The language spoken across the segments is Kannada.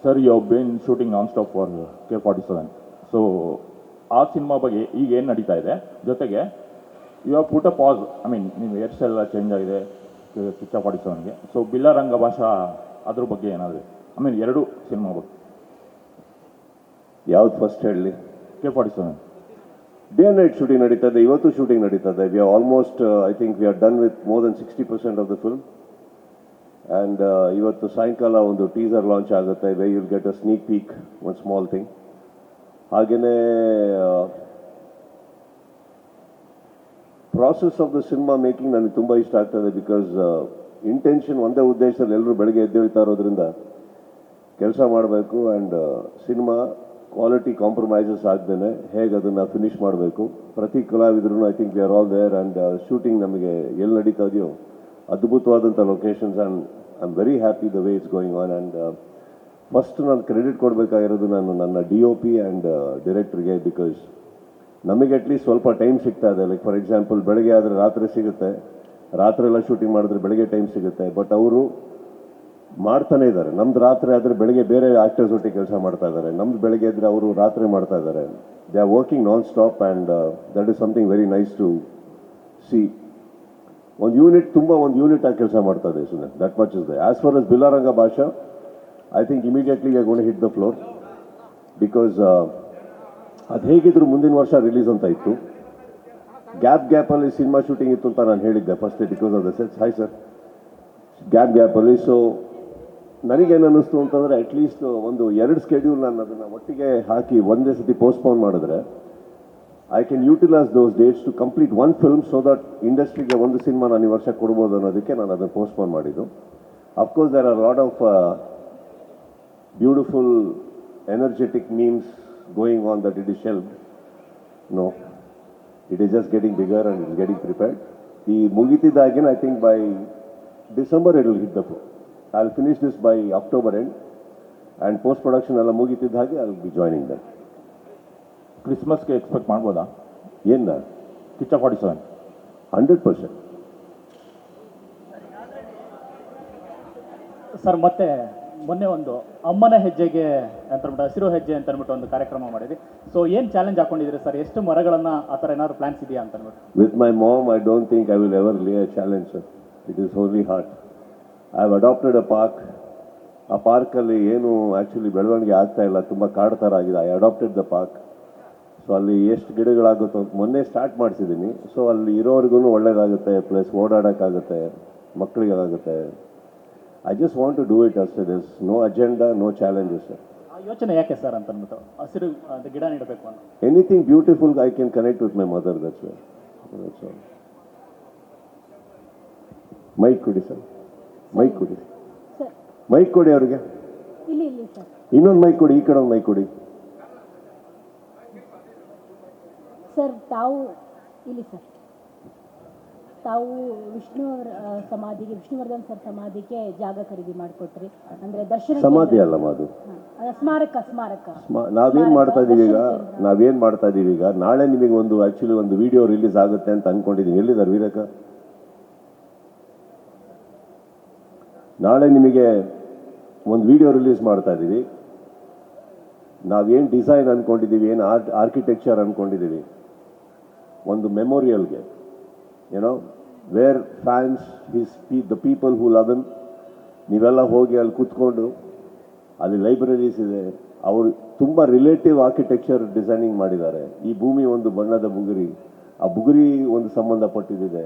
Sir, you have been shooting non-stop for K47. So, ಆ ಸಿನಿಮಾ ಬಗ್ಗೆ ಈಗ ಏನು ನಡೀತಾ ಇದೆ, ಜೊತೆಗೆ you have put a pause. I mean, ನಿಮ್ಮ ಹೇರ್ ಸ್ಟೈಲ್ ಎಲ್ಲ ಚೇಂಜ್ ಆಗಿದೆ K47ಗೆ. ಸೊ, ಬಿಲ್ಲರಂಗ ಭಾಷಾ ಅದ್ರ ಬಗ್ಗೆ ಏನಾದರೂ, ಐ ಮೀನ್ ಎರಡು ಸಿನಿಮಾ ಬಗ್ಗೆ. ಯಾವ್ದು ಫಸ್ಟ್ ಹೇಳಲಿ? K47. Day and night shooting ನಡೀತದೆ, ಇವತ್ತು ಶೂಟಿಂಗ್ ನಡೀತದೆ. We are almost I think we are done with more than 60% of the film. And ಇವತ್ತು ಸಾಯಂಕಾಲ ಒಂದು ಟೀಸರ್ ಲಾಂಚ್ ಆಗುತ್ತೆ, way you'll get a sneak peek, one small thing. ಹಾಗೆಯೇ process of the cinema making ನನಗೆ ತುಂಬ ಇಷ್ಟ ಆಗ್ತದೆ. ಬಿಕಾಸ್ ಇಂಟೆನ್ಷನ್ ಒಂದೇ ಉದ್ದೇಶದಲ್ಲಿ ಎಲ್ಲರೂ ಬೆಳಗ್ಗೆ ಎದ್ದೇಳ್ತಾ ಇರೋದ್ರಿಂದ ಕೆಲಸ ಮಾಡಬೇಕು. ಆ್ಯಂಡ್ ಸಿನಿಮಾ ಕ್ವಾಲಿಟಿ ಕಾಂಪ್ರಮೈಸಸ್ ಆಗ್ದೇನೆ ಹೇಗೆ ಅದನ್ನು ಫಿನಿಷ್ ಮಾಡಬೇಕು. ಪ್ರತಿ ಕಲಾವಿದ್ರು I think we are all there. And shooting ನಮಗೆ ಎಲ್ಲಿ ನಡೀತಾ ಇದೆಯೋ ಅದ್ಭುತವಾದಂಥ locations. And I am very happy the way it's going on. And first ನಾನು ಕ್ರೆಡಿಟ್ ಕೊಡಬೇಕಾಗಿರೋದು ನನ್ನ DOP ಆ್ಯಂಡ್ ಡೈರೆಕ್ಟ್ರಿಗೆ. ಬಿಕಾಸ್ ನಮಗೆ ಅಟ್ಲೀಸ್ಟ್ ಸ್ವಲ್ಪ ಟೈಮ್ ಸಿಗ್ತಾ ಇದೆ. ಲೈಕ್ ಫಾರ್ ಎಕ್ಸಾಂಪಲ್, ಬೆಳಗ್ಗೆ ಆದರೆ ರಾತ್ರಿ ಸಿಗುತ್ತೆ, ರಾತ್ರಿ ಎಲ್ಲ ಶೂಟಿಂಗ್ ಮಾಡಿದ್ರೆ ಬೆಳಗ್ಗೆ ಟೈಮ್ ಸಿಗುತ್ತೆ. ಬಟ್ ಅವರು ಮಾಡ್ತಾನೆ ಇದ್ದಾರೆ. ನಮ್ದು ರಾತ್ರಿ ಆದರೆ ಬೆಳಗ್ಗೆ ಬೇರೆ ಆ್ಯಕ್ಟರ್ಸ್ ಒಟ್ಟಿಗೆ ಕೆಲಸ ಮಾಡ್ತಾ ಇದ್ದಾರೆ. ನಮ್ದು ಬೆಳಗ್ಗೆ ಇದ್ದರೆ ಅವರು ರಾತ್ರಿ ಮಾಡ್ತಾ ಇದ್ದಾರೆ. They are working non stop. And that is something very nice to see. ಒಂದು ಯೂನಿಟ್ ಆಗಿ ಕೆಲಸ ಮಾಡ್ತಾ ಇದೆ ಸುಮ್ಮನೆ. That much is there. As far as Billaranga Baasha, I think immediately we are gonna hit the floor. Because ಅದು ಹೇಗಿದ್ರು ಮುಂದಿನ ವರ್ಷ ರಿಲೀಸ್ ಅಂತ ಇತ್ತು. ಗ್ಯಾಪಲ್ಲಿ ಸಿನಿಮಾ ಶೂಟಿಂಗ್ ಇತ್ತು ಅಂತ ನಾನು ಹೇಳಿದ್ದೆ first, because of the sets. Hi sir. ಗ್ಯಾಪಲ್ಲಿ. ಸೊ ನನಗೇನು ಅನ್ನಿಸ್ತು ಅಂತಂದರೆ, ಅಟ್ಲೀಸ್ಟ್ ಒಂದು 2 ಸ್ಕೆಡ್ಯೂಲ್ ನಾನು ಅದನ್ನು ಒಟ್ಟಿಗೆ ಹಾಕಿ ಒಂದೇ ಸತಿ ಪೋಸ್ಟ್ಪೋನ್ ಮಾಡಿದ್ರೆ I can utilise those dates to complete one film. So that ಇಂಡಸ್ಟ್ರಿಗೆ ಒಂದು ಸಿನಿಮಾ ನಾನು ಈ ವರ್ಷ ಕೊಡ್ಬೋದು ಅನ್ನೋದಕ್ಕೆ ನಾನು ಅದನ್ನು ಪೋಸ್ಟ್ಪೋನ್ ಮಾಡಿದ್ದು. Of course there are lot of beautiful energetic memes going on that it is shelved. No, it is just getting bigger and it is getting prepared. The Mugitidagin, I think by December it will hit the floor. I'll finish this by October end, and post production alla Mugitidage I'll be joining them. ಕ್ರಿಸ್ಮಸ್ಗೆ ಎಕ್ಸ್ಪೆಕ್ಟ್ ಮಾಡ್ಬೋದಾ ಏನು? K47 100%. ಸರ್, ಮತ್ತೆ ಮೊನ್ನೆ ಒಂದು ಅಮ್ಮನ ಹೆಜ್ಜೆಗೆ ಅಂತ ಅಂದ್ಬಿಟ್ಟು, ಹಸಿರು ಹೆಜ್ಜೆ ಅಂತ ಅಂದ್ಬಿಟ್ಟು ಒಂದು ಕಾರ್ಯಕ್ರಮ ಮಾಡಿದ್ರಿ. ಸೊ ಏನು ಚಾಲೆಂಜ್ ಹಾಕೊಂಡಿದ್ದೀರಿ ಸರ್? ಎಷ್ಟು ಮರಗಳನ್ನು ಆ ಥರ ಏನಾದ್ರು ಪ್ಲಾನ್ಸ್ ಇದೆಯಾ ಅಂತ ಅಂದ್ಬಿಟ್ಟು? With my mom, I don't think I will ever lay a challenge, sir. It is only heart. I have adopted a park. ಆ ಪಾರ್ಕಲ್ಲಿ ಏನು ಆ್ಯಕ್ಚುಲಿ ಬೆಳವಣಿಗೆ ಆಗ್ತಾ ಇಲ್ಲ, ತುಂಬ ಕಾಡು ಥರ ಆಗಿದೆ. I adopted the park. So ಅಲ್ಲಿ ಎಷ್ಟು ಗಿಡಗಳಾಗುತ್ತೋ ಅಂತ ಮೊನ್ನೆ ಸ್ಟಾರ್ಟ್ ಮಾಡಿಸಿದ್ದೀನಿ. ಸೊ ಅಲ್ಲಿ ಇರೋರಿಗೂ ಒಳ್ಳೇದಾಗುತ್ತೆ, plus ಓಡಾಡೋಕ್ಕಾಗುತ್ತೆ, ಮಕ್ಕಳಿಗಾಗುತ್ತೆ. I just want to do it ಅಷ್ಟೇ. There's no agenda, no challenges, sir. ಆ ಯೋಚನೆ ಯಾಕೆ ಸರ್ ಅಂತ ಅಂದ್ಬಿಟ್ಟು ಹಸಿರು ಗಿಡ ನೀಡಬೇಕು ಅಂತ? Anything beautiful I can connect with my mother, that's why. That's all. Mike ಕೊಡಿ ಸರ್. ಮೈಕ್ ಕೊಡಿ. ಮೈಕ್ ಕೊಡಿ ಅವ್ರಿಗೆ. ಇಲ್ಲಿ ಸರ್. ಇನ್ನೊಂದು ಮೈಕ್ ಕೊಡಿ, ಈ ಕಡೆ ಒಂದು ಮೈಕ್ ಕೊಡಿ. ಸರ್, ತಾವು ಇಲ್ಲಿ ಸರ್, ತಾವು ವಿಷ್ಣುವರ್ಧನ್ ಸರ್ ಸಮಾಧಿಗೆ ಜಾಗ ಖರೀದಿ ಮಾಡಿಕೊಟ್ರಿ. ಅಂದ್ರೆ ದರ್ಶನ ಸಮಾಧಿ ಅಲ್ಲ, ಮಾದು ಸ್ಮಾರಕ. ನಾವೇನ್ ಮಾಡ್ತಾ ಇದೀವಿ ಈಗ, ನಾಳೆ ನಿಮಗೆ ಆಕ್ಚುಲಿ ಒಂದು ವಿಡಿಯೋ ರಿಲೀಸ್ ಆಗುತ್ತೆ ಅಂತ ಅನ್ಕೊಂಡಿದೀನಿ. ಎಲ್ಲಿದ್ದಾರೆ ವೀರಕ? ನಾಳೆ ನಿಮಗೆ ಒಂದು ವಿಡಿಯೋ ರಿಲೀಸ್ ಮಾಡ್ತಾ ಇದೀವಿ. ನಾವೇನು ಡಿಸೈನ್ ಅನ್ಕೊಂಡಿದೀವಿ, ಏನು ಆರ್ಕಿಟೆಕ್ಚರ್ ಅನ್ಕೊಂಡಿದೀವಿ, ಒಂದು ಮೆಮೋರಿಯಲ್ಗೆ, ಏನೋ where fans the people who love him, ನೀವೆಲ್ಲ ಹೋಗಿ ಅಲ್ಲಿ ಕೂತ್ಕೊಂಡು, ಅಲ್ಲಿ ಲೈಬ್ರರೀಸ್ ಇದೆ. ಅವರು ತುಂಬ ರಿಲೇಟಿವ್ ಆರ್ಕಿಟೆಕ್ಚರ್ ಡಿಸೈನಿಂಗ್ ಮಾಡಿದ್ದಾರೆ. ಈ ಭೂಮಿ ಒಂದು ಬಣ್ಣದ ಬುಗುರಿ, ಆ ಬುಗುರಿ ಒಂದು ಸಂಬಂಧಪಟ್ಟಿದೆ.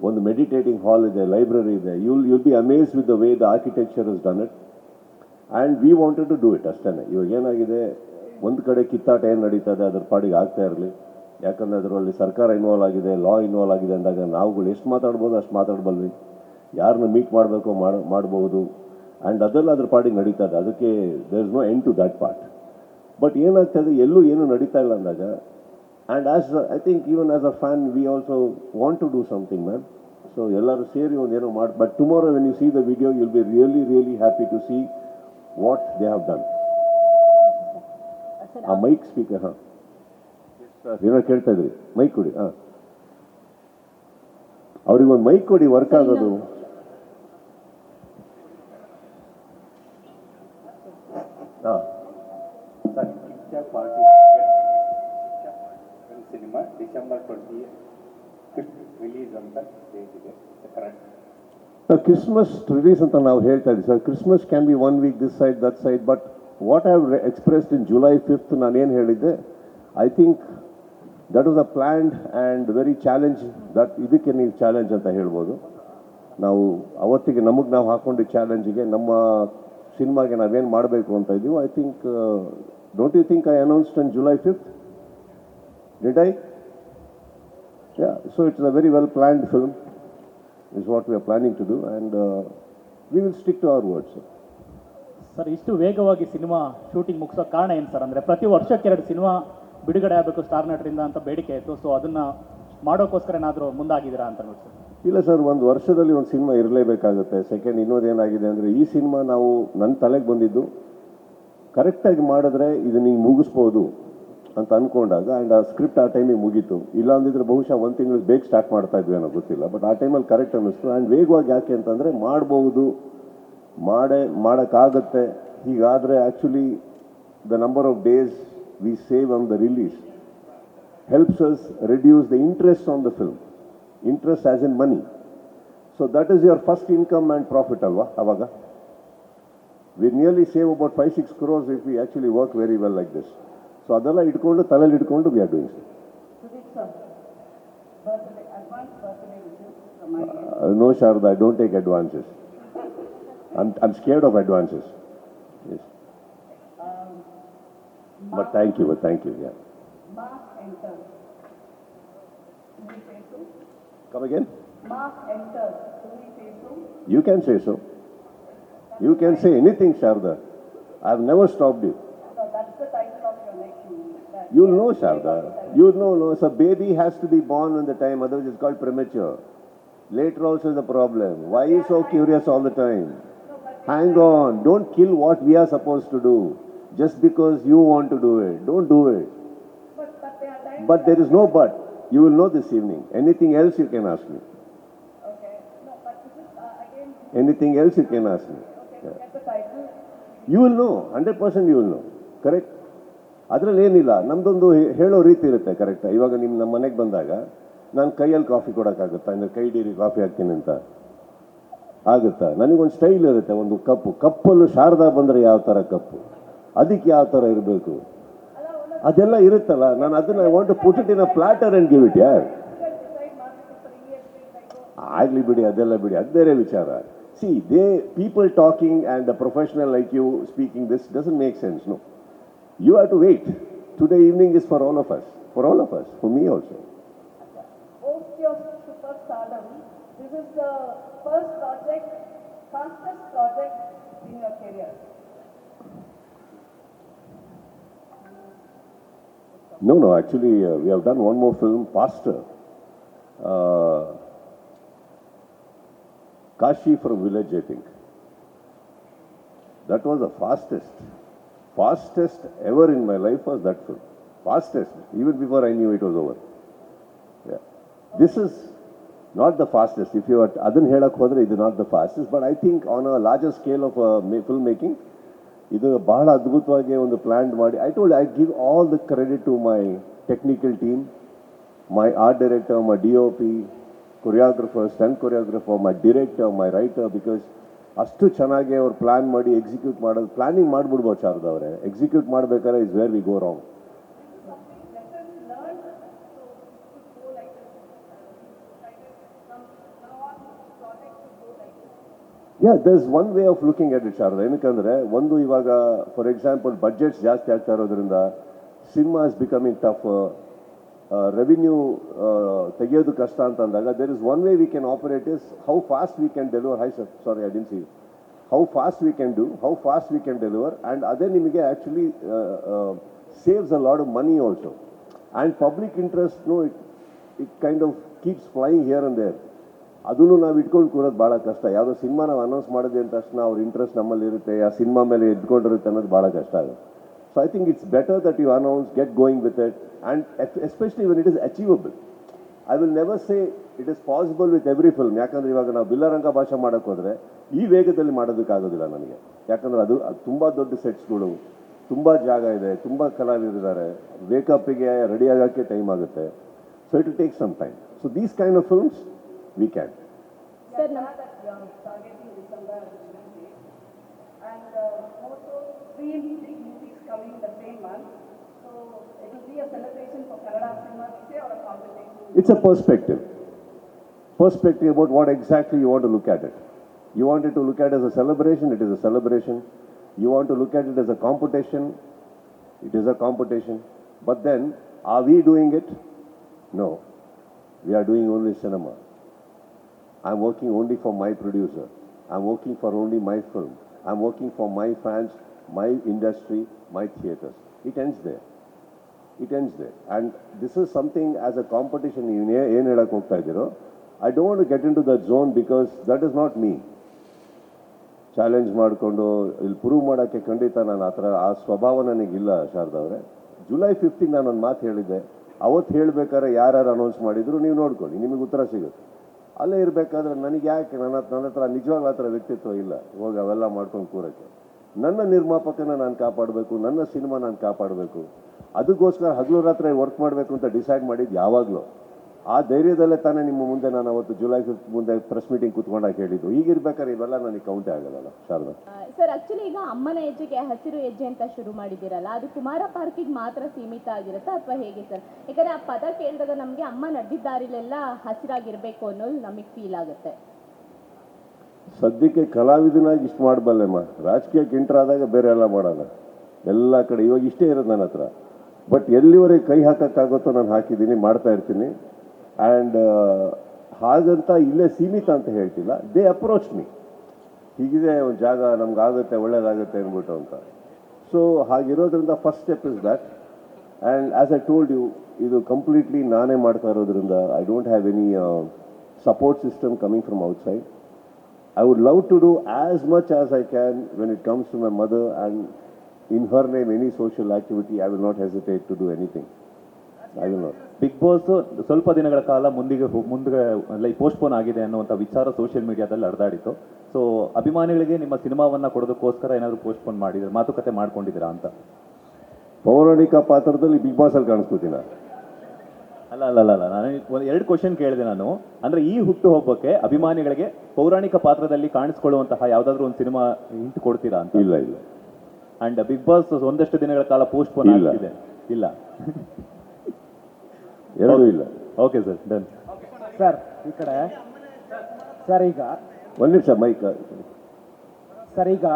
ಒಂದು ಮೆಡಿಟೇಟಿಂಗ್ ಹಾಲ್ ಇದೆ, ಲೈಬ್ರರಿ ಇದೆ. You'll be amaze with the way the architecture is done it. And we wanted to do it ಅಷ್ಟೇ. ಇವಾಗ ಏನಾಗಿದೆ, ಒಂದು ಕಡೆ ಕಿತ್ತಾಟ ಏನು ನಡೀತದೆ ಅದ್ರ ಪಾಡಿಗೆ ಆಗ್ತಾ ಇರಲಿ. ಯಾಕಂದರೆ ಅದರಲ್ಲಿ ಸರ್ಕಾರ ಇನ್ವಾಲ್ವ್ ಆಗಿದೆ, ಲಾ ಇನ್ವಾಲ್ವ್ ಆಗಿದೆ ಅಂದಾಗ ನಾವುಗಳು ಎಷ್ಟು ಮಾತಾಡ್ಬೋದು ಅಷ್ಟು ಮಾತಾಡ್ಬಲ್ವಿ. ಯಾರನ್ನ ಮೀಟ್ ಮಾಡಬೇಕೋ ಮಾಡ್ಬೋದು. ಆ್ಯಂಡ್ ಅದೆಲ್ಲ ಅದ್ರ ಪಾಡಿಗೆ ನಡೀತದೆ. ಅದಕ್ಕೆ there is no end to that part. But ಏನಾಗ್ತದೆ, ಎಲ್ಲೂ ಏನೂ ನಡೀತಾ ಇಲ್ಲ ಅಂದಾಗ, and I think even as a fan we also want to do something, ma'am. So ಎಲ್ಲರೂ ಸೇರಿ ಒಂದೇನೋ ಮಾಡಿ. But tomorrow when you see the video you'll be really happy to see what they have done. ಆ ಮೈಕ್ ಸ್ಪೀಕರ್, ಹಾಂ ಏನೋ ಕೇಳ್ತಾ ಇದ್ರಿ, ಮೈಕ್ ಕೊಡಿ. ಹಾಂ, ಅವ್ರಿಗೊಂದು ಮೈಕ್ ಕೊಡಿ, ವರ್ಕ್ ಆಗೋದು. ಹಾಂ sir Kiccha party cinema December 25 release ಅಂತ ಡೇಟ್ ಇದೆ ಕರೆಕ್ಟ್? ಕ್ರಿಸ್ಮಸ್ ರಿಲೀಸ್ ಅಂತ ನಾವು ಹೇಳ್ತಾ ಇದ್ದೀವಿ ಸರ್. Christmas can be 1 week this side that side, but what I have expressed in July 5th ನಾನೇನು ಹೇಳಿದ್ದೆ, I think that was a planned and very challenge. That ಇದಕ್ಕೆ ನೀವು ಚಾಲೆಂಜ್ ಅಂತ ಹೇಳ್ಬೋದು. ನಾವು ಅವತ್ತಿಗೆ ನಮಗೆ ನಾವು ಹಾಕೊಂಡಿದ್ದ ಚಾಲೆಂಜಿಗೆ ನಮ್ಮ ಸಿನಿಮಾಗೆ ನಾವೇನು ಮಾಡಬೇಕು ಅಂತ ಇದ್ದೀವಿ. I think don't you think I announced on July 5th? Did I? Yeah, so it's a very well planned film is what we are planning to do, and we will stick to our words, sir. Sir ಇಷ್ಟು ವೇಗವಾಗಿ ಸಿನಿಮಾ ಶೂಟಿಂಗ್ ಮುಗಿಸೋ ಕಾರಣ ಏನು ಸರ್? ಅಂದರೆ ಪ್ರತಿ ವರ್ಷಕ್ಕೆ 2 ಸಿನಿಮಾ ಬಿಡುಗಡೆ ಆಗಬೇಕು ಸ್ಟಾರ್ ನಟರಿಂದ ಅಂತ ಬೇಡಿಕೆ ಇತ್ತು. ಸೊ ಅದನ್ನು ಮಾಡೋಕ್ಕೋಸ್ಕರ ಏನಾದರೂ ಮುಂದಾಗಿದ್ದೀರಾ ಅಂತ ನೋಡಿ ಸರ್? ಇಲ್ಲ ಸರ್, ಒಂದು ವರ್ಷದಲ್ಲಿ ಒಂದು ಸಿನಿಮಾ ಇರಲೇಬೇಕಾಗುತ್ತೆ. ಸೆಕೆಂಡ್ ಇನ್ನೊಂದೇನಾಗಿದೆ ಅಂದರೆ, ಈ ಸಿನಿಮಾ ನಾವು ನನ್ನ ತಲೆಗೆ ಬಂದಿದ್ದು ಕರೆಕ್ಟಾಗಿ ಮಾಡಿದ್ರೆ ಇದು ನೀವು ಮುಗಿಸ್ಬೋದು ಅಂತ ಅಂದ್ಕೊಂಡಾಗ, ಆ್ಯಂಡ್ ಆ ಸ್ಕ್ರಿಪ್ಟ್ ಆ ಟೈಮಿಗೆ ಮುಗೀತು. ಇಲ್ಲ ಅಂದಿದ್ರೆ ಬಹುಶಃ 1 ತಿಂಗಳು ಬೇಗ ಸ್ಟಾರ್ಟ್ ಮಾಡ್ತಾ ಇದ್ವಿ ಅನ್ನೋ ಗೊತ್ತಿಲ್ಲ. ಬಟ್ ಆ ಟೈಮಲ್ಲಿ ಕರೆಕ್ಟ್ ಅನ್ನಿಸ್ತು. ಆ್ಯಂಡ್ ವೇಗವಾಗಿ ಯಾಕೆ ಅಂತಂದರೆ, ಮಾಡ್ಬೋದು, ಮಾಡೋಕ್ಕಾಗತ್ತೆ. ಹೀಗಾದರೆ actually the number of days we save on the release helps us reduce the interest on the film. Interest as in money. So that is your first income and profit, alva, avaga. We nearly save about 5-6 crores if we actually work very well like this. So adala idkondu talali idkondu we are doing so. Sudeep sir, advance birthday wishes from my end. No Sharda, I don't take advances. I'm scared of advances. Yes. But thank you, yeah. Mark enters. Do we say so? Come again? Mark enters. Do we say so? You can say so. You can say anything, Sharda. I've never stopped you. So that's the title of your next movie. That You'll know, Sharda. You know. So baby has to be born on the time, otherwise it's called premature. Later also is a problem. Why are you so curious all the time? Hang on. Don't kill what we are supposed to do just because you want to do it. Don't do it. But there are times. But there is no but. You will know this evening. Anything else you can ask me. Okay. No, but this is again. Anything else you can ask me. Okay. Look at the title. You will know. 100% you will know. Correct? ಅದರಲ್ಲಿ ಏನಿಲ್ಲ, ನಮ್ಮದೊಂದು ಹೇಳೋ ರೀತಿ ಇರುತ್ತೆ. ಕರೆಕ್ಟಾ? ಇವಾಗ ನಮ್ಮ ಮನೆಗೆ ಬಂದಾಗ ನಾನು ಕೈಯಲ್ಲಿ ಕಾಫಿ ಕೊಡೋಕ್ಕಾಗುತ್ತಾ? ಅಂದರೆ ಕೈ ಡೀರಿ ಕಾಫಿ ಹಾಕ್ತೀನಿ ಅಂತ ಆಗುತ್ತಾ? ನನಗೊಂದು ಸ್ಟೈಲ್ ಇರುತ್ತೆ. ಒಂದು ಕಪ್ಪಲ್ಲೂ ಶಾರದಾ ಬಂದರೆ ಯಾವ ಥರ ಕಪ್ಪು, ಅದಕ್ಕೆ ಯಾವ ಥರ ಇರಬೇಕು, ಅದೆಲ್ಲ ಇರುತ್ತಲ್ಲ. ನಾನು ಅದನ್ನು I want to put it in a platter and give it. ಯಾರ್ ಆಗಲಿ ಬಿಡಿ, ಅದೆಲ್ಲ ಬಿಡಿ, ಅದು ಬೇರೆ ವಿಚಾರ. See people talking and a professional like you speaking this doesn't make sense. No, you have to wait. Today evening is for all of us, for me also. Post your superstardom, this is the first project, fastest project in your career. No, actually we have done one more film faster. Kashi from Village, I think. That was the fastest ever in my life was that film. Fastest, even before I knew it was over. Yeah. This is not the fastest. If you are adhan helak hodre, it is not the fastest, but I think on a larger scale of film making, ಇದು ಬಹಳ ಅದ್ಭುತವಾಗಿ ಒಂದು ಪ್ಲ್ಯಾನ್ ಮಾಡಿ. I give all the credit to my technical team, my art director, my DOP, choreographer, stunt choreographer, my director, my writer, because ಅಷ್ಟು ಚೆನ್ನಾಗಿ ಅವ್ರು ಪ್ಲ್ಯಾನ್ ಮಾಡಿ ಎಕ್ಸಿಕ್ಯೂಟ್ ಮಾಡೋದು. ಪ್ಲ್ಯಾನಿಂಗ್ ಮಾಡಿಬಿಡ್ಬೋದು ಶಾರದಾ ಅವರೇ, ಎಕ್ಸಿಕ್ಯೂಟ್ ಮಾಡಬೇಕಾದ್ರೆ is where we go wrong. Yeah, there's one way of looking at it, Sharada. ಏನಕ್ಕಂದರೆ ಒಂದು, ಇವಾಗ ಫಾರ್ ಎಕ್ಸಾಂಪಲ್ ಬಡ್ಜೆಟ್ಸ್ ಜಾಸ್ತಿ ಆಗ್ತಾ ಇರೋದ್ರಿಂದ cinema is becoming tough, revenue ತೆಗೆಯೋದು ಕಷ್ಟ ಅಂತ ಅಂದಾಗ, there is one way we can operate is how fast we can deliver. Hi sir, sorry I didn't see. How fast we can do, how fast we can deliver, and ಅದೇ ನಿಮಗೆ actually saves a lot of money also. And public ಇಂಟ್ರೆಸ್ಟ್ನು it kind of keeps flying here and there. ಅದನ್ನು ನಾವು ಇಟ್ಕೊಂಡು ಕೂರೋದು ಭಾಳ ಕಷ್ಟ. ಯಾವುದೋ ಸಿನಿಮಾ ನಾವು ಅನೌನ್ಸ್ ಮಾಡಿದೆ ಅಂದ ತಕ್ಷಣ ಅವ್ರ ಇಂಟ್ರೆಸ್ಟ್ ನಮ್ಮಲ್ಲಿ ಇರುತ್ತೆ, ಆ ಸಿನಿಮಾ ಮೇಲೆ ಎದ್ಕೊಂಡಿರುತ್ತೆ ಅನ್ನೋದು ಭಾಳ ಕಷ್ಟ ಆಗುತ್ತೆ. So I think it's better that you announce, get going with it, and especially when it is achievable. I will never say it is possible with every film. ಯಾಕಂದರೆ ಇವಾಗ ನಾವು ಬಿಲ್ಲರಂಗ ಭಾಷೆ ಮಾಡೋಕ್ಕೆ ಹೋದರೆ ಈ ವೇಗದಲ್ಲಿ ಮಾಡೋದಕ್ಕಾಗೋದಿಲ್ಲ ನನಗೆ. ಯಾಕಂದರೆ ಅದು ತುಂಬ ದೊಡ್ಡ ಸೆಟ್ಸ್ಗಳು, ತುಂಬ ಜಾಗ ಇದೆ, ತುಂಬ ಕಲಾವಿದರಿದ್ದಾರೆ, ವೇಕಪ್ಪಿಗೆ ರೆಡಿ ಆಗೋಕ್ಕೆ ಟೈಮ್ ಆಗುತ್ತೆ. So it will take some time. So these kind of films we can. Sir that we are targeting December as a children's day. And also three big movies coming the same month. So it will be a celebration for Kannada cinema, we say, or a competition. It's a perspective. Perspective about what exactly you want to look at it. You want it to look at it as a celebration, it is a celebration. You want to look at it as a competition, it is a competition. But then, are we doing it? No. We are doing only cinema. I'm working only for my producer. I'm working for only my film. I'm working for my fans, my industry, my theatres. It ends there. It ends there. And this is something as a competition, ಏನು ಹೇಳಕ್ಕೆ ಹೋಗ್ತಾ ಇದ್ದೀರೋ, I don't want to get into that zone because that is not me. Challenge ಮಾಡಿಕೊಂಡು ಇಲ್ಲಿ ಪ್ರೂವ್ ಮಾಡೋಕ್ಕೆ ಖಂಡಿತ ನಾನು ಆ ಸ್ವಭಾವ ನನಗಿಲ್ಲ ಶಾರದಾ ಅವರೇ. ಜುಲೈ 5th ನಾನು ಒಂದು ಮಾತು ಹೇಳಿದ್ದೆ. ಅವತ್ತು ಹೇಳಬೇಕಾದ್ರೆ ಯಾರ್ಯಾರು ಅನೌನ್ಸ್ ಮಾಡಿದ್ರು ನೀವು ನೋಡ್ಕೊಳ್ಳಿ, ನಿಮಗೆ ಉತ್ತರ ಸಿಗುತ್ತೆ. ಅಲ್ಲೇ ಇರಬೇಕಾದ್ರೆ ನನಗೆ ಯಾಕೆ ನನ್ನ ಹತ್ರ ನಿಜವಾಗ್ಲೂ ಆ ಥರ ವ್ಯಕ್ತಿತ್ವ ಇಲ್ಲ ಹೋಗಿ ಅವೆಲ್ಲ ಮಾಡ್ಕೊಂಡು ಕೂರಕ್ಕೆ. ನನ್ನ ನಿರ್ಮಾಪಕನ ನಾನು ಕಾಪಾಡಬೇಕು, ನನ್ನ ಸಿನಿಮಾ ನಾನು ಕಾಪಾಡಬೇಕು, ಅದಕ್ಕೋಸ್ಕರ ಹಗಲು ರಾತ್ರಿ ವರ್ಕ್ ಮಾಡಬೇಕು ಅಂತ ಡಿಸೈಡ್ ಮಾಡಿದ್ದು ಯಾವಾಗಲೂ. ಆ ಧೈರ್ಯದಲ್ಲೇ ತಾನೇ ನಿಮ್ಮ ಮುಂದೆ ನಾನು ಅವತ್ತು ಜುಲೈ 5th ಮುಂದೆ ಪ್ರೆಸ್ ಮೀಟಿಂಗ್ ಕೂತ್ಕೊಂಡಾಗ ಹೇಳಿದ್ದು. ಈಗಿರ್ಬೇಕಾದ್ರೆ ಇವೆಲ್ಲ ನನಗೆ ಕೌಂಟೇ ಆಗಲ್ಲ ಶಾರದಾ. ಸರ್ ಆಕ್ಚುಲಿ ಈಗ ಅಮ್ಮನ ಹೆಜ್ಜೆಗೆ ಹಸಿರು ಹೆಜ್ಜೆ ಅಂತ ಶುರು ಮಾಡಿದ್ದೀರಲ್ಲ, ಅದು ಕುಮಾರ ಪಾರ್ಕಿಗೆ ಮಾತ್ರ ಸೀಮಿತ ಆಗಿರುತ್ತಾ ಅಥವಾ ಹೇಗೆ ಸರ್? ಯಾಕಂದರೆ ಆ ಪದ ಕೇಳಿದಾಗ ನಮಗೆ ಅಮ್ಮ ನಡೆದಿದ್ದಾರಿಲೆಲ್ಲ ಹಸಿರಾಗಿರಬೇಕು ಅನ್ನೋದು ನಮಗೆ ಫೀಲ್ ಆಗುತ್ತೆ. ಸದ್ಯಕ್ಕೆ ಕಲಾವಿದನಾಗಿ ಇಷ್ಟು ಮಾಡಬಲ್ಲೆಮ್ಮ, ರಾಜಕೀಯಕ್ಕೆ ಎಂಟರ್ ಆದಾಗ ಬೇರೆ ಎಲ್ಲ ಮಾಡೋಣ. ಎಲ್ಲ ಕಡೆ ಇವಾಗ ಇಷ್ಟೇ ಇರೋದು ನನ್ನ ಹತ್ರ. ಬಟ್ ಎಲ್ಲಿವರೆಗೆ ಕೈ ಹಾಕೋಕ್ಕಾಗುತ್ತೋ ನಾನು ಹಾಕಿದ್ದೀನಿ, ಮಾಡ್ತಾ ಇರ್ತೀನಿ. ಆ್ಯಂಡ್ ಹಾಗಂತ ಇಲ್ಲೇ ಸೀಮಿತ ಅಂತ ಹೇಳ್ತಿಲ್ಲ. ದೇ ಅಪ್ರೋಚ್ ಮೀ, ಹೀಗಿದೆ ಒಂದು ಜಾಗ ನಮ್ಗಾಗುತ್ತೆ ಒಳ್ಳೇದಾಗುತ್ತೆ ಅಂದ್ಬಿಟ್ಟು ಅಂತ. ಸೊ ಹಾಗಿರೋದ್ರಿಂದ first step is that. And as I told you, ಇದು ಕಂಪ್ಲೀಟ್ಲಿ ನಾನೇ ಮಾಡ್ತಾ ಇರೋದ್ರಿಂದ I don't have any support system coming from outside. I would love to do as much as I can when it comes to my mother, and in her name any social activity, I will not hesitate to do anything. I will not. Bigg Boss ಸ್ವಲ್ಪ ದಿನಗಳ ಕಾಲ ಮುಂದೆ ಲೈಕ್ ಪೋಸ್ಟ್ಪೋನ್ ಆಗಿದೆ ಅನ್ನುವಂಥ ವಿಚಾರ ಸೋಷಿಯಲ್ ಮೀಡಿಯಾದಲ್ಲಿ ಹರಿದಾಡಿತ್ತು. ಸೊ ಅಭಿಮಾನಿಗಳಿಗೆ ನಿಮ್ಮ ಸಿನಿಮಾವನ್ನು ಕೊಡೋದಕ್ಕೋಸ್ಕರ ಏನಾದರೂ ಪೋಸ್ಟ್ಪೋನ್ ಮಾಡಿದ್ರೆ ಮಾತುಕತೆ ಮಾಡ್ಕೊಂಡಿದ್ದೀರಾ ಅಂತ? ಪೌರಾಣಿಕ ಪಾತ್ರದಲ್ಲಿ ಬಿಗ್ ಬಾಸ್ ಅಲ್ಲಿ ಕಾಣಿಸ್ಕೊತೀನ? ಅಲ್ಲ ಅಲ್ಲ ಅಲ್ಲ ಅಲ್ಲ, ನಾನು ಒಂದು 2 ಕ್ವಶನ್ ಕೇಳಿದೆ ನಾನು. ಅಂದರೆ ಈ ಹುಟ್ಟುಹಬ್ಬಕ್ಕೆ ಅಭಿಮಾನಿಗಳಿಗೆ ಪೌರಾಣಿಕ ಪಾತ್ರದಲ್ಲಿ ಕಾಣಿಸ್ಕೊಳ್ಳುವಂತಹ ಯಾವುದಾದ್ರೂ ಒಂದು ಸಿನಿಮಾ ಹಿಂಟ್ ಕೊಡ್ತೀರಾ ಅಂತ? ಇಲ್ಲ ಇಲ್ಲ. ಅಂಡ್ ಬಿಗ್ ಬಾಸ್ ಒಂದಷ್ಟು ದಿನಗಳ ಕಾಲ ಪೋಸ್ಟ್ಪೋನ್ ಇಲ್ಲ. ಆಗಿದೆ. ಇಲ್ಲ, ಎರಡೂ ಇಲ್ಲ. Okay sir, done. ಸರ್ ಈ ಕಡೆ ಸರ್ ಈಗ ಒಂದು ನಿಮಿಷ ಮೈಕ್. ಸರ್ ಈಗ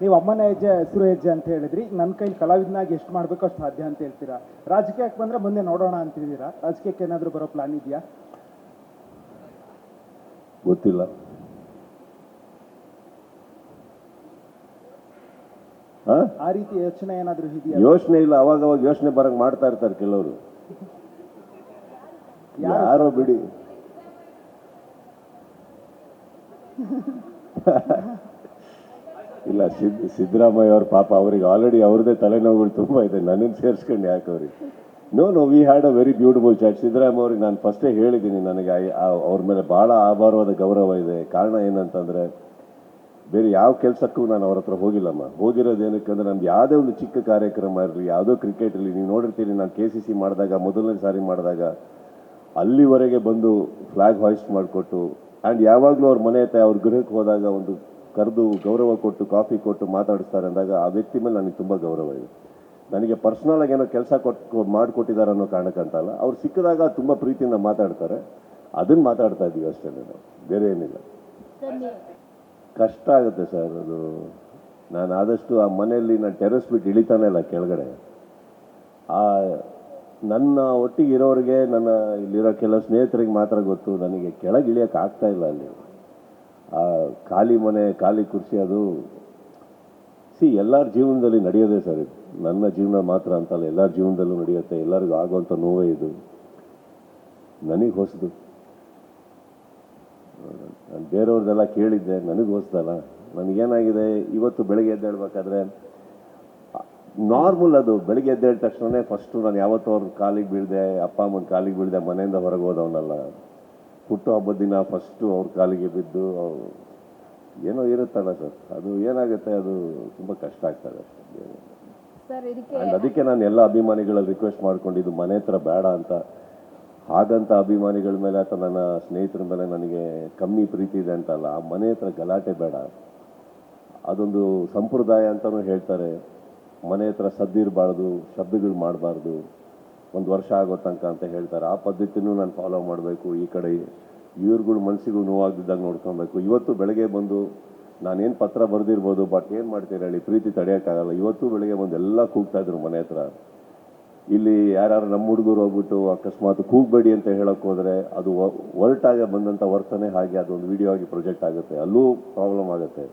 ನೀವು ಅಮ್ಮನ ಹೆಜ್ಜೆ ಹಸಿರು ಹೆಜ್ಜೆ ಅಂತ ಹೇಳಿದ್ರಿ. ನನ್ನ ಕೈಲಿ ಕಲಾವಿದನಾಗಿ ಎಷ್ಟು ಮಾಡಬೇಕು ಅಷ್ಟು ಸಾಧ್ಯ ಅಂತ ಹೇಳ್ತೀರಾ. ರಾಜಕೀಯಕ್ಕೆ ಬಂದರೆ ಮುಂದೆ ನೋಡೋಣ ಅಂತಿದ್ದೀರಾ. ರಾಜಕೀಯಕ್ಕೆ ಏನಾದರೂ ಬರೋ ಪ್ಲಾನ್ ಇದೆಯಾ? ಗೊತ್ತಿಲ್ಲ. ಆ ರೀತಿ ಯೋಚನೆ ಏನಾದರೂ ಇದೆಯಾ? ಯೋಚನೆ ಇಲ್ಲ, ಅವಾಗ ಯೋಚನೆ ಬರಂಗ್ ಮಾಡ್ತಾ ಇರ್ತಾರೆ ಕೆಲವರು. ಯಾರೋ ಬಿಡಿ. ಇಲ್ಲ, ಸಿದ್ದರಾಮಯ್ಯ ಅವ್ರ ಪಾಪ ಅವ್ರಿಗೆ ಆಲ್ರೆಡಿ ಅವ್ರದ್ದೇ ತಲೆನೋವುಗಳು ತುಂಬ ಇದೆ, ನನ್ನನ್ನು ಸೇರಿಸ್ಕೊಂಡು ಯಾಕೆ ಅವ್ರಿಗೆ? No we had a very beautiful chat. Siddaramaiah ಅವ್ರಿಗೆ ನಾನು ಫಸ್ಟೇ ಹೇಳಿದ್ದೀನಿ, ನನಗೆ ಅವ್ರ ಮೇಲೆ ಭಾಳ ಆಭಾರವಾದ ಗೌರವ ಇದೆ. ಕಾರಣ ಏನಂತಂದರೆ, ಬೇರೆ ಯಾವ ಕೆಲಸಕ್ಕೂ ನಾನು ಅವ್ರ ಹತ್ರ ಹೋಗಿಲ್ಲಮ್ಮ. ಹೋಗಿರೋದು ಏನಕ್ಕಂದ್ರೆ, ನಮ್ದು ಯಾವುದೇ ಒಂದು ಚಿಕ್ಕ ಕಾರ್ಯಕ್ರಮ ಇರಲಿ, ಯಾವುದೋ ಕ್ರಿಕೆಟ್ ಇರಲಿ, ನೀವು ನೋಡಿರ್ತೀರಿ ನಾನು KCC ಮಾಡಿದಾಗ, ಮೊದಲನೇ ಸಾರಿ ಮಾಡಿದಾಗ ಅಲ್ಲಿವರೆಗೆ ಬಂದು ಫ್ಲ್ಯಾಗ್ ಹಾಯ್ಸ್ಟ್ ಮಾಡಿಕೊಟ್ಟು, ಆ್ಯಂಡ್ ಯಾವಾಗಲೂ ಅವ್ರ ಮನೆ ಹತ್ರ ಅವ್ರ ಗೃಹಕ್ಕೆ ಹೋದಾಗ ಒಂದು ಕರೆದು ಗೌರವ ಕೊಟ್ಟು ಕಾಫಿ ಕೊಟ್ಟು ಮಾತಾಡಿಸ್ತಾರೆ ಅಂದಾಗ ಆ ವ್ಯಕ್ತಿ ಮೇಲೆ ನನಗೆ ತುಂಬ ಗೌರವ ಇದೆ. ನನಗೆ ಪರ್ಸ್ನಲಾಗಿ ಏನೋ ಕೆಲಸ ಮಾಡಿಕೊಟ್ಟಿದ್ದಾರೆ ಅನ್ನೋ ಕಾರಣಕ್ಕಂತಲ್ಲ, ಅವ್ರು ಸಿಕ್ಕಿದಾಗ ತುಂಬ ಪ್ರೀತಿಯಿಂದ ಮಾತಾಡ್ತಾರೆ, ಅದನ್ನು ಮಾತಾಡ್ತಾ ಇದ್ದೀವಿ ಅಷ್ಟೇ, ನಾವು ಬೇರೆ ಏನಿಲ್ಲ. ಕಷ್ಟ ಆಗುತ್ತೆ ಸರ್ ಅದು. ನಾನು ಆದಷ್ಟು ಆ ಮನೆಯಲ್ಲಿ ನಾನು ಟೆರೆಸ್ ಬಿಟ್ಟು ಇಳಿತಾನೆ ಇಲ್ಲ ಕೆಳಗಡೆ. ನನ್ನ ಒಟ್ಟಿಗೆ ಇರೋರಿಗೆ, ನನ್ನ ಇಲ್ಲಿರೋ ಕೆಲವು ಸ್ನೇಹಿತರಿಗೆ ಮಾತ್ರ ಗೊತ್ತು, ನನಗೆ ಕೆಳಗೆ ಇಳಿಯೋಕೆ ಆಗ್ತಾ ಇಲ್ಲ. ಅಲ್ಲಿ ಆ ಖಾಲಿ ಮನೆ, ಖಾಲಿ ಕುರ್ಚಿ, ಅದು ಎಲ್ಲರ ಜೀವನದಲ್ಲಿ ನಡೆಯೋದೇ ಸರ್ ಇದು. ನನ್ನ ಜೀವನ ಮಾತ್ರ ಅಂತಲ್ಲ, ಎಲ್ಲರ ಜೀವನದಲ್ಲೂ ನಡೆಯುತ್ತೆ. ಎಲ್ಲರಿಗೂ ಆಗುವಂಥ ನೋವೇ ಇದು. ನನಗೆ ಹೊಸದು. ನಾನು ಬೇರೆಯವ್ರದ್ದೆಲ್ಲ ಕೇಳಿದ್ದೆ, ನನಗೆ ಹೊಸದಲ್ಲ. ನನಗೇನಾಗಿದೆ, ಇವತ್ತು ಬೆಳಗ್ಗೆ ಎದ್ದೇಳಬೇಕಾದ್ರೆ ನಾರ್ಮಲ್ ಅದು. ಬೆಳಿಗ್ಗೆ ಎದ್ದೇಳ ತಕ್ಷಣ ಫಸ್ಟು ನಾನು ಯಾವತ್ತೂ ಅವ್ರ ಕಾಲಿಗೆ ಬೀಳಿದೆ, ಅಪ್ಪ ಅಮ್ಮನ ಕಾಲಿಗೆ ಬೀಳಿದೆ ಮನೆಯಿಂದ ಹೊರಗೆ ಹೋದವನಲ್ಲ. ಹುಟ್ಟು ಹಬ್ಬದ ದಿನ ಫಸ್ಟು ಅವ್ರ ಕಾಲಿಗೆ ಬಿದ್ದು ಏನೋ ಇರುತ್ತಲ್ಲ ಸರ್, ಅದು ಏನಾಗುತ್ತೆ, ಅದು ತುಂಬ ಕಷ್ಟ ಆಗ್ತದೆ ಅಷ್ಟೇ. ಸರ್ ಇದಕ್ಕೆ ಆ್ಯಂಡ್ ಅದಕ್ಕೆ ನಾನು ಎಲ್ಲ ಅಭಿಮಾನಿಗಳಲ್ಲಿ ರಿಕ್ವೆಸ್ಟ್ ಮಾಡ್ಕೊಂಡಿದ್ದು ಮನೆ ಹತ್ರ ಬೇಡ ಅಂತ. ಹಾಗಂತ ಅಭಿಮಾನಿಗಳ ಮೇಲೆ ಅಥವಾ ನನ್ನ ಸ್ನೇಹಿತರ ಮೇಲೆ ನನಗೆ ಕಮ್ಮಿ ಪ್ರೀತಿ ಇದೆ ಅಂತಲ್ಲ, ಆ ಮನೆ ಹತ್ರ ಗಲಾಟೆ ಬೇಡ. ಅದೊಂದು ಸಂಪ್ರದಾಯ ಅಂತಲೂ ಹೇಳ್ತಾರೆ, ಮನೆ ಹತ್ರ ಸದ್ದಿರಬಾರ್ದು, ಶಬ್ದಗಳು ಮಾಡಬಾರ್ದು, 1 ವರ್ಷ ಆಗೋ ತನಕ ಅಂತ ಹೇಳ್ತಾರೆ. ಆ ಪದ್ಧತಿನೂ ನಾನು ಫಾಲೋ ಮಾಡಬೇಕು. ಈ ಕಡೆ ಇವ್ರುಗಳ ಮನಸ್ಸಿಗೂ ನೋವಾಗ್ದಿದ್ದಾಗ ನೋಡ್ಕೊಬೇಕು. ಇವತ್ತು ಬೆಳಗ್ಗೆ ಬಂದು ನಾನೇನು ಪತ್ರ ಬರೆದಿರ್ಬೋದು, ಬಟ್ ಏನು ಮಾಡ್ತೀರಿ ಹೇಳಿ, ಪ್ರೀತಿ ತಡೆಯೋಕ್ಕಾಗಲ್ಲ. ಇವತ್ತು ಬೆಳಗ್ಗೆ ಬಂದು ಎಲ್ಲ ಕೂಗ್ತಾಯಿದ್ರು ಮನೆ ಹತ್ರ. ಇಲ್ಲಿ ಯಾರು ನಮ್ಮ ಹುಡುಗರು ಹೋಗ್ಬಿಟ್ಟು ಅಕಸ್ಮಾತ್ ಕೂಗಬೇಡಿ ಅಂತ ಹೇಳೋಕ್ಕೆ ಹೋದರೆ ಅದು ಹೊರಟಾಗ ಬಂದಂಥ ವರ್ತನೆ ಹಾಗೆ ಅದೊಂದು ವಿಡಿಯೋ ಆಗಿ ಪ್ರೊಜೆಕ್ಟ್ ಆಗುತ್ತೆ, ಅಲ್ಲೂ ಪ್ರಾಬ್ಲಮ್ ಆಗುತ್ತೆ.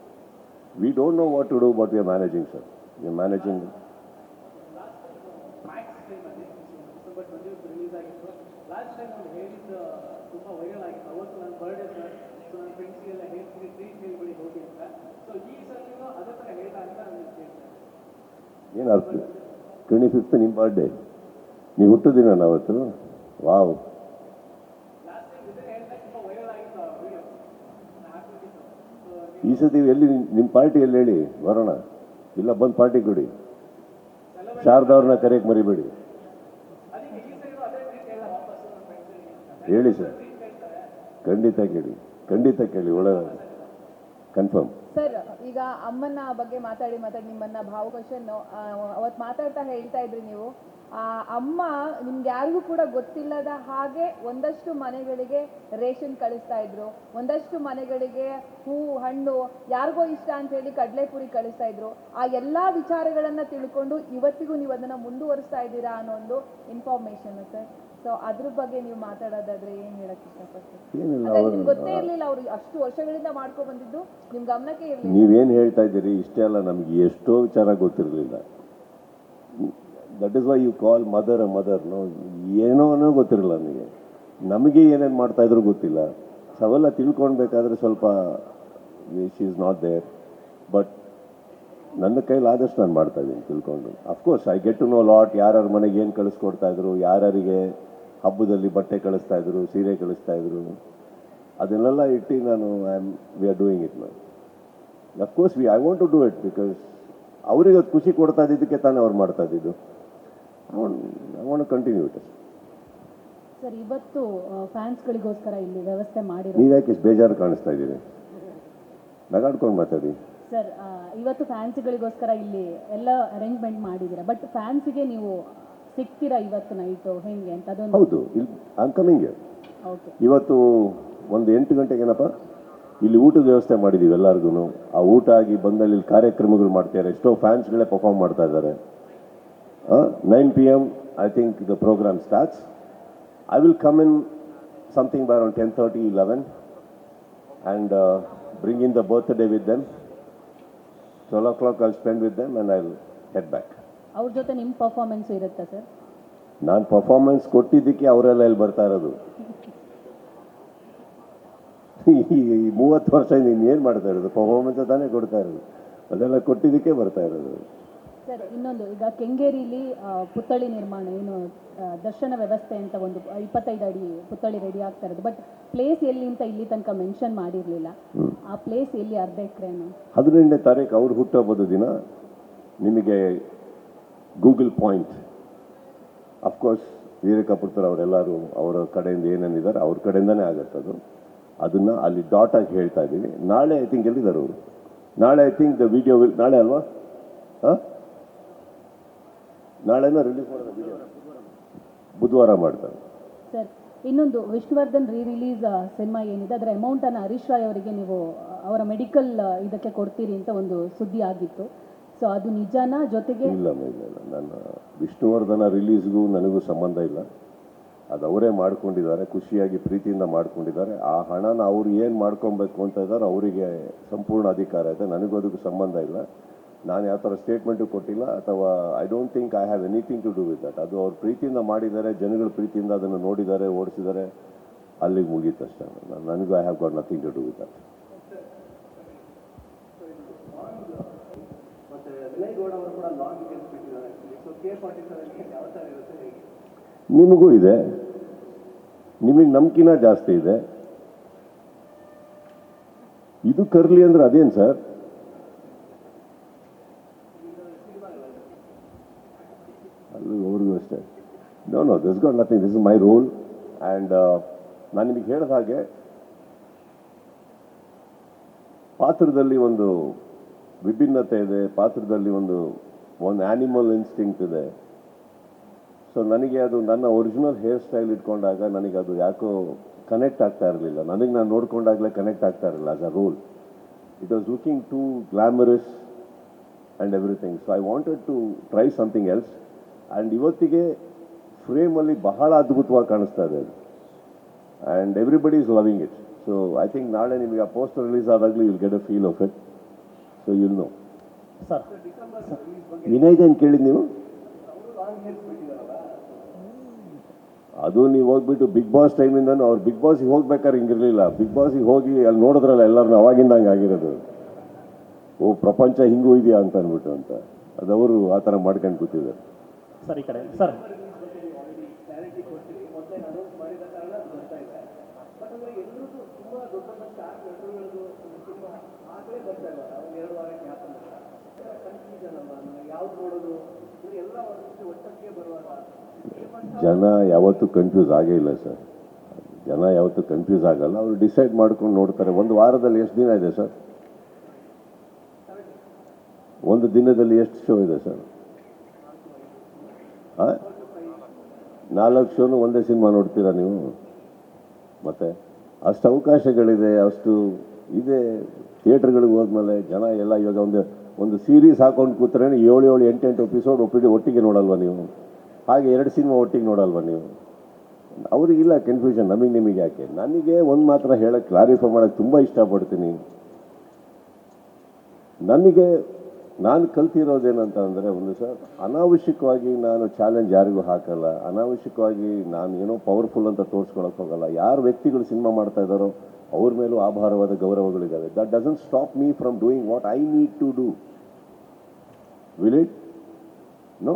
We don't know what to do, but we are managing sir, we are managing. But ಒಂದು ರಿಲೀಸ್ ಆಗಿತ್ತು. ಲಾಸ್ಟ್ ಟೈಮ್ ಅವ್ರು ಹೇಳಿದ್ದು ತುಂಬ ವೈರಲ್ ಆಗಿತ್ತು. ಅವತ್ತು ನನ್ನ ಬರ್ಡೇ ಸರ್, ಸೊ ನನ್ನ ಫ್ರೆಂಡ್ಸ್ಗೆಲ್ಲ ಹೇಳ್ತೀನಿ ಟ್ರೀಟ್ ಹೇಳ್ಬಿಡಿ ಹೋಗಿ ಅಂತ. ಸೊ ಈ ಸಲ ಅದೇ ಥರ ಹೇಳ್ತಾ ಅಂತ ನಾನು ಕೇಳ್ತೇನೆ. ಏನು ಅರ್ಥ? 25th ನಿಮ್ಮ ಬರ್ಡೇ, ನೀವು ಹುಟ್ಟಿದಿನ ಅವತ್ತು? ವಾವ್. ಲಾಸ್ಟ್ ಟೈಮ್ ಇದನ್ನೇ ಹೇಳ್ತಾ ತುಂಬ ವೈರಲ್ ಆಗಿತ್ತು ಆ ವಿಡಿಯೋ ಹಾಕ್ಬಿಟ್ಟಿತ್ತು. ಈ ಸತಿ ಎಲ್ಲಿ ನಿಮ್ಮ ಪಾರ್ಟಿ ಎಲ್ಲಿ ಹೇಳಿ ಬರೋಣ? ಇಲ್ಲ ಬಂದು ಪಾರ್ಟಿ ಕೊಡಿ. ಶಾರದವ್ರನ್ನ ಕರೆಯಕ್ಕೆ ಮರಿಬೇಡಿ. ಅದಕ್ಕೆ ಈ ಸೈಡು ಅದೇ ಟ್ರೀಟ್ ಹೇಳ ವಾಪಸ್ ನನ್ನ ಫ್ರೆಂಡ್ಸ್ಗೆ ಹೇಳಿ ಸರ್, ಖಂಡಿತ ಕೇಳಿ, ಒಳ್ಳೆಯದು, ಕನ್ಫರ್ಮ್. ಸರ್ ಈಗ ಅಮ್ಮನ ಬಗ್ಗೆ ಮಾತಾಡಿ ನಿಮ್ಮನ್ನ ಭಾವುಕಶನ್ ಅವತ್ತು ಮಾತಾಡ್ತಾ ಹೇಳ್ತಾ ಇದ್ರಿ ನೀವು, ಅಮ್ಮ ನಿಮ್ಗೆ ಯಾರಿಗೂ ಕೂಡ ಗೊತ್ತಿಲ್ಲದ ಹಾಗೆ ಒಂದಷ್ಟು ಮನೆಗಳಿಗೆ ರೇಷನ್ ಕಳಿಸ್ತಾ ಇದ್ರು, ಒಂದಷ್ಟು ಮನೆಗಳಿಗೆ ಹೂ ಹಣ್ಣು ಯಾರಿಗೋ ಇಷ್ಟ ಅಂತ ಹೇಳಿ ಕಡಲೆಪುರಿ ಕಳಿಸ್ತಾ ಇದ್ರು. ಆ ಎಲ್ಲ ವಿಚಾರಗಳನ್ನ ತಿಳ್ಕೊಂಡು ಇವತ್ತಿಗೂ ನೀವು ಅದನ್ನ ಮುಂದುವರಿಸ್ತಾ ಇದ್ದೀರಾ ಅನ್ನೋ ಒಂದು ಇನ್ಫಾರ್ಮೇಶನ್ ಸರ್. ಸೊ ಅದ್ರ ಬಗ್ಗೆ ನೀವು ಮಾತಾಡೋದಾದ್ರೆ ಏನ್ ಹೇಳಕ್ ಇಷ್ಟಪಡ್ತೀವಿ? ಏನಿಲ್ಲ, ನಿಮ್ಗೆ ಗೊತ್ತೇ ಇರ್ಲಿಲ್ಲ ಅವ್ರು ಅಷ್ಟು ವರ್ಷಗಳಿಂದ ಮಾಡ್ಕೊ ಬಂದಿದ್ದು, ನಿಮ್ ಗಮನಕ್ಕೆ ಇರ್ಲಿಲ್ಲ. ನೀವೇನು ಹೇಳ್ತಾ ಇದ್ದೀರಿ ಇಷ್ಟೇ ಅಲ್ಲ, ನಮಗೆ ಎಷ್ಟೋ ವಿಚಾರ ಗೊತ್ತಿರಲಿಲ್ಲ. That is why you call mother no, ಏನೋ ಗೊತ್ತಿರಲಿಲ್ಲ ನನಗೆ. ನಮಗೆ ಏನೇನು ಮಾಡ್ತಾಯಿದ್ರು ಗೊತ್ತಿಲ್ಲ. ಸೊ ಅವೆಲ್ಲ ತಿಳ್ಕೊಳ್ಬೇಕಾದ್ರೆ ಸ್ವಲ್ಪ she is not there, but ನನ್ನ ಕೈಲಾದಷ್ಟು ನಾನು ಮಾಡ್ತಾಯಿದ್ದೀನಿ ತಿಳ್ಕೊಂಡು. Of course I get to know lot. ಯಾರ್ಯಾರ ಮನೆಗೆ ಏನು ಕಳಿಸ್ಕೊಡ್ತಾಯಿದ್ರು, ಯಾರ್ಯಾರಿಗೆ ಹಬ್ಬದಲ್ಲಿ ಬಟ್ಟೆ ಕಳಿಸ್ತಾಯಿದ್ರು, ಸೀರೆ ಕಳಿಸ್ತಾಯಿದ್ರು, ಅದನ್ನೆಲ್ಲ ಇಟ್ಟು ನಾನು we are doing it ma'am. Of course I want to do it because ಅವರಿಗೆ ಅದು ಖುಷಿ ಕೊಡ್ತಾ ಇದ್ದಿದ್ದಕ್ಕೆ ತಾನೇ ಅವ್ರು ಮಾಡ್ತಾ ಇದ್ದಿದ್ದು. I want to continue it. Sir ಇವತ್ತು ಫ್ಯಾನ್ಸ್ಗಳಿಗೋಸ್ಕರ ಇಲ್ಲಿ ವ್ಯವಸ್ಥೆ ಮಾಡಿರೋ, ನೀವ್ಯಾಕೆ ಇಷ್ಟು ಬೇಜಾರು ಕಾಣಿಸ್ತಾ ಇದ್ದೀರಿ? ನಗಾಡ್ಕೊಂಡು ಮಾತಾಡಿ ಸರ್. ಇವತ್ತು ಫ್ಯಾನ್ಸ್ಗಳಿಗೋಸ್ಕರ ಇಲ್ಲಿ ಎಲ್ಲ ಅರೇಂಜ್ಮೆಂಟ್ ಮಾಡಿದ್ದೀರಾ, ಬಟ್ ಫ್ಯಾನ್ಸಿಗೆ ನೀವು ಸಿಗ್ತೀರಾ ಇವತ್ತು ನೈಟು ಹೆಂಗೆ ಅಂತ ಅದೊಂದು? ಹೌದು, ಇಲ್ಲಿ ಐ ಆಮ್ ಕಮಿಂಗ್. ಓಕೆ, ಇವತ್ತು ಒಂದು 8 ಗಂಟೆಗೇನಪ್ಪ ಇಲ್ಲಿ ಊಟದ ವ್ಯವಸ್ಥೆ ಮಾಡಿದ್ದೀವಿ ಎಲ್ಲರಿಗೂ. ಆ ಊಟ ಆಗಿ ಬಂದಲ್ಲಿ ಇಲ್ಲಿ ಕಾರ್ಯಕ್ರಮಗಳು ಮಾಡ್ತಾರೆ. ಎಷ್ಟೋ ಫ್ಯಾನ್ಸ್ಗಳೇ ಪರ್ಫಾರ್ಮ್ ಮಾಡ್ತಾ ಇದ್ದಾರೆ. 9 PM I think the program starts. I will come in something by around 10:30, 11 and bring in the birthday with them. 12 o'clock I'll spend with them and I'll head back. ಅವ್ರ ಜೊತೆ ನಿಮ್ಮ ಪರ್ಫಾರ್ಮೆನ್ಸ್ ಇರುತ್ತಾ ಸರ್? ನಾನು ಪರ್ಫಾರ್ಮೆನ್ಸ್ ಕೊಟ್ಟಿದ್ದಕ್ಕೆ ಅವರೆಲ್ಲ ಇಲ್ಲಿ ಬರ್ತಾ ಇರೋದು. ಈ 30 ವರ್ಷ ನೀನು ಏನು ಮಾಡ್ತಾ ಇರೋದು? ಪರ್ಫಾರ್ಮೆನ್ಸ್ ತಾನೇ ಕೊಡ್ತಾ ಇರೋದು, ಅದೆಲ್ಲ ಕೊಟ್ಟಿದ್ದಕ್ಕೆ ಬರ್ತಾ ಇರೋದು. ಸರ್ ಇನ್ನೊಂದು, ಈಗ ಕೆಂಗೇರಿಲಿ ಪುತ್ಥಳಿ ನಿರ್ಮಾಣ ಏನು ದರ್ಶನ ವ್ಯವಸ್ಥೆ ಅಂತ ಒಂದು 25 ಅಡಿ ಪುತ್ಥಳಿ ರೆಡಿ ಆಗ್ತಾ ಇರೋದು, ಬಟ್ ಪ್ಲೇಸ್ ಎಲ್ಲಿ ಅಂತ ಇಲ್ಲಿ ತನಕ ಮೆನ್ಷನ್ ಮಾಡಿರಲಿಲ್ಲ. ಆ ಪ್ಲೇಸ್ ಎಲ್ಲಿ? ಅರ್ಧ ಎಕರೆನಾ? 18ನೇ ತಾರೀಕು ಅವ್ರು ಹುಟ್ಟುಹಬ್ಬದ ದಿನ ನಿಮಗೆ ಗೂಗಲ್ ಪಾಯಿಂಟ್, ಅಫ್ಕೋರ್ಸ್ ವೀರಕಪುತ್ರ ಅವರೆಲ್ಲರೂ ಅವರ ಕಡೆಯಿಂದ ಏನೇನಿದ್ದಾರೆ ಅವ್ರ ಕಡೆಯಿಂದನೇ ಆಗುತ್ತೆ ಅದು. ಅದನ್ನು ಅಲ್ಲಿ ಡಾಟ್ ಆಗಿ ಹೇಳ್ತಾ ಇದ್ದೀವಿ. ನಾಳೆ ಐ ಥಿಂಕ್ ಎಲ್ಲಿದ್ದಾರೆ ಅವರು? ನಾಳೆ ಐ ಥಿಂಕ್ ದ ವಿಡಿಯೋ ನಾಳೆ ಅಲ್ವಾ? ಹಾಂ, ನಾಳೆನ ರಿಲೀಸ್ ಮಾಡೋದು ವಿಡಿಯೋ, ಬುಧವಾರ ಮಾಡ್ತಾರೆ. ಸರ್ ಇನ್ನೊಂದು, ವಿಷ್ಣುವರ್ಧನ್ ರಿಲೀಸ್ ಸಿನಿಮಾ ಏನಿದೆ ಅದರ ಅಮೌಂಟನ್ನು ಹರೀಶ್ ರಾಯ್ ಅವರಿಗೆ ನೀವು ಅವರ ಮೆಡಿಕಲ್ ಇದಕ್ಕೆ ಕೊಡ್ತೀರಿ ಅಂತ ಒಂದು ಸುದ್ದಿ ಆಗಿತ್ತು. ಸೊ ಅದು ನಿಜಾನ? ಜೊತೆಗೆ ಇಲ್ಲ, ನನ್ನ ವಿಷ್ಣುವರ್ಧನ ರಿಲೀಸ್ಗೂ ನನಗೂ ಸಂಬಂಧ ಇಲ್ಲ. ಅದು ಅವರೇ ಮಾಡ್ಕೊಂಡಿದ್ದಾರೆ, ಖುಷಿಯಾಗಿ ಪ್ರೀತಿಯಿಂದ ಮಾಡ್ಕೊಂಡಿದ್ದಾರೆ. ಆ ಹಣನ ಅವ್ರು ಏನು ಮಾಡ್ಕೊಬೇಕು ಅಂತ ಇದ್ದಾರೆ ಅವರಿಗೆ ಸಂಪೂರ್ಣ ಅಧಿಕಾರ ಇದೆ, ನನಗೂ ಅದಕ್ಕೂ ಸಂಬಂಧ ಇಲ್ಲ. ನಾನು ಯಾವ ಥರ ಸ್ಟೇಟ್ಮೆಂಟು ಕೊಟ್ಟಿಲ್ಲ, ಅಥವಾ I don't think I have anything to do with that. ಅದು ಅವ್ರ ಪ್ರೀತಿಯಿಂದ ಮಾಡಿದ್ದಾರೆ, ಜನಗಳ ಪ್ರೀತಿಯಿಂದ ಅದನ್ನು ನೋಡಿದ್ದಾರೆ, ಓಡಿಸಿದ್ದಾರೆ, ಅಲ್ಲಿಗೆ ಮುಗೀತಷ್ಟೇ. ನನಗೂ I have got nothing to do with that. ಮತ್ತೆ ಗೌಡ ಅವರು ಕೂಡ ಲಾಂಗ್ ವಿಕೆಟ್ಸ್ ಬಿಟ್ಟಿದ್ದಾರೆ ಆ್ಯಕ್ಚುಲಿ. ಸೊ K47 ಯಾವ ಥರ ಇರುತ್ತೆ ಹೇಗೆ? ನಿಮಗೂ ಇದೆ, ನಿಮಗೆ ನಂಬಿಕೆನ ಜಾಸ್ತಿ ಇದೆ. ಇದು ಕರ್ಲಿ ಅಂದ್ರೆ ಅದೇನು ಸರ್? ಅಲ್ಲೂ ಅವ್ರಿಗೂ ಅಷ್ಟೇ. No this got nothing, this is my role. And ನಾನು ನಿಮಗೆ ಹೇಳಿದ ಹಾಗೆ ಪಾತ್ರದಲ್ಲಿ ಒಂದು ವಿಭಿನ್ನತೆ ಇದೆ, ಪಾತ್ರದಲ್ಲಿ ಒಂದು ಆ್ಯನಿಮಲ್ ಇನ್ಸ್ಟಿಂಕ್ಟ್ ಇದೆ. ಸೊ ನನಗೆ ಅದು ನನ್ನ ಒರಿಜಿನಲ್ ಹೇರ್ ಸ್ಟೈಲ್ ಇಟ್ಕೊಂಡಾಗ ನನಗೆ ಅದು ಯಾಕೋ ಕನೆಕ್ಟ್ ಆಗ್ತಾ ಇರಲಿಲ್ಲ. ನನಗೆ ನಾನು ನೋಡ್ಕೊಂಡಾಗಲೇ ಕನೆಕ್ಟ್ ಆಗ್ತಾ ಇರಲಿಲ್ಲ as a role. It was looking too glamorous and everything. So I wanted to try something else. And ಇವತ್ತಿಗೆ ಫ್ರೇಮಲ್ಲಿ ಬಹಳ ಅದ್ಭುತವಾಗಿ ಕಾಣಿಸ್ತಾ ಇದೆ ಅದು. And everybody is loving it. So I think ನಾಳೆ ನಿಮಗೆ ಆ ಪೋಸ್ಟರ್ ರಿಲೀಸ್ ಆದಾಗಲೂ will get a feel of it. So you'll know. Sir ವಿನಯ್ದೇನು ಕೇಳಿದ್ದು ನೀವು? ಅದು ನೀವು ಹೋಗ್ಬಿಟ್ಟು ಬಿಗ್ ಬಾಸ್ ಟೈಮಿಂದನೂ ಅವ್ರು ಬಿಗ್ ಬಾಸಿಗೆ ಹೋಗ್ಬೇಕಾದ್ರೆ ಹಿಂಗಿರಲಿಲ್ಲ. ಬಿಗ್ ಬಾಸಿಗೆ ಹೋಗಿ ಅಲ್ಲಿ ನೋಡಿದ್ರಲ್ಲ ಎಲ್ಲರನ್ನೂ, ಅವಾಗಿಂದ ಹಂಗೆ ಆಗಿರೋದು. ಓ ಪ್ರಪಂಚ ಹಿಂಗೂ ಇದೆಯಾ ಅಂತ ಅಂದ್ಬಿಟ್ಟು ಅಂತ ಅದು ಅವರು ಆ ಥರ ಮಾಡ್ಕೊಂಡು ಕೂತಿದ್ದಾರೆ. ಸರ್ ಈ ಕಡೆ ಸರ್ ಕ್ಲಾರಿಟಿ ಕೊಡ್ತೀವಿ. ಮೊದಲೇ ಅನೌನ್ಸ್ ಮಾಡಿದ ಕಾರಣ ಬರ್ತಾ ಇದೆ. ಬಟ್ ಅಂದರೆ ಎಲ್ಲರೂ ತುಂಬ ದೊಡ್ಡ ದೊಡ್ಡ ಸ್ಟಾರ್ ನಟರುಗಳದ್ದು ತುಂಬ ಆಗಲೇ ಬರ್ತಾ ಇಲ್ಲ. ಒಂದು 2 ವಾರ ಗ್ಯಾಪ್ ಅಂತ ಕನ್ಫ್ಯೂಷನ್ ಅಲ್ವಾ, ಯಾವ್ದು ನೋಡೋದು ಎಲ್ಲ ಒಂದು ಒಟ್ಟಕ್ಕೆ ಬರುವಾಗ ಜನ ಯಾವತ್ತೂ ಕನ್ಫ್ಯೂಸ್ ಆಗೇ ಇಲ್ಲ ಸರ್. ಜನ ಯಾವತ್ತೂ ಕನ್ಫ್ಯೂಸ್ ಆಗಲ್ಲ. ಅವರು ಡಿಸೈಡ್ ಮಾಡ್ಕೊಂಡು ನೋಡ್ತಾರೆ. ಒಂದು ವಾರದಲ್ಲಿ ಎಷ್ಟು ದಿನ ಇದೆ ಸರ್? ಒಂದು ದಿನದಲ್ಲಿ ಎಷ್ಟು ಶೋ ಇದೆ ಸರ್? 4 ಶೋನು ಒಂದೇ ಸಿನಿಮಾ ನೋಡ್ತೀರಾ ನೀವು? ಮತ್ತೆ ಅಷ್ಟು ಅವಕಾಶಗಳಿದೆ, ಅಷ್ಟು ಇದೆ. ಥಿಯೇಟ್ರ್ಗಳಿಗೆ ಹೋದ್ಮೇಲೆ ಜನ ಎಲ್ಲ ಇವಾಗ ಒಂದು ಸೀರೀಸ್ ಹಾಕೊಂಡು ಕೂತ್ರೆ 7 8 ಎಪಿಸೋಡ್ ಒಟ್ಟಿಗೆ ನೋಡಲ್ವ ನೀವು? ಹಾಗೆ 2 ಸಿನಿಮಾ ಒಟ್ಟಿಗೆ ನೋಡಲ್ವ ನೀವು? ಅವರಿಗಿಲ್ಲ ಕನ್ಫ್ಯೂಷನ್, ನಿಮಗೆ ಯಾಕೆ? ನನಗೆ ಒಂದು ಮಾತ್ರ ಹೇಳಕ್ಕೆ, ಕ್ಲಾರಿಫೈ ಮಾಡೋಕ್ಕೆ ತುಂಬ ಇಷ್ಟಪಡ್ತೀನಿ. ನಾನು ಕಲ್ತಿರೋದೇನಂತ ಅಂದರೆ, ಒಂದು ಸರ್, ಅನಾವಶ್ಯಕವಾಗಿ ನಾನು ಚಾಲೆಂಜ್ ಯಾರಿಗೂ ಹಾಕಲ್ಲ. ಅನಾವಶ್ಯಕವಾಗಿ ನಾನು ಏನೋ ಪವರ್ಫುಲ್ ಅಂತ ತೋರಿಸ್ಕೊಳಕ್ಕೆ ಹೋಗಲ್ಲ. ಯಾರು ವ್ಯಕ್ತಿಗಳು ಸಿನಿಮಾ ಮಾಡ್ತಾ ಇದ್ದಾರೋ ಅವ್ರ ಮೇಲೂ ಆಭಾರವಾದ ಗೌರವಗಳಿದ್ದಾವೆ. That doesn't stop me from doing what I need to do. Will it? No.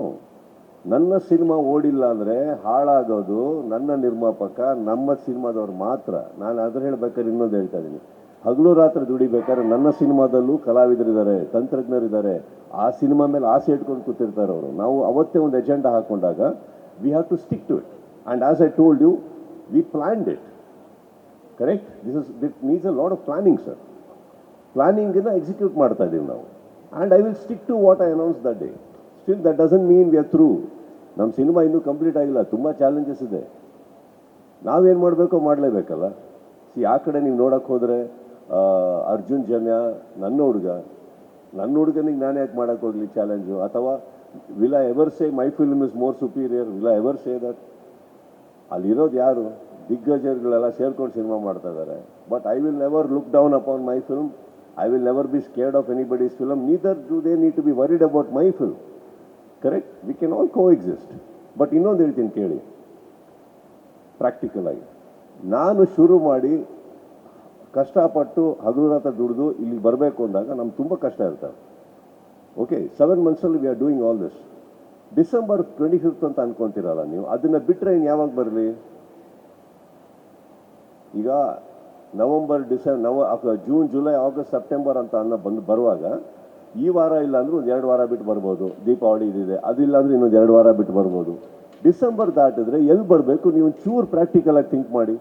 ನನ್ನ ಸಿನಿಮಾ ಓಡಿಲ್ಲ ಅಂದರೆ ಹಾಳಾಗೋದು ನನ್ನ ನಿರ್ಮಾಪಕ, ನಮ್ಮ ಸಿನಿಮಾದವ್ರು ಮಾತ್ರ. ನಾನು ಅದನ್ನು ಹೇಳ್ಬೇಕಾದ್ರೆ ಇನ್ನೊಂದು ಹೇಳ್ತಾ ಇದ್ದೀನಿ. ಹಗಲು ರಾತ್ರಿ ದುಡಿಬೇಕಾದ್ರೆ ನನ್ನ ಸಿನಿಮಾದಲ್ಲೂ ಕಲಾವಿದರಿದ್ದಾರೆ, ತಂತ್ರಜ್ಞರಿದ್ದಾರೆ. ಆ ಸಿನಿಮಾ ಮೇಲೆ ಆಸೆ ಇಟ್ಕೊಂಡು ಕೂತಿರ್ತಾರೆ ಅವರು. ನಾವು ಅವತ್ತೇ ಒಂದು ಎಜೆಂಡಾ ಹಾಕೊಂಡಾಗ we have to stick to it. And as I told you, we planned it. Correct? This needs a lot of planning sir. ಪ್ಲಾನಿಂಗನ್ನು ಎಕ್ಸಿಕ್ಯೂಟ್ ಮಾಡ್ತಾ ಇದ್ದೀವಿ ನಾವು. And I will stick to what I announce that day. Still that doesn't mean we are through. ನಮ್ಮ ಸಿನಿಮಾ ಇನ್ನೂ ಕಂಪ್ಲೀಟ್ ಆಗಿಲ್ಲ, ತುಂಬ ಚಾಲೆಂಜಸ್ ಇದೆ. ನಾವೇನು ಮಾಡಬೇಕೋ ಮಾಡಲೇಬೇಕಲ್ಲ. ಆ ಕಡೆ ನೀವು ನೋಡೋಕ್ಕೆ ಹೋದರೆ ಅರ್ಜುನ್ ಜನ್ಯ ನನ್ನ ಹುಡುಗನಿಗೆ ನಾನು ಯಾಕೆ ಮಾಡೋಕ್ಕೆ ಹೋಗಲಿ ಚಾಲೆಂಜು? ಅಥವಾ will I ever say my film is more superior? Will I ever say that? ಅಲ್ಲಿರೋದು ಯಾರು? ದಿಗ್ಗಜರುಗಳೆಲ್ಲ ಸೇರ್ಕೊಂಡು ಸಿನಿಮಾ ಮಾಡ್ತಾ ಇದ್ದಾರೆ. But I will never look down upon my film. I will never be scared of anybody's film. Neither do they need to be worried about my film. Correct? We can all coexist. But ಇನ್ನೊಂದು ಹೇಳ್ತೀನಿ ಕೇಳಿ, ಪ್ರಾಕ್ಟಿಕಲ್ ಆಗಿ. ನಾನು ಶುರು ಮಾಡಿ ಕಷ್ಟಪಟ್ಟು ಹಗಲು ರಾತ್ರಿ ದುಡಿದು ಇಲ್ಲಿ ಬರಬೇಕು ಅಂದಾಗ ನಮ್ಗೆ ತುಂಬ ಕಷ್ಟ ಇರ್ತವೆ. ಓಕೆ, 7 ಮಂತ್ಸಲ್ಲಿ we are doing all this. December 25th ಅಂತ ಅನ್ಕೊಂತೀರಲ್ಲ ನೀವು, ಅದನ್ನು ಬಿಟ್ಟರೆ ಇನ್ನು ಯಾವಾಗ ಬರಲಿ? ಈಗ November, June, July, August, September ಅಂತ ಬರುವಾಗ ಈ ವಾರ ಇಲ್ಲ ಅಂದ್ರೆ ಒಂದು 2 ವಾರ ಬಿಟ್ಟು ಬರ್ಬೋದು. ದೀಪಾವಳಿ ಇದಿದೆ, ಅದಿಲ್ಲ ಅಂದರೆ ಇನ್ನೊಂದು 2 ವಾರ ಬಿಟ್ಟು ಬರ್ಬೋದು. ಡಿಸೆಂಬರ್ ದಾಟಿದ್ರೆ ಎಲ್ಲಿ ಬರಬೇಕು? ನೀವು ಚೂರು ಪ್ರಾಕ್ಟಿಕಲಾಗಿ ಥಿಂಕ್ ಮಾಡಿ.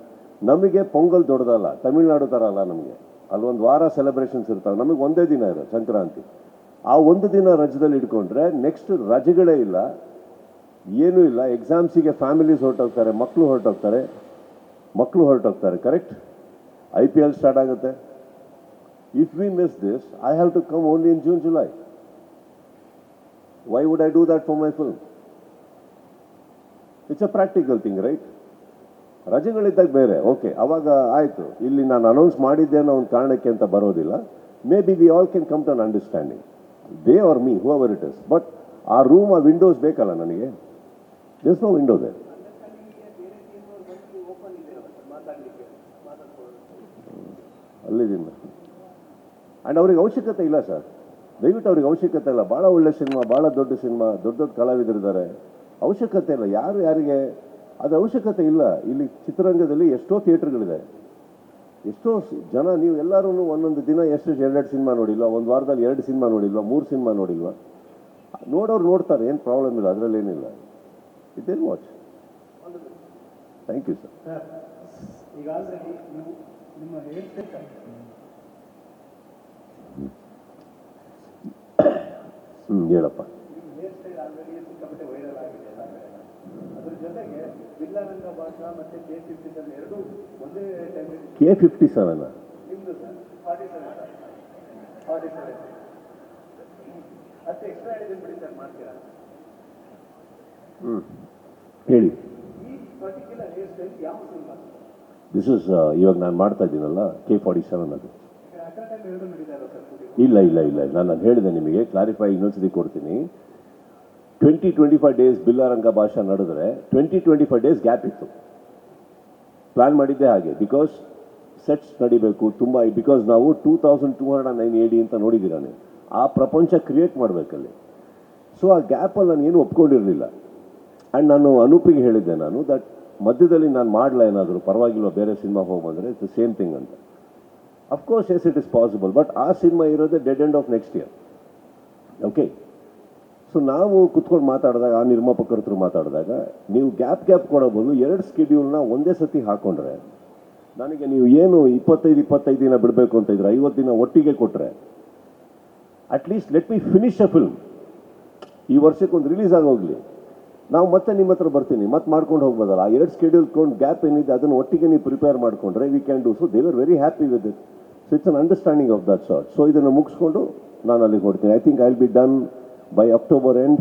ನಮಗೆ ಪೊಂಗಲ್ ದೊಡ್ಡದಲ್ಲ, ತಮಿಳ್ನಾಡು ಥರ ಅಲ್ಲ. ನಮಗೆ ಅಲ್ಲೊಂದು ವಾರ ಸೆಲೆಬ್ರೇಷನ್ಸ್ ಇರ್ತಾವೆ. ನಮಗೆ ಒಂದೇ ದಿನ ಇರೋ ಸಂಕ್ರಾಂತಿ. ಆ ಒಂದು ದಿನ ರಜದಲ್ಲಿ ಇಟ್ಕೊಂಡ್ರೆ ನೆಕ್ಸ್ಟ್ ರಜೆಗಳೇ ಇಲ್ಲ, ಏನೂ ಇಲ್ಲ. ಎಕ್ಸಾಮ್ಸಿಗೆ ಫ್ಯಾಮಿಲೀಸ್ ಹೊರಟೋಗ್ತಾರೆ, ಮಕ್ಕಳು ಹೊರಟೋಗ್ತಾರೆ. ಕರೆಕ್ಟ್? IPL ಸ್ಟಾರ್ಟ್ ಆಗುತ್ತೆ. If we miss this, I have to come only in June, July. Why would I do that for my film? It's a practical thing, right? ರಜೆಗಳಿದ್ದಾಗ ಬೇರೆ, ಓಕೆ, ಅವಾಗ ಆಯಿತು. ಇಲ್ಲಿ ನಾನು ಅನೌನ್ಸ್ ಮಾಡಿದ್ದೆ ಅನ್ನೋ ಒಂದು ಕಾರಣಕ್ಕೆ ಅಂತ ಬರೋದಿಲ್ಲ. Maybe we all can come to an understanding, they are me, whoever it is. But ಆ ರೂಮ್, ಆ ವಿಂಡೋಸ್ ಬೇಕಲ್ಲ ನನಗೆ. There is no window there. ಅಲ್ಲಿದ್ದೀನಿ. ಆ್ಯಂಡ್ ಅವ್ರಿಗೆ ಅವಶ್ಯಕತೆ ಇಲ್ಲ ಸರ್. ದಯವಿಟ್ಟು ಅವ್ರಿಗೆ ಅವಶ್ಯಕತೆ ಇಲ್ಲ. ಭಾಳ ಒಳ್ಳೆ ಸಿನಿಮಾ, ಭಾಳ ದೊಡ್ಡ ಸಿನಿಮಾ, ದೊಡ್ಡ ದೊಡ್ಡ ಕಲಾವಿದರಿದ್ದಾರೆ, ಅವಶ್ಯಕತೆ ಇಲ್ಲ. ಯಾರಿಗೆ ಅದು ಅವಶ್ಯಕತೆ ಇಲ್ಲ. ಇಲ್ಲಿ ಚಿತ್ರರಂಗದಲ್ಲಿ ಎಷ್ಟೋ ಥಿಯೇಟ್ರ್ಗಳಿದೆ, ಎಷ್ಟೋ ಜನ, ನೀವು ಎಲ್ಲರೂ ಒಂದೊಂದು ದಿನ ಎಷ್ಟು 2 ಸಿನಿಮಾ ನೋಡಿಲ್ವಾ, ಒಂದು ವಾರದಲ್ಲಿ 2 ಸಿನಿಮಾ ನೋಡಿಲ್ವಾ, 3 ಸಿನಿಮಾ ನೋಡಿಲ್ವಾ? ನೋಡೋರು ನೋಡ್ತಾರೆ, ಏನು ಪ್ರಾಬ್ಲಮ್ ಇಲ್ಲ, ಅದರಲ್ಲೇನಿಲ್ಲ. It is watch. Thank you sir. Sir, ಈಗ ಆಲ್ರೆಡಿ ನೀವು ನಿಮ್ಮ ಹೇರ್ ಸ್ಟೈಲ್ ಹೇಳಪ್ಪ. ನಿಮ್ಮ ಹೇರ್ ಸ್ಟೈಲ್ ಆಲ್ರೆಡಿ ಸಿಕ್ಕಾಪಟ್ಟೆ ವೈರಲ್ ಆಗಿದೆ ಎಲ್ಲ ಕಡೆ. ಅದ್ರ ಜೊತೆಗೆ ಬಿಲ್ಲಾರಂಗ ಭಾಷಾ ಮತ್ತು K57 ಎರಡೂ ಒಂದೇ ಟೈಮಲ್ಲಿ K57 ನಿಮ್ಮದು ಸರ್ 47 ಅಷ್ಟು ಎಕ್ಸ್ಟ್ರಾ ಹೇಳಿದ್ರೆ ಬಿಡಿ ಸರ್, ಮಾಡ್ತೀರಾ? ಹೇಳಿ. ಈ ಪರ್ಟಿಕ್ಯುಲರ್ ಹೇರ್ ಸ್ಟೈಲ್ ಯಾವ ಸಿನಿಮಾ? ದಿಸ್ ಇಸ್ ಇವಾಗ ನಾನು ಮಾಡ್ತಾ ಇದ್ದೀನಲ್ಲ K47 ಅದು. ಅಟ್ ಟೈಮ್ ಎರಡು ನಡೀತಾ ಇರೋ ಸರ್ ಶೂಟಿಂಗ್? ಇಲ್ಲ ನಾನು ಹೇಳಿದೆ ನಿಮಗೆ, ಕ್ಲಾರಿಫೈ ಇನ್ನೊಂದ್ಸತಿ ಕೊಡ್ತೀನಿ. 20-25 ಡೇಸ್ ಬಿಲ್ಲಾರಂಗ ಭಾಷಾ ನಡೆದ್ರೆ 20-25 ಡೇಸ್ ಗ್ಯಾಪ್ ಇತ್ತು. ಪ್ಲ್ಯಾನ್ ಮಾಡಿದ್ದೆ ಹಾಗೆ, ಬಿಕಾಸ್ ಸೆಟ್ಸ್ ನಡಿಬೇಕು ತುಂಬ. ಬಿಕಾಸ್ ನಾವು 2209 AD ಅಂತ ನೋಡಿದ್ದೀರ ನೀವು, ಆ ಪ್ರಪಂಚ ಕ್ರಿಯೇಟ್ ಮಾಡಬೇಕಲ್ಲಿ. ಸೊ ಆ ಗ್ಯಾಪಲ್ಲಿ ನಾನು ಏನು ಒಪ್ಕೊಂಡಿರಲಿಲ್ಲ. ಆ್ಯಂಡ್ ನಾನು ಅನೂಪಿಗೆ ಹೇಳಿದ್ದೆ ನಾನು ದಟ್ ಮಧ್ಯದಲ್ಲಿ ನಾನು ಮಾಡಲ, ಏನಾದರೂ ಪರವಾಗಿಲ್ವ, ಬೇರೆ ಸಿನಿಮಾ ಹೋಗಿ ಬಂದರೆ ಇಟ್ಸ್ ದ ಸೇಮ್ ಥಿಂಗ್ ಅಂತ. Of course S it is possible, but ಆ ಸಿನಿಮಾ ಇರೋದೇ dead end of next year. Okay, so ನಾವು ಕುತ್ಕೊಂಡು ಮಾತಾಡಿದಾಗ, ಆ ನಿರ್ಮಾಪಕರ ಹತ್ರ ಮಾತಾಡಿದಾಗ, ನೀವು ಗ್ಯಾಪ್ ಕೊಡಬಹುದು, 2 ಸ್ಕೆಡ್ಯೂಲ್ನ ಒಂದೇ ಸತಿ ಹಾಕೊಂಡ್ರೆ, ನನಗೆ ನೀವು ಏನು 25 ದಿನ ಬಿಡಬೇಕು ಅಂತ ಇದ್ರೆ 50 ದಿನ ಒಟ್ಟಿಗೆ ಕೊಟ್ಟರೆ, at least let me finish a film. ಈ ವರ್ಷಕ್ಕೊಂದು ರಿಲೀಸ್ ಆಗೋಗ್ಲಿ, ನಾವು ಮತ್ತೆ ನಿಮ್ಮ ಹತ್ರ ಬರ್ತೀನಿ, ಮತ್ತೆ ಮಾಡ್ಕೊಂಡು ಹೋಗ್ಬೋದಲ್ಲ. ಆ 2 ಸ್ಕೆಡ್ಯೂಲ್ ಗ್ಯಾಪ್ ಏನಿದೆ ಅದನ್ನು ಒಟ್ಟಿಗೆ ನೀವು ಪ್ರಿಪೇರ್ ಮಾಡಿಕೊಂಡ್ರೆ V can do. So they are very happy with it. So it's an understanding of that sort. So ಇದನ್ನು ಮುಗಿಸ್ಕೊಂಡು ನಾನು ಅಲ್ಲಿ ಕೊಡ್ತೀನಿ. I think I will be done by October end.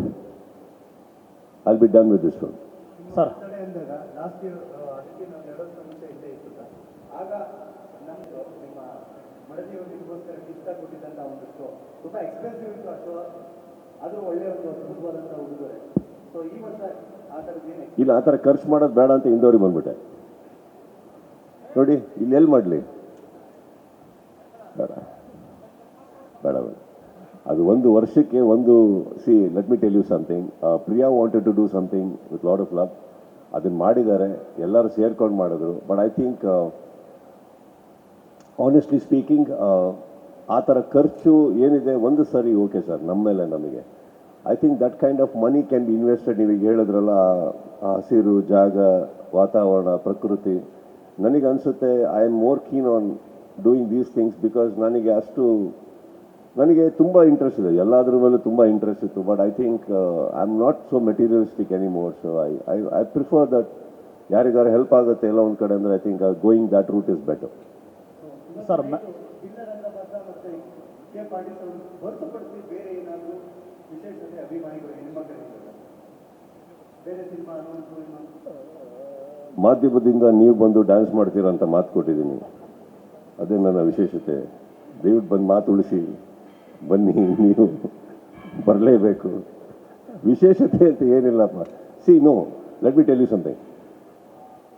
I will be done with this film. Sir ಅಂದಾಗ ಲಾಸ್ಟ್ ಇಯರ್ ಅದಕ್ಕೆ ನಾವು 2 ವರ್ಷ ಮುಂಚೆ ಇದ್ದೇ ಇತ್ತು ಸರ್. ಆಗ ನಮ್ಮದು ನಿಮ್ಮ ಮಡದಿಯವರು ನಿಮಗೋಸ್ಕರ ಗಿಫ್ಟ್ ಕೊಟ್ಟಿದ್ದಂಥ ಒಂದು ಶೋ ತುಂಬ ಎಕ್ಸ್ಪೆನ್ಸಿವ್ ಇತ್ತು. ಆ ಶೋ ಅದು ಒಳ್ಳೆಯ ಒಂದು ಅದ್ಭುತವಾದಂಥ ಉಡುಗೊರೆ. ಸೊ ಈ ವರ್ಷ ಆ ಥರದ್ದು ಏನು? ಇಲ್ಲ, ಆ ಥರ ಖರ್ಚು ಮಾಡೋದು ಬೇಡ ಅಂತ ಇಂದೋರಿಗೆ ಬಂದ್ಬಿಟ್ಟೆ. ನೋಡಿ ಇಲ್ಲಿ ಎಲ್ಲಿ ಮಾಡಲಿ, ಬೇಡ ಬೇಡ ಬೇಡ. ಅದು ಒಂದು ವರ್ಷಕ್ಕೆ ಒಂದು. See let me tell you something. Priya wanted to do something with lot of love. ಅದನ್ನು ಮಾಡಿದ್ದಾರೆ, ಎಲ್ಲರೂ ಸೇರ್ಕೊಂಡು ಮಾಡಿದ್ರು. But I think honestly speaking, ಆ ಥರ ಖರ್ಚು ಏನಿದೆ ಒಂದು ಸರಿ ಓಕೆ ಸರ್, ನಮ್ಮ ಮೇಲೆ ನಮಗೆ. I think that kind of money can be invested. ನೀವೀಗ ಹೇಳಿದ್ರಲ್ಲ, ಆ ಹಸಿರು ಜಾಗ, ವಾತಾವರಣ, ಪ್ರಕೃತಿ. ನನಗೆ ಅನಿಸುತ್ತೆ I am more keen on doing these things because ನನಗೆ ತುಂಬ ಇಂಟ್ರೆಸ್ಟ್ ಇದೆ, ಎಲ್ಲದ್ರ ಮೇಲೂ ತುಂಬ ಇಂಟ್ರೆಸ್ಟ್ ಇತ್ತು. But I think I am not so materialistic any more. So I prefer that ಯಾರಿಗಾರು ಹೆಲ್ಪ್ ಆಗುತ್ತೆ ಎಲ್ಲ ಒಂದು ಕಡೆ ಅಂದರೆ I think going that route is better. Sir Billaranga ಭಾಷಾ ಮತ್ತು K47 ಹೊರತುಪಡಿಸಿ ಬೇರೆ ಏನಾದರೂ ವಿಶೇಷತೆ ಅಭಿಮಾನಿಗಳು ನಿಮ್ಮ ಕಡೆಯಿಂದ ಬೇರೆ ಸಿನಿಮಾ ಅನ್ನೋದು ಇನ್ನೊಂದು? ಮಾಧ್ಯಮದಿಂದ ನೀವು ಬಂದು ಡ್ಯಾನ್ಸ್ ಮಾಡ್ತೀರಾ ಅಂತ ಮಾತು ಕೊಟ್ಟಿದ್ದೀನಿ, ಅದೇ ನನ್ನ ವಿಶೇಷತೆ. ದಯವಿಟ್ಟು ಬಂದು ಮಾತು ಉಳಿಸಿ, ಬನ್ನಿ, ನೀವು ಬರಲೇಬೇಕು. ವಿಶೇಷತೆ ಅಂತ ಏನಿಲ್ಲಪ್ಪ. See no, let me tell you something.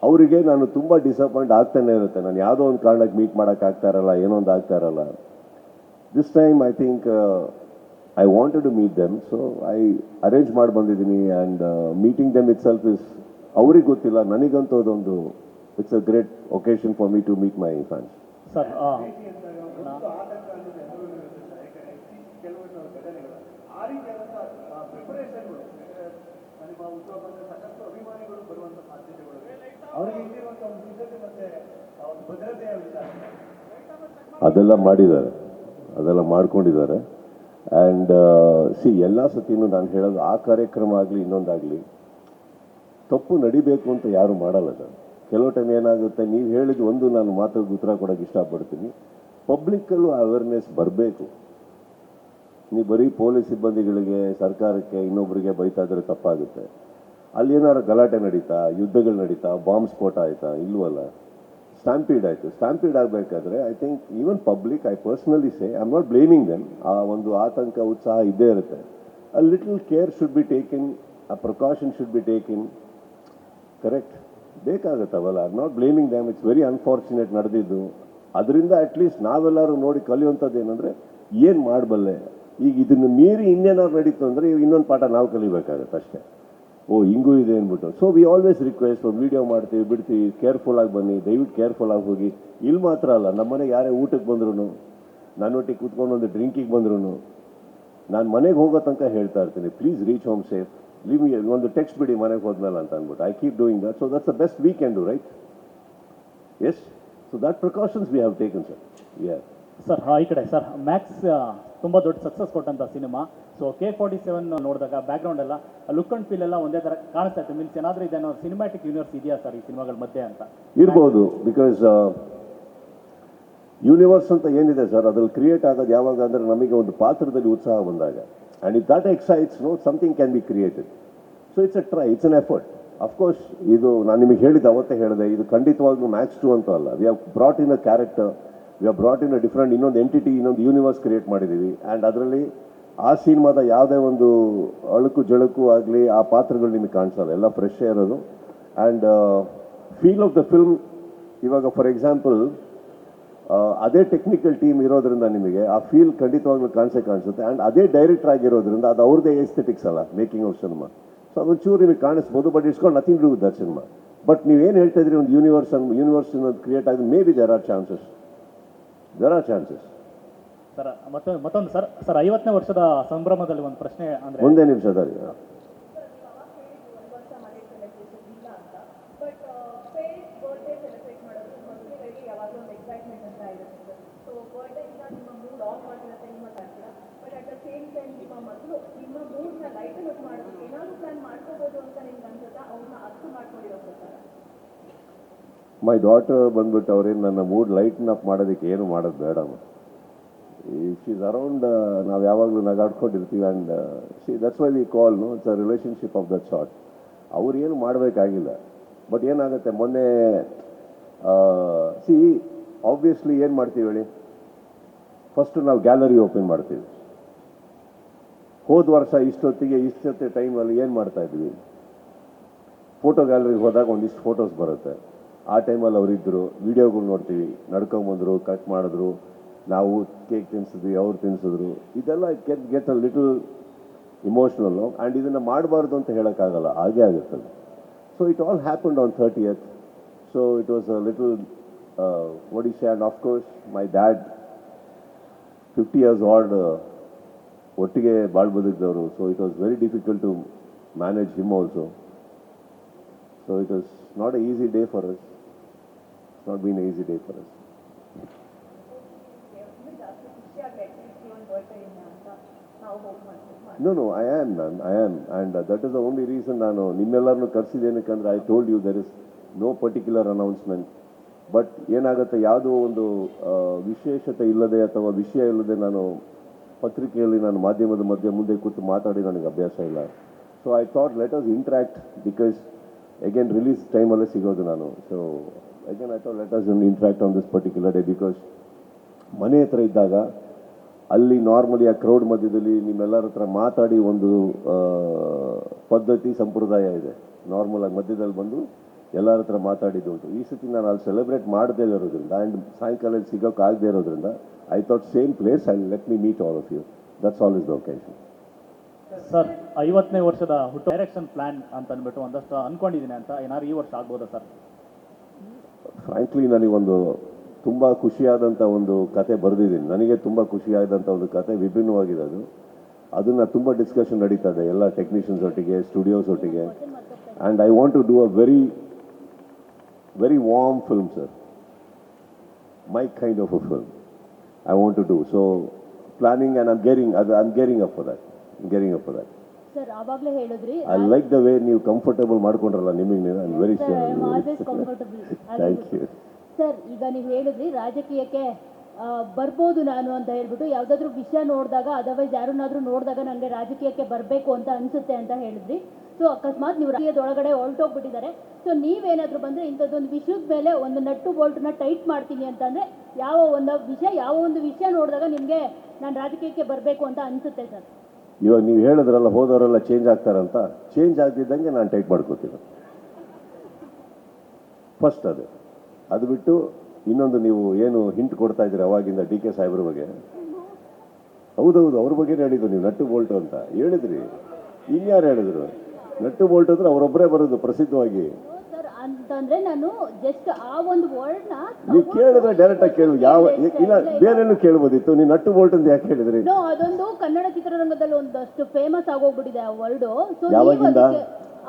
ಅವರಿಗೆ ನಾನು ತುಂಬ ಡಿಸಪಾಯಿಂಟ್ ಆಗ್ತಾನೆ ಇರುತ್ತೆ. ನಾನು ಯಾವುದೋ ಒಂದು ಕಾರಣಕ್ಕೆ ಮೀಟ್ ಮಾಡೋಕ್ಕಾಗ್ತಾ ಇರಲ್ಲ, ಏನೋ ಒಂದು ಆಗ್ತಾ ಇರಲ್ಲ. This time I think I wanted to meet them. So I arrange ಮಾಡಿ ಬಂದಿದ್ದೀನಿ. And meeting them itself is, ಅವ್ರಿಗೆ ಗೊತ್ತಿಲ್ಲ, ನನಗಂತೂ ಅದೊಂದು it's a great occasion for me to meet my fans. Sir ಕೆಲವೊಂದು ಘಟನೆಗಳು ಆ ರೀತಿಯಾದಂಥ ಪ್ರಿಪರೇಷನ್ಗಳು ನಿಮ್ಮ ಉತ್ಸವ ಬಂದರೆ ಸಾಕಷ್ಟು ಅಭಿಮಾನಿಗಳು ಬರುವಂಥ ಸಾಧ್ಯತೆಗಳು, ಅವರಿಗೆ ಇಲ್ಲಿರುವಂಥ ಒಂದು ಸಿದ್ಧತೆ ಮತ್ತು ಒಂದು ಭದ್ರತೆಯ ವಿಚಾರ ಅದೆಲ್ಲ ಮಾಡಿದ್ದಾರೆ, ಅದೆಲ್ಲ ಮಾಡ್ಕೊಂಡಿದ್ದಾರೆ. ಆ್ಯಂಡ್ ಸಿ ಎಲ್ಲ ಸತಿನೂ ನಾನು ಹೇಳೋದು, ಆ ಕಾರ್ಯಕ್ರಮ ಆಗಲಿ ಇನ್ನೊಂದಾಗಲಿ ತಪ್ಪು ನಡಿಬೇಕು ಅಂತ ಯಾರು ಮಾಡಲ್ಲ ಸರ್. ಕೆಲವು ಟೈಮ್ ಏನಾಗುತ್ತೆ, ನೀವು ಹೇಳಿದ ಒಂದು ನಾನು ಮಾತಿಗೆ ಉತ್ತರ ಕೊಡೋಕ್ಕೆ ಇಷ್ಟಪಡ್ತೀನಿ. ಪಬ್ಲಿಕ್ಕಲ್ಲೂ ಅವೇರ್ನೆಸ್ ಬರಬೇಕು. ನೀವು ಬರೀ ಪೊಲೀಸ್ ಸಿಬ್ಬಂದಿಗಳಿಗೆ, ಸರ್ಕಾರಕ್ಕೆ, ಇನ್ನೊಬ್ಬರಿಗೆ ಬೈತಾ ಇದ್ರೆ ತಪ್ಪಾಗುತ್ತೆ. ಅಲ್ಲಿ ಏನಾದ್ರು ಗಲಾಟೆ ನಡೀತಾ, ಯುದ್ಧಗಳು ನಡೀತಾ, ಬಾಂಬ್ ಸ್ಫೋಟ ಆಯಿತಾ? ಇಲ್ವಲ್ಲ. ಸ್ಟ್ಯಾಂಪೀಡ್ ಆಯಿತು. ಸ್ಟ್ಯಾಂಪೀಡ್ ಆಗಬೇಕಾದ್ರೆ I think even public, I personally say, I am not blaming them. ಆ ಒಂದು ಆತಂಕ, ಉತ್ಸಾಹ ಇದ್ದೇ ಇರುತ್ತೆ. A little care should be taken, a precaution should be taken. Correct, ಬೇಕಾಗುತ್ತವಲ್ಲ. I am not blaming them. It's very unfortunate ನಡೆದಿದ್ದು. ಅದರಿಂದ ಅಟ್ಲೀಸ್ಟ್ ನಾವೆಲ್ಲರೂ ನೋಡಿ ಕಲಿಯುವಂಥದ್ದು ಏನಂದರೆ, ಏನು ಮಾಡಬಲ್ಲೆ, ಈಗ ಇದನ್ನು ಮೀರಿ ಇನ್ನೇನಾದ್ರು ನಡೀತು ಅಂದರೆ ಇನ್ನೊಂದು ಪಾಠ ನಾವು ಕಲಿಬೇಕಾಗತ್ತೆ ಅಷ್ಟೇ. ಓ ಹಿಂಗೂ ಇದೆ ಅಂದ್ಬಿಟ್ಟು. ಸೊ ವಿ ಆಲ್ವೇಸ್ ರಿಕ್ವೆಸ್ಟ್, ಒಂದು ವೀಡಿಯೋ ಮಾಡ್ತೀವಿ ಬಿಡ್ತೀವಿ, ಕೇರ್ಫುಲ್ಲಾಗಿ ಬನ್ನಿ, ದಯವಿಟ್ಟು ಕೇರ್ಫುಲ್ಲಾಗಿ ಹೋಗಿ. ಇಲ್ಲಿ ಮಾತ್ರ ಅಲ್ಲ, ನಮ್ಮ ಮನೆಗೆ ಯಾರೇ ಊಟಕ್ಕೆ ಬಂದ್ರು, ನನ್ನೊಟ್ಟಿಗೆ ಕೂತ್ಕೊಂಡು ಒಂದು ಡ್ರಿಂಕಿಗೆ ಬಂದ್ರು, ನಾನು ಮನೆಗೆ ಹೋಗೋ ತನಕ ಹೇಳ್ತಾ ಇರ್ತೀನಿ, please reach home safe, leave me, ಒಂದು ಟೆಕ್ಸ್ಟ್ ಬಿಡಿ ಮನೆಗೆ ಹೋದ್ಮೇಲೆ ಅಂತ ಅಂದ್ಬಿಟ್ಟು. I keep doing that. So that's the best we can do, right? Yes. So that precautions we have taken, sir. Yeah sir, ಈ ಕಡೆ ಸರ್, ಮ್ಯಾಕ್ಸ್ ತುಂಬ ದೊಡ್ಡ ಸಕ್ಸಸ್ ಕೊಟ್ಟಂಥ ಸಿನಿಮಾ. ಸೊ K47 ನೋಡಿದಾಗ ಬ್ಯಾಕ್ಗ್ರೌಂಡ್ ಎಲ್ಲ ಲುಕ್ ಅಂಡ್ ಫೀಲ್ ಎಲ್ಲ ಒಂದೇ ಥರ ಕಾಣಿಸ್ತಾ ಇತ್ತು. ಮೀನ್ಸ್ ಏನಾದರೂ ಇದೇನೋ ಸಿನಿಮ್ಯಾಟಿಕ್ ಯೂನಿವರ್ಸ್ ಇದೆಯಾ ಸರ್ ಈ ಸಿನಿಮಾಗಳ ಮಧ್ಯೆ ಅಂತ? ಇರ್ಬೋದು. ಬಿಕಾಸ್ ಯೂನಿವರ್ಸ್ ಅಂತ ಏನಿದೆ ಸರ್, ಅದ್ರಲ್ಲಿ ಕ್ರಿಯೇಟ್ ಆಗೋದು ಯಾವಾಗ ಅಂದರೆ ನಮಗೆ ಒಂದು ಪಾತ್ರದಲ್ಲಿ ಉತ್ಸಾಹ ಬಂದಾಗ. And if that excites, no, something can be created. So it's a try, it's an effort. Of course ಇದು ನಾನು ನಿಮಗೆ ಹೇಳಿದ್ದು, ಅವತ್ತೇ ಹೇಳಿದೆ, ಇದು ಖಂಡಿತವಾಗ್ಲೂ ಮ್ಯಾಕ್ಸ್ 2 ಅಂತ ಅಲ್ಲ. We have brought in a character, we have brought in a different ಇನ್ನೊಂದು ಎಂಟಿಟಿ, ಇನ್ನೊಂದು ಯೂನಿವರ್ಸ್ ಕ್ರಿಯೇಟ್ ಮಾಡಿದ್ದೀವಿ. ಆ್ಯಂಡ್ ಅದರಲ್ಲಿ ಆ ಸಿನಿಮಾದ ಯಾವುದೇ ಒಂದು ಅಳುಕು ಜಳುಕು ಆಗಲಿ ಆ ಪಾತ್ರಗಳು ನಿಮಗೆ ಕಾಣಿಸಲ್ಲ, ಎಲ್ಲ ಫ್ರೆಶ್ ಇರೋದು. And feel of the film ಇವಾಗ ಫಾರ್ ಎಕ್ಸಾಂಪಲ್ ಅದೇ ಟೆಕ್ನಿಕಲ್ ಟೀಮ್ ಇರೋದ್ರಿಂದ ನಿಮಗೆ ಆ ಫೀಲ್ ಖಂಡಿತವಾಗ್ಲೂ ಕಾಣಿಸುತ್ತೆ. ಆ್ಯಂಡ್ ಅದೇ ಡೈರೆಕ್ಟರ್ ಆಗಿರೋದ್ರಿಂದ ಅದು ಅವ್ರದ್ದೇ ಎಸ್ಥೆಟಿಕ್ಸ್ ಅಲ್ಲ, ಮೇಕಿಂಗ್ ಆಫ್ ಸಿನಿಮಾ. ಸೊ ಅದೊಂಚೂರು ನಿಮಗೆ ಕಾಣಿಸ್ಬೋದು, but it's got nothing to do with that cinema. But ನೀವೇನು ಹೇಳ್ತಾ ಇದ್ರಿ, ಒಂದು ಯೂನಿವರ್ಸ್ ಅನ್ನೋದು ಕ್ರಿಯೇಟ್ ಆಗಿದೆ, maybe there are chances. Sir, ಮತ್ತೊಂದು ಸರ್ 50ನೇ ವರ್ಷದ ಸಂಭ್ರಮದಲ್ಲಿ ಒಂದು ಪ್ರಶ್ನೆ ಅಂದರೆ, ಒಂದೇ ನಿಮಿಷದಲ್ಲಿ ಮೈ ಡಾಟರ್ ಬಂದ್ಬಿಟ್ಟು ಅವ್ರೇನು ನನ್ನ ಮೂಡ್ ಲೈಟ್ನ್ ಅಪ್ ಮಾಡೋದಕ್ಕೆ ಏನು ಮಾಡೋದು ಬೇಡ. ಇಫ್ ಈಸ್ ಅರೌಂಡ್, ನಾವು ಯಾವಾಗಲೂ ನಗಾಡ್ಕೊಂಡಿರ್ತೀವಿ. And that's why we call, no, it's a relationship of that short. ಅವ್ರು ಏನು ಮಾಡಬೇಕಾಗಿಲ್ಲ. ಬಟ್ ಏನಾಗುತ್ತೆ, ಮೊನ್ನೆ ಆಬ್ವಿಯಸ್ಲಿ ಏನು ಮಾಡ್ತೀವಿ ಹೇಳಿ, ಫಸ್ಟು ನಾವು ಗ್ಯಾಲರಿ ಓಪನ್ ಮಾಡ್ತೀವಿ. ಹೋದ ವರ್ಷ ಇಷ್ಟೊತ್ತೆ ಟೈಮಲ್ಲಿ ಏನು ಮಾಡ್ತಾ ಇದ್ವಿ, ಫೋಟೋ ಗ್ಯಾಲರಿಗೆ ಹೋದಾಗ ಒಂದಿಷ್ಟು ಫೋಟೋಸ್ ಬರುತ್ತೆ. ಆ ಟೈಮಲ್ಲಿ ಅವರಿದ್ದರು, ವೀಡಿಯೋಗಳು ನೋಡ್ತೀವಿ, ನಡ್ಕೊಂಬಂದರು, ಕಟ್ ಮಾಡಿದ್ರು, ನಾವು ಕೇಕ್ ತಿನ್ಸಿದ್ವಿ, ಅವ್ರು ತಿನ್ಸಿದ್ರು. ಇದೆಲ್ಲ get a little emotional. And ಇದನ್ನು ಮಾಡಬಾರ್ದು ಅಂತ ಹೇಳೋಕ್ಕಾಗಲ್ಲ, ಹಾಗೇ ಆಗುತ್ತದೆ. So it all happened on 30th. So it was a little Odisha. And of course my dad 50 years old, ಒಟ್ಟಿಗೆ ಬಾಳ್ ಬದುಕಿದವರು. So it was very difficult to manage him also. So it was not a easy day for us. It's not been a easy day for us. No, I am, ma'am. I am. And that is the only reason ನಾನು ನಿಮ್ಮೆಲ್ಲರನ್ನು ಕರೆಸಿದ್ದೇನಕ್ಕಂದ್ರೆ I told you there is no particular announcement. But ಏನಾಗುತ್ತೆ, ಯಾವುದೋ ಒಂದು ವಿಶೇಷತೆ ಇಲ್ಲದೆ ಅಥವಾ ವಿಷಯ ಇಲ್ಲದೆ ನಾನು ಪತ್ರಿಕೆಯಲ್ಲಿ ನಾನು ಮಾಧ್ಯಮದ ಮುಂದೆ ಕೂತು ಮಾತಾಡಿ ನನಗೆ ಅಭ್ಯಾಸ ಇಲ್ಲ. So I thought let us interact, because again release ಟೈಮಲ್ಲೇ ಸಿಗೋದು ನಾನು. So again I thought let us interact on this particular day. Because ಮನೆ ಹತ್ರ ಇದ್ದಾಗ ಅಲ್ಲಿ ನಾರ್ಮಲಿ ಆ ಕ್ರೌಡ್ ಮಧ್ಯದಲ್ಲಿ ನಿಮ್ಮೆಲ್ಲರ ಹತ್ರ ಮಾತಾಡಿ ಒಂದು ಪದ್ಧತಿ ಸಂಪ್ರದಾಯ ಇದೆ. ನಾರ್ಮಲ್ ಆಗಿ ಮಧ್ಯದಲ್ಲಿ ಬಂದು ಎಲ್ಲರ ಹತ್ರ ಮಾತಾಡಿದ್ದು ಉಂಟು. ಈ ಸತಿ ನಾನು ಅಲ್ಲಿ ಸೆಲೆಬ್ರೇಟ್ ಮಾಡದೇ ಇರೋದ್ರಿಂದ ಆ್ಯಂಡ್ ಸಾಯಂಕಾಲ ಸಿಗೋಕ್ಕಾಗದೇ ಇರೋದ್ರಿಂದ I thought same place and let me meet all of you. That's all is the occasion. Sir, 50ನೇ ವರ್ಷದ ಹುಟ್ಟು ಡೈರೆಕ್ಷನ್ ಪ್ಲಾನ್ ಅಂತ ಅಂದ್ಬಿಟ್ಟು ಒಂದಷ್ಟು ಅನ್ಕೊಂಡಿದ್ದೀನಿ ಅಂತ, ಏನಾದ್ರು ಈ ವರ್ಷ ಆಗ್ಬೋದಾ ಸರ್? ಫ್ರ್ಯಾಂಕ್ಲಿ ನನಗೊಂದು ತುಂಬ ಖುಷಿಯಾದಂಥ ಒಂದು ಕತೆ ಬರೆದಿದ್ದೀನಿ. ನನಗೆ ತುಂಬ ಖುಷಿಯಾದಂಥ ಒಂದು ಕತೆ, ವಿಭಿನ್ನವಾಗಿದೆ ಅದು. ಅದನ್ನು ತುಂಬ ಡಿಸ್ಕಷನ್ ನಡೀತಾ ಇದೆ ಎಲ್ಲ ಟೆಕ್ನಿಷಿಯನ್ಸ್ ಒಟ್ಟಿಗೆ, ಸ್ಟುಡಿಯೋಸ್ ಒಟ್ಟಿಗೆ. And I want to do a very very warm film, sir. My kind of a film I want to do. So planning and I'm gearing up for that. Sir, ಆವಾಗಲೇ ಹೇಳಿದ್ರಿ ಐ ಲೈಕ್ ದ ವೇ ನೀವು ಕಂಫರ್ಟೇಬಲ್ ಮಾಡ್ಕೊಂಡ್ರಲ್ಲ ನಿಮಗೆ ನೀವು. I am very thank you sir. ಈಗ ನೀವು ಹೇಳಿದ್ರಿ ರಾಜಕೀಯಕ್ಕೆ ಬರ್ಬೋದು ನಾನು ಅಂತ ಹೇಳ್ಬಿಟ್ಟು, ಯಾವುದಾದ್ರೂ ವಿಷಯ ನೋಡಿದಾಗ ಅದರ್ವೈಸ್ ಯಾರನ್ನಾದ್ರೂ ನೋಡಿದಾಗ ನನಗೆ ರಾಜಕೀಯಕ್ಕೆ ಬರಬೇಕು ಅಂತ ಅನಿಸುತ್ತೆ ಅಂತ ಹೇಳಿದ್ರಿ. ಸೊ ಅಕಸ್ಮಾತ್ ನೀವು ರಾಜಕೀಯದೊಳಗಡೆ ಹೊರಟೋಗ್ಬಿಟ್ಟಿದ್ದಾರೆ, ಸೊ ನೀವೇನಾದರೂ ಬಂದರೆ ಇಂಥದ್ದೊಂದು ವಿಷಯದ ಮೇಲೆ ಒಂದು ನಟ್ಟು ಬೋಲ್ಟನ್ನ ಟೈಟ್ ಮಾಡ್ತೀನಿ ಅಂತಂದರೆ ಯಾವ ಒಂದು ವಿಷಯ ನೋಡಿದಾಗ ನಿಮಗೆ ನಾನು ರಾಜಕೀಯಕ್ಕೆ ಬರಬೇಕು ಅಂತ ಅನಿಸುತ್ತೆ ಸರ್? ಇವಾಗ ನೀವು ಹೇಳಿದ್ರಲ್ಲ ಹೋದವರೆಲ್ಲ ಚೇಂಜ್ ಆಗ್ತಾರಂತ, ಚೇಂಜ್ ಆಗ್ತಿದ್ದಂಗೆ ನಾನು ಟೈಟ್ ಮಾಡ್ಕೋತೀನಿ ಫಸ್ಟ್. ಅದು ಬಿಟ್ಟು ಇನ್ನೊಂದು, ನೀವು ಏನು ಹಿಂಟ್ ಕೊಡ್ತಾ ಇದ್ದೀರಿ ಅವಾಗಿಂದ ಡಿ ಕೆ ಸಾಹೇಬ್ರ ಬಗ್ಗೆ, ಹೌದೌದು, ಅವ್ರ ಬಗ್ಗೆ ಹೇಳಿದ್ರು ನೀವು, ನಟ್ಟು ಬೋಲ್ಟು ಅಂತ ಹೇಳಿದ್ರಿ. ಇನ್ಯಾರು ಹೇಳಿದ್ರು? ನಟ್ಟು ಬೋಲ್ಟ್ ಅಂದ್ರೆ ಅವರೊಬ್ಬರೇ ಬರೋದು ಪ್ರಸಿದ್ಧವಾಗಿ. ಸರ್ ಅಂತಂದ್ರೆ ನಾನು ಜಸ್ಟ್ ಆ ಒಂದು ವರ್ಡ್ನ ನೀವು ಕೇಳಿದ್ರೆ ಡೈರೆಕ್ಟ್ ಆಗಿ ಕೇಳು, ಯಾವ ಇಲ್ಲ ಬೇರೆನೂ ಕೇಳ್ಬೋದಿತ್ತು. ನೀವು ನಟ್ಟು ಬೋಲ್ಟ್ ಅಂತ ಯಾಕೆ ಹೇಳಿದ್ರಿ? ಅದೊಂದು ಕನ್ನಡ ಚಿತ್ರರಂಗದಲ್ಲಿ ಒಂದಷ್ಟು ಫೇಮಸ್ ಆಗೋಗ್ಬಿಟ್ಟಿದೆ ಆ ವರ್ಡು. ಯಾವಾಗಿಂದ?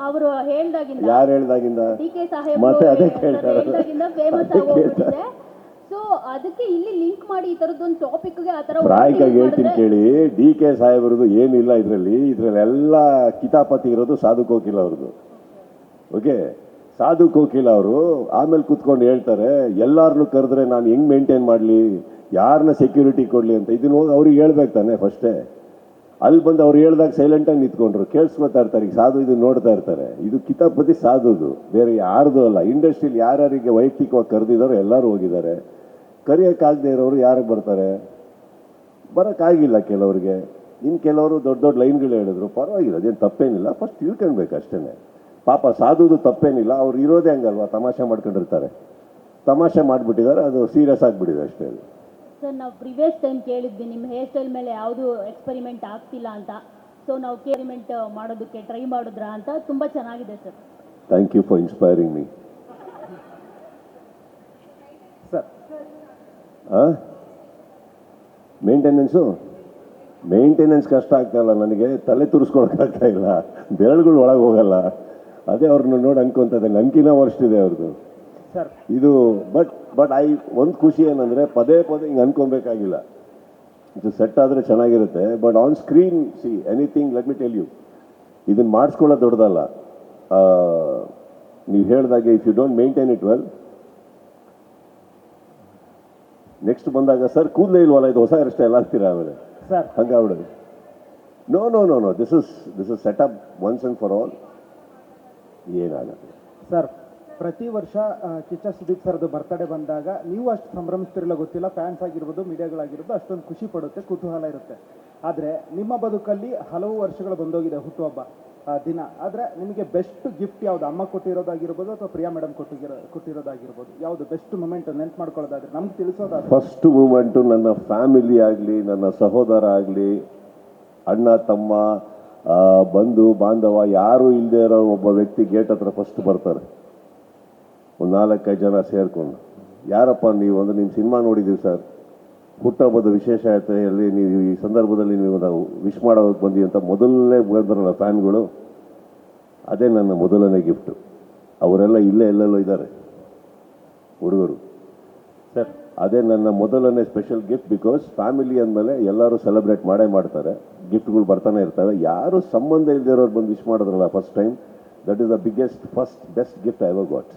ಅವರು ಹೇಳ್ದಾಗಿಂದ, ಯಾರು ಹೇಳ್ದಾಗಿಂದ? DK ಸಾಹೇಬ್ ಮತ್ತೆ ಅದೇ ಕೇಳ್ತಾರೆ. ಹೇಳ್ದಾಗಿಂದ ಫೇಮಸ್ ಆಗೋಗ್ಬಿಟ್ಟಿದೆ. ಸೊ ಅದಕ್ಕೆ ಇಲ್ಲಿ ಲಿಂಕ್ ಮಾಡಿ ಈ ತರದೊಂದು ಟಾಪಿಕ್ಗೆ ಆ ತರ ಪ್ರಾಯಿಕಾಗಿ ಹೇಳ್ತೀನಿ ಕೇಳಿ. DK ಸಾಹೇಬ್ರದ್ದು ಏನಿಲ್ಲ ಇದರಲ್ಲೆಲ್ಲ ಕಿತಾಪತಿ ಇರೋದು ಸಾಧು ಕೋಕಿಲ ಅವ್ರದ್ದು. ಓಕೆ, ಸಾಧು ಕೋಕಿಲ ಅವರು ಆಮೇಲೆ ಕೂತ್ಕೊಂಡು ಹೇಳ್ತಾರೆ ಎಲ್ಲಾರನ್ನು ಕರೆದ್ರೆ ನಾನು ಹೆಂಗ್ ಮೇಂಟೈನ್ ಮಾಡಲಿ, ಯಾರನ್ನ ಸೆಕ್ಯೂರಿಟಿ ಕೊಡಲಿ ಅಂತ. ಇದನ್ನ ಹೋಗಿ ಅವ್ರಿಗೆ ಹೇಳ್ಬೇಕು ತಾನೆ ಫಸ್ಟೇ. ಅಲ್ಲಿ ಬಂದು ಅವ್ರು ಹೇಳ್ದಾಗ ಸೈಲೆಂಟಾಗಿ ನಿಂತ್ಕೊಂಡ್ರು, ಕೇಳಿಸ್ಕೊತಾ ಇರ್ತಾರೆ. ಈಗ ಸಾಧು ಇದನ್ನ ನೋಡ್ತಾ ಇರ್ತಾರೆ. ಇದು ಕಿತಾಪತಿ ಸಾಧುದು, ಬೇರೆ ಯಾರ್ದು ಅಲ್ಲ. ಇಂಡಸ್ಟ್ರಿಯಲ್ಲಿ ಯಾರ್ಯಾರಿಗೆ ವೈಯಕ್ತಿಕವಾಗಿ ಕರೆದಿದ್ದಾರೋ ಎಲ್ಲರೂ ಹೋಗಿದ್ದಾರೆ. ಕರೆಯೋಕ್ಕಾಗದೇ ಇರೋರು ಯಾರಿಗೆ ಬರ್ತಾರೆ? ಬರೋಕ್ಕಾಗಿಲ್ಲ ಕೆಲವ್ರಿಗೆ. ಇನ್ನು ಕೆಲವರು ದೊಡ್ಡ ದೊಡ್ಡ ಲೈನ್ಗಳು ಹೇಳಿದ್ರು, ಪರವಾಗಿಲ್ಲ, ಅದೇನು ತಪ್ಪೇನಿಲ್ಲ. ಫಸ್ಟ್ ತಿಳ್ಕೊಳ್ಬೇಕು ಅಷ್ಟೇ. ಪಾಪ ಸಾಧುದು ತಪ್ಪೇನಿಲ್ಲ, ಅವ್ರು ಇರೋದೇ ಹಂಗಲ್ವಾ, ತಮಾಷೆ ಮಾಡ್ಕೊಂಡಿರ್ತಾರೆ. ತಮಾಷೆ ಮಾಡಿಬಿಟ್ಟಿದ್ದಾರೆ, ಅದು ಸೀರಿಯಸ್ ಆಗಿಬಿಟ್ಟಿದೆ ಅಷ್ಟೇ. ಅದು ಸರ್ ನಾವು ಪ್ರಿವಿಯಸ್ ಟೈಮ್ ಕೇಳಿದ್ವಿ ನಿಮ್ಮ ಹೇರ್ ಸ್ಟೈಲ್ ಮೇಲೆ ಯಾವುದು ಎಕ್ಸ್ಪೆರಿಮೆಂಟ್ ಆಗ್ತಿಲ್ಲ ಅಂತ. ಸೊ ನಾವು ಎಕ್ಸ್ಪೆರಿಮೆಂಟ್ ಮಾಡೋದಕ್ಕೆ ಟ್ರೈ ಮಾಡಿದ್ರಾ ಅಂತ. ತುಂಬ ಚೆನ್ನಾಗಿದೆ sir. Thank you for inspiring me. Sir maintenance ಕಷ್ಟ ಆಗ್ತಾಯಿಲ್ಲ ನನಗೆ. ತಲೆ ತುರಿಸ್ಕೊಳಕ್ಕಾಗ್ತಾ ಇಲ್ಲ, ಬೆರಳುಗಳು ಒಳಗೆ ಹೋಗಲ್ಲ. ಅದೇ ಅವ್ರನ್ನ ನೋಡಿ ಅನ್ಕೊಂತದೆ, ನನ್ಕಿನ್ನ ವರ್ಸ್ಟ್ ಇದೆ ಅವ್ರದ್ದು ಸರ್. ಇದು ಬಟ್ ಒಂದು ಖುಷಿ ಏನಂದರೆ ಪದೇ ಹಿಂಗೆ ಅನ್ಕೊಬೇಕಾಗಿಲ್ಲ. ಇದು ಸೆಟ್ ಆದರೆ ಚೆನ್ನಾಗಿರುತ್ತೆ. But on screen see anything, let me tell you, ಇದನ್ನು ಮಾಡಿಸ್ಕೊಳ್ಳೋದು ದೊಡ್ಡದಲ್ಲ. ನೀವು ಹೇಳ್ದಾಗೆ if you don't maintain it well, next ಬಂದಾಗ ಸರ್ ಕೂದಲೇ ಇಲ್ವಲ್ಲ, ಇದು ಹೊಸ ಹೇರ್ ಸ್ಟೈಲ್ ಆಗ್ತೀರಾ ಆಮೇಲೆ ಸರ್ ಹಂಗಾಗ್ಬಿಡೋದು. No this is setup once and for all. ಏನಾಗುತ್ತೆ ಸರ್, ಪ್ರತಿ ವರ್ಷ ಕಿಚ್ಚ ಸುದೀಪ್ ಸರ್ದು ಬರ್ತಡೇ ಬಂದಾಗ ನೀವು ಅಷ್ಟು ಸಂಭ್ರಮಿಸ್ತಿರಲ್ಲ ಗೊತ್ತಿಲ್ಲ, ಫ್ಯಾನ್ಸ್ ಆಗಿರ್ಬೋದು, ಮೀಡಿಯಾಗಳಾಗಿರ್ಬೋದು, ಅಷ್ಟೊಂದು ಖುಷಿ ಪಡುತ್ತೆ, ಕುತೂಹಲ ಇರುತ್ತೆ. ಆದರೆ ನಿಮ್ಮ ಬದುಕಲ್ಲಿ ಹಲವು ವರ್ಷಗಳು ಬಂದೋಗಿದೆ ಹುಟ್ಟುಹಬ್ಬ ದಿನ. ಆದರೆ ನಿಮಗೆ ಬೆಸ್ಟ್ ಗಿಫ್ಟ್ ಯಾವುದು? ಅಮ್ಮ ಕೊಟ್ಟಿರೋದಾಗಿರ್ಬೋದು ಅಥವಾ ಪ್ರಿಯಾ ಮೇಡಮ್ ಕೊಟ್ಟಿರೋದಾಗಿರ್ಬೋದು, ಯಾವುದು ಬೆಸ್ಟ್ ಮೂಮೆಂಟ್ ನೆನ್ಪು ಮಾಡ್ಕೊಳ್ಳೋದಾದ್ರೆ ನಮ್ಗೆ ತಿಳಿಸೋದಾದ್ರೆ? ಫಸ್ಟ್ ಮೂಮೆಂಟು ನನ್ನ ಫ್ಯಾಮಿಲಿ ಆಗಲಿ, ನನ್ನ ಸಹೋದರ ಆಗಲಿ, ಅಣ್ಣ ತಮ್ಮ ಬಂಧು ಬಾಂಧವ ಯಾರೂ ಇಲ್ಲದೆ ಇರೋ ಒಬ್ಬ ವ್ಯಕ್ತಿ ಗೇಟ್ ಹತ್ರ ಫಸ್ಟ್ ಬರ್ತಾರೆ. ಒಂದು 4-5 ಜನ ಸೇರಿಕೊಂಡು, ಯಾರಪ್ಪ ನೀವು ಅಂದರೆ ನಿಮ್ಮ ಸಿನಿಮಾ ನೋಡಿದ್ದೀವಿ ಸರ್, ಹುಟ್ಟಹಬ್ಬದ ವಿಶೇಷ ಆಯ್ತೆಯಲ್ಲಿ ನೀವು ಈ ಸಂದರ್ಭದಲ್ಲಿ ನೀವು ನಾವು ವಿಶ್ ಮಾಡೋದಕ್ಕೆ ಬಂದಿ ಅಂತ ಮೊದಲನೇ ಬಂದ್ರಲ್ಲ ಫ್ಯಾನ್ಗಳು. ಅದೇ ನನ್ನ ಮೊದಲನೇ ಗಿಫ್ಟು. ಅವರೆಲ್ಲ ಇಲ್ಲೇ ಎಲ್ಲೆಲ್ಲೋ ಇದ್ದಾರೆ ಹುಡುಗರು ಸರ್. ಅದೇ ನನ್ನ ಮೊದಲನೇ ಸ್ಪೆಷಲ್ ಗಿಫ್ಟ್. ಬಿಕಾಸ್ ಫ್ಯಾಮಿಲಿ ಅಂದಮೇಲೆ ಎಲ್ಲರೂ ಸೆಲೆಬ್ರೇಟ್ ಮಾಡೇ ಮಾಡ್ತಾರೆ, ಗಿಫ್ಟ್ಗಳು ಬರ್ತಾನೆ ಇರ್ತವೆ. ಯಾರು ಸಂಬಂಧ ಇಲ್ದಿರೋರು ಬಂದು ವಿಶ್ ಮಾಡಿದ್ರಲ್ಲ first time, that is the biggest best gift I ever got.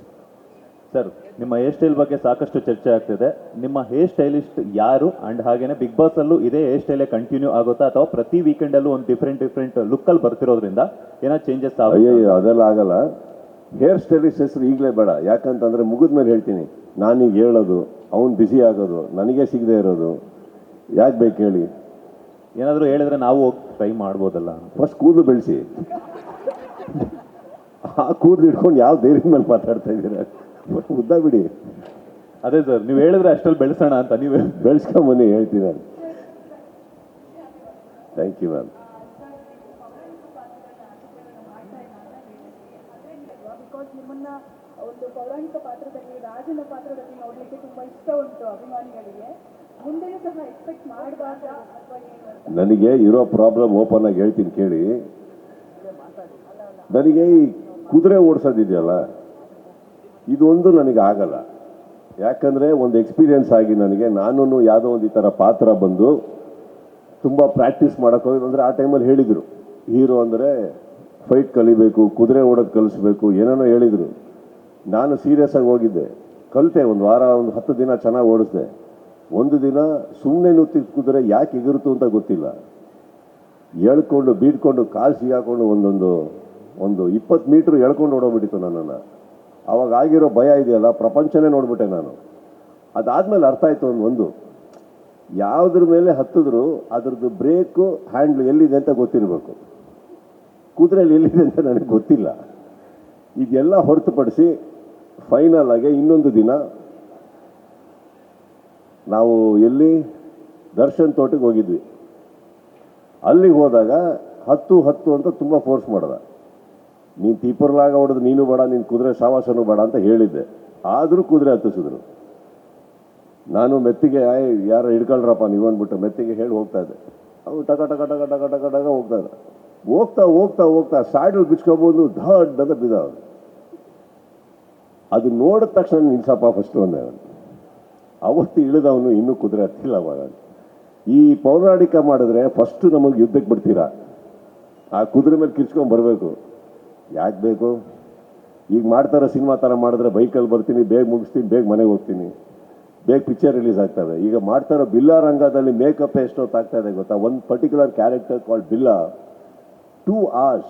Sir, ನಿಮ್ಮ ಹೇರ್ ಸ್ಟೈಲ್ ಬಗ್ಗೆ ಸಾಕಷ್ಟು ಚರ್ಚೆ ಆಗ್ತಿದೆ. ನಿಮ್ಮ ಹೇರ್ ಸ್ಟೈಲಿಸ್ಟ್ ಯಾರು? ಅಂಡ್ ಹಾಗೇನೆ ಬಿಗ್ ಬಾಸ್ ಅಲ್ಲೂ ಇದೇ ಹೇರ್ ಸ್ಟೈಲೇ ಕಂಟಿನ್ಯೂ ಆಗುತ್ತಾ ಅಥವಾ ಪ್ರತಿ ವೀಕೆಂಡಲ್ಲೂ ಒಂದು ಡಿಫ್ರೆಂಟ್ ಲುಕ್ಕಲ್ಲಿ ಬರ್ತಿರೋದ್ರಿಂದ ಏನಾದ್ರು ಚೇಂಜಸ್ ಆಗುತ್ತೆ? ಅಯ್ಯೋ ಅದೆಲ್ಲ ಆಗಲ್ಲ. ಹೇರ್ ಸ್ಟೈಲಿಸ್ಟ್ ಹೆಸರು ಈಗಲೇ ಬೇಡ. ಯಾಕಂತಂದರೆ ಮುಗಿದ ಮೇಲೆ ಹೇಳ್ತೀನಿ. ನಾನೀಗ ಹೇಳೋದು, ಅವ್ನು ಬ್ಯುಸಿ ಆಗೋದು, ನನಗೆ ಸಿಗದೆ ಇರೋದು ಯಾಕೆ ಬೇಕು ಹೇಳಿ? ಏನಾದರೂ ಹೇಳಿದ್ರೆ ನಾವು ಹೋಗಿ ಟ್ರೈ ಮಾಡ್ಬೋದಲ್ಲ. ಫಸ್ಟ್ ಕೂದಲು ಬೆಳೆಸಿ. ಆ ಕೂದಲು ಇಟ್ಕೊಂಡು ಯಾವ ಧೈರ್ಯದ ಮೇಲೆ ಮಾತಾಡ್ತಾ ಇದ್ದೀರಾ? ಉದ್ದ ಬಿಡಿ. ಅದೇ ಸರ್, ನೀವು ಹೇಳಿದ್ರೆ ಅಷ್ಟರಲ್ಲಿ ಬೆಳೆಸೋಣ ಅಂತ. ನೀವು ಬೆಳೆಸ್ಕೊಂಬನ್ನಿ, ಹೇಳ್ತೀನಿ ನಾನು. Thank you ma'am. ಬಿಕಾಸ್ ನಿಮ್ಮನ್ನ ಒಂದು ಪೌರಾಣಿಕ ಪಾತ್ರದಲ್ಲಿ, ರಾಜನ ಪಾತ್ರದಲ್ಲಿ ನೋಡಲಿಕ್ಕೆ ತುಂಬಾ ಇಷ್ಟ ಉಂಟು ಅಭಿಮಾನಿಗಳಿಗೆ. ಮುಂದೆಯೂ ಸಹ ಎಕ್ಸ್ಪೆಕ್ಟ್ ಮಾಡಬಾರ್ದಾ ಅಥವಾ ಏನು? ನನಗೆ ಇರೋ ಪ್ರಾಬ್ಲಮ್ ಓಪನ್ ಆಗಿ ಹೇಳ್ತೀನಿ ಕೇಳಿ. ನನಗೆ ಈ ಕುದುರೆ ಓಡಿಸೋದಿದೆಯಲ್ಲ, ಇದೊಂದು ನನಗೆ ಆಗಲ್ಲ. ಯಾಕಂದರೆ ಒಂದು ಎಕ್ಸ್ಪೀರಿಯನ್ಸ್ ಆಗಿ ನನಗೆ, ನಾನು ಯಾವುದೋ ಒಂದು ಈ ಥರ ಪಾತ್ರ ಬಂದು ತುಂಬ ಪ್ರಾಕ್ಟೀಸ್ ಮಾಡೋಕೆ ಹೋಗಿದ್ದು. ಅಂದರೆ ಆ ಟೈಮಲ್ಲಿ ಹೇಳಿದರು, ಹೀರೋ ಅಂದರೆ ಫೈಟ್ ಕಲಿಬೇಕು, ಕುದುರೆ ಓಡೋದು ಕಲಿಸ್ಬೇಕು, ಏನೇನೋ ಹೇಳಿದರು. ನಾನು ಸೀರಿಯಸ್ ಆಗಿ ಹೋಗಿದ್ದೆ, ಕಲಿತೆ. ಒಂದು ವಾರ, ಒಂದು 10 ದಿನ ಚೆನ್ನಾಗಿ ಓಡಿಸ್ದೆ. ಒಂದು ದಿನ ಸುಮ್ಮನೆ ನುತ್ತಿದ ಕುದುರೆ ಯಾಕೆ ಎಗುರುತ್ತು ಅಂತ ಗೊತ್ತಿಲ್ಲ, ಎಳ್ಕೊಂಡು ಬೀಡ್ಕೊಂಡು ಕಾಲು ಸಿಗಾಕೊಂಡು ಒಂದು 20 ಮೀಟ್ರ್ ಎಳ್ಕೊಂಡು ಓಡೋಗ್ಬಿಟ್ಟಿತ್ತು ನನ್ನನ್ನು. ಅವಾಗ ಆಗಿರೋ ಭಯ ಇದೆಯಲ್ಲ, ಪ್ರಪಂಚನೇ ನೋಡ್ಬಿಟ್ಟೆ ನಾನು. ಅದಾದಮೇಲೆ ಅರ್ಥ ಆಯಿತು ಒಂದು, ಯಾವುದ್ರ ಮೇಲೆ ಹತ್ತಿದ್ರು ಅದ್ರದ್ದು ಬ್ರೇಕು ಹ್ಯಾಂಡ್ಲು ಎಲ್ಲಿದೆ ಅಂತ ಗೊತ್ತಿರಬೇಕು. ಕುದುರೆಯಲ್ಲಿ ಎಲ್ಲಿದೆ ಅಂತ ನನಗೆ ಗೊತ್ತಿಲ್ಲ. ಇದೆಲ್ಲ ಹೊರತುಪಡಿಸಿ ಫೈನಲ್ ಆಗಿ ಇನ್ನೊಂದು ದಿನ ನಾವು ಎಲ್ಲಿ ದರ್ಶನ್ ತೋಟಕ್ಕೆ ಹೋಗಿದ್ವಿ. ಅಲ್ಲಿಗೆ ಹೋದಾಗ 10 ಅಂತ ತುಂಬ ಫೋರ್ಸ್ ಮಾಡ್ದ. ನೀನು ತೀಪರ್ಲಾಗ ಹೊಡೆದು ನೀನು ಬೇಡ, ನೀನು ಕುದುರೆ ಸಾವಾಸನೂ ಬೇಡ ಅಂತ ಹೇಳಿದ್ದೆ. ಆದರೂ ಕುದುರೆ ಹತ್ತಿಸಿದ್ರು. ನಾನು ಮೆತ್ತಿಗೆ ಯಾರು ಹಿಡ್ಕೊಳ್ರಪ್ಪ ನೀವು ಅಂದ್ಬಿಟ್ಟು ಮೆತ್ತಿಗೆ ಹೇಳಿ ಹೋಗ್ತಾ ಇದ್ದೆ. ಅವು ಟಕ ಟಕ ಟಕ ಟಕ ಟಕ ಟಕ ಹೋಗ್ತಾ ಇದ್ದ. ಹೋಗ್ತಾ ಹೋಗ್ತಾ ಹೋಗ್ತಾ ಸ್ಯಾಡಲ್ ಬಿಚ್ಕೊಬೋದು, ಧಡ್ ಅಂತ ಬಿದ್ದ. ಅದು ನೋಡಿದ ತಕ್ಷಣ ನಿಲ್ಸಪ್ಪ ಫಸ್ಟು ಅಂದೆ. ಅವತ್ತು ಇಳಿದವನು ಇನ್ನೂ ಕುದುರೆ ಹತ್ತಿಲ್ಲ ಅವಾಗ. ಈ ಪೌರಾಣಿಕ ಮಾಡಿದ್ರೆ ಫಸ್ಟು ನಮಗೆ ಯುದ್ಧಕ್ಕೆ ಬಿಡ್ತೀರಾ, ಆ ಕುದುರೆ ಮೇಲೆ ಕಿರ್ಚ್ಕೊಂಡು ಬರಬೇಕು. ಯಾಕೆ ಬೇಕು? ಈಗ ಮಾಡ್ತಾರೋ ಸಿನಿಮಾ ಥರ ಮಾಡಿದ್ರೆ ಬೈಕಲ್ಲಿ ಬರ್ತೀನಿ, ಬೇಗ ಮುಗಿಸ್ತೀನಿ, ಬೇಗ ಮನೆಗೆ ಹೋಗ್ತೀನಿ, ಬೇಗ ಪಿಕ್ಚರ್ ರಿಲೀಸ್ ಆಗ್ತದೆ. ಈಗ ಮಾಡ್ತಾರೋ ಬಿಲ್ಲಾ ರಂಗದಲ್ಲಿ ಮೇಕಪ್ ಎಷ್ಟೊತ್ತು ಆಗ್ತಾ ಇದೆ ಗೊತ್ತಾ? ಒಂದು particular character called Billa 2 hours,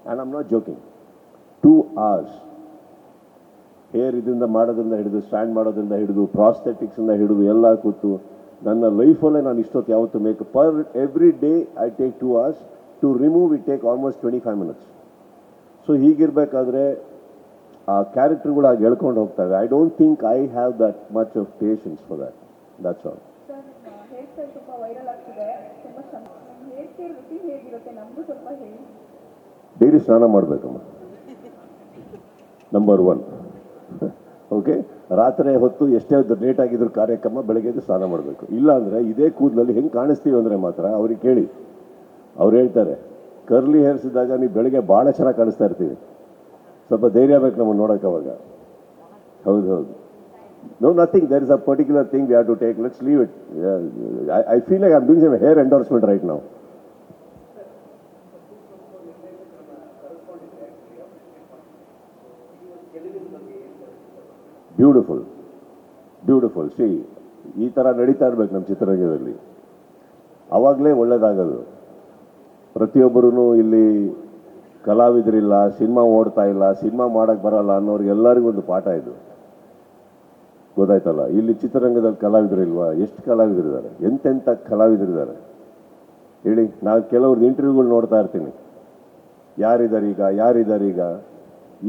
and I'm not joking, 2 hours. Hair ಇದರಿಂದ ಮಾಡೋದ್ರಿಂದ ಹಿಡಿದು, ಸ್ಟ್ಯಾಂಡ್ ಮಾಡೋದ್ರಿಂದ ಹಿಡಿದು, ಪ್ರಾಸ್ಥೆಟಿಕ್ಸಿಂದ ಹಿಡಿದು ಎಲ್ಲ ಕೂತು ನನ್ನ ಲೈಫಲ್ಲೇ ನಾನು ಇಷ್ಟೊತ್ತು ಯಾವತ್ತು makeup per every day I take 2 hours. To remove it take almost 25 minutes. So ಹೀಗಿರಬೇಕಾದ್ರೆ ಆ ಕ್ಯಾರೆಕ್ಟರ್ಗಳು ಆಗಿ ಎಳ್ಕೊಂಡು ಹೋಗ್ತವೆ. I don't think I have that much of patience for that. That's all. Sir, hair style ತುಂಬ ವೈರಲ್ ಆಗ್ತಿದೆ, ತುಂಬ ಚೆನ್ನಾಗಿ. ಹೇರ್ ಸ್ಟೈಲ್ ರುಟೀನ್ ಹೇಗಿರುತ್ತೆ ನಮಗೂ ಸ್ವಲ್ಪ ಹೇಳಿ. ಡೈಲಿ ಸ್ನಾನ ಮಾಡಬೇಕಮ್ಮ, ನಂಬರ್ 1. ಓಕೆ, ರಾತ್ರಿ ಹೊತ್ತು ಎಷ್ಟೇ ಲೇಟ್ ಆಗಿದ್ರು ಕಾರ್ಯಕ್ರಮ, ಬೆಳಗ್ಗೆ ಸ್ನಾನ ಮಾಡಬೇಕು. ಇಲ್ಲ ಅಂದರೆ ಇದೇ ಕೂದಲಲ್ಲಿ ಹೆಂಗೆ ಕಾಣಿಸ್ತೀವಿ ಅಂದರೆ ಮಾತ್ರ ಅವ್ರಿಗೆ ಕೇಳಿ, ಅವ್ರು ಹೇಳ್ತಾರೆ ಕರ್ಲಿ ಹೇರ್ಸ್ ಇದ್ದಾಗ ನೀವು ಬೆಳಗ್ಗೆ ಭಾಳ ಚೆನ್ನಾಗಿ ಕಾಣಿಸ್ತಾ ಇರ್ತೀವಿ. ಸ್ವಲ್ಪ ಧೈರ್ಯ ಬೇಕು ನಮ್ಮನ್ನು ನೋಡೋಕೆ ಅವಾಗ. ಹೌದು ಹೌದು. No nothing, there is a particular thing we have to take. Let's leave it. I feel like I am doing some hair endorsement right now. Beautiful beautiful. See, ಈ ಥರ ನಡೀತಾ ಇರ್ಬೇಕು ನಮ್ಮ ಚಿತ್ರರಂಗದಲ್ಲಿ, ಆವಾಗಲೇ ಒಳ್ಳೇದಾಗೋದು. ಪ್ರತಿಯೊಬ್ಬರೂ ಇಲ್ಲಿ ಕಲಾವಿದರಿಲ್ಲ, ಸಿನಿಮಾ ಓಡ್ತಾ ಇಲ್ಲ, ಸಿನಿಮಾ ಮಾಡೋಕ್ಕೆ ಬರಲ್ಲ ಅನ್ನೋರಿಗೆಲ್ಲರಿಗೂ ಒಂದು ಪಾಠ ಇದು, ಗೊತ್ತಾಯ್ತಲ್ಲ. ಇಲ್ಲಿ ಚಿತ್ರರಂಗದಲ್ಲಿ ಕಲಾವಿದರಿಲ್ವಾ? ಎಷ್ಟು ಕಲಾವಿದರಿದ್ದಾರೆ, ಎಂತೆಂಥ ಕಲಾವಿದರಿದ್ದಾರೆ ಹೇಳಿ. ನಾನು ಕೆಲವ್ರದ್ದು ಇಂಟರ್ವ್ಯೂಗಳು ನೋಡ್ತಾ ಇರ್ತೀನಿ, ಯಾರಿದ್ದಾರೀಗ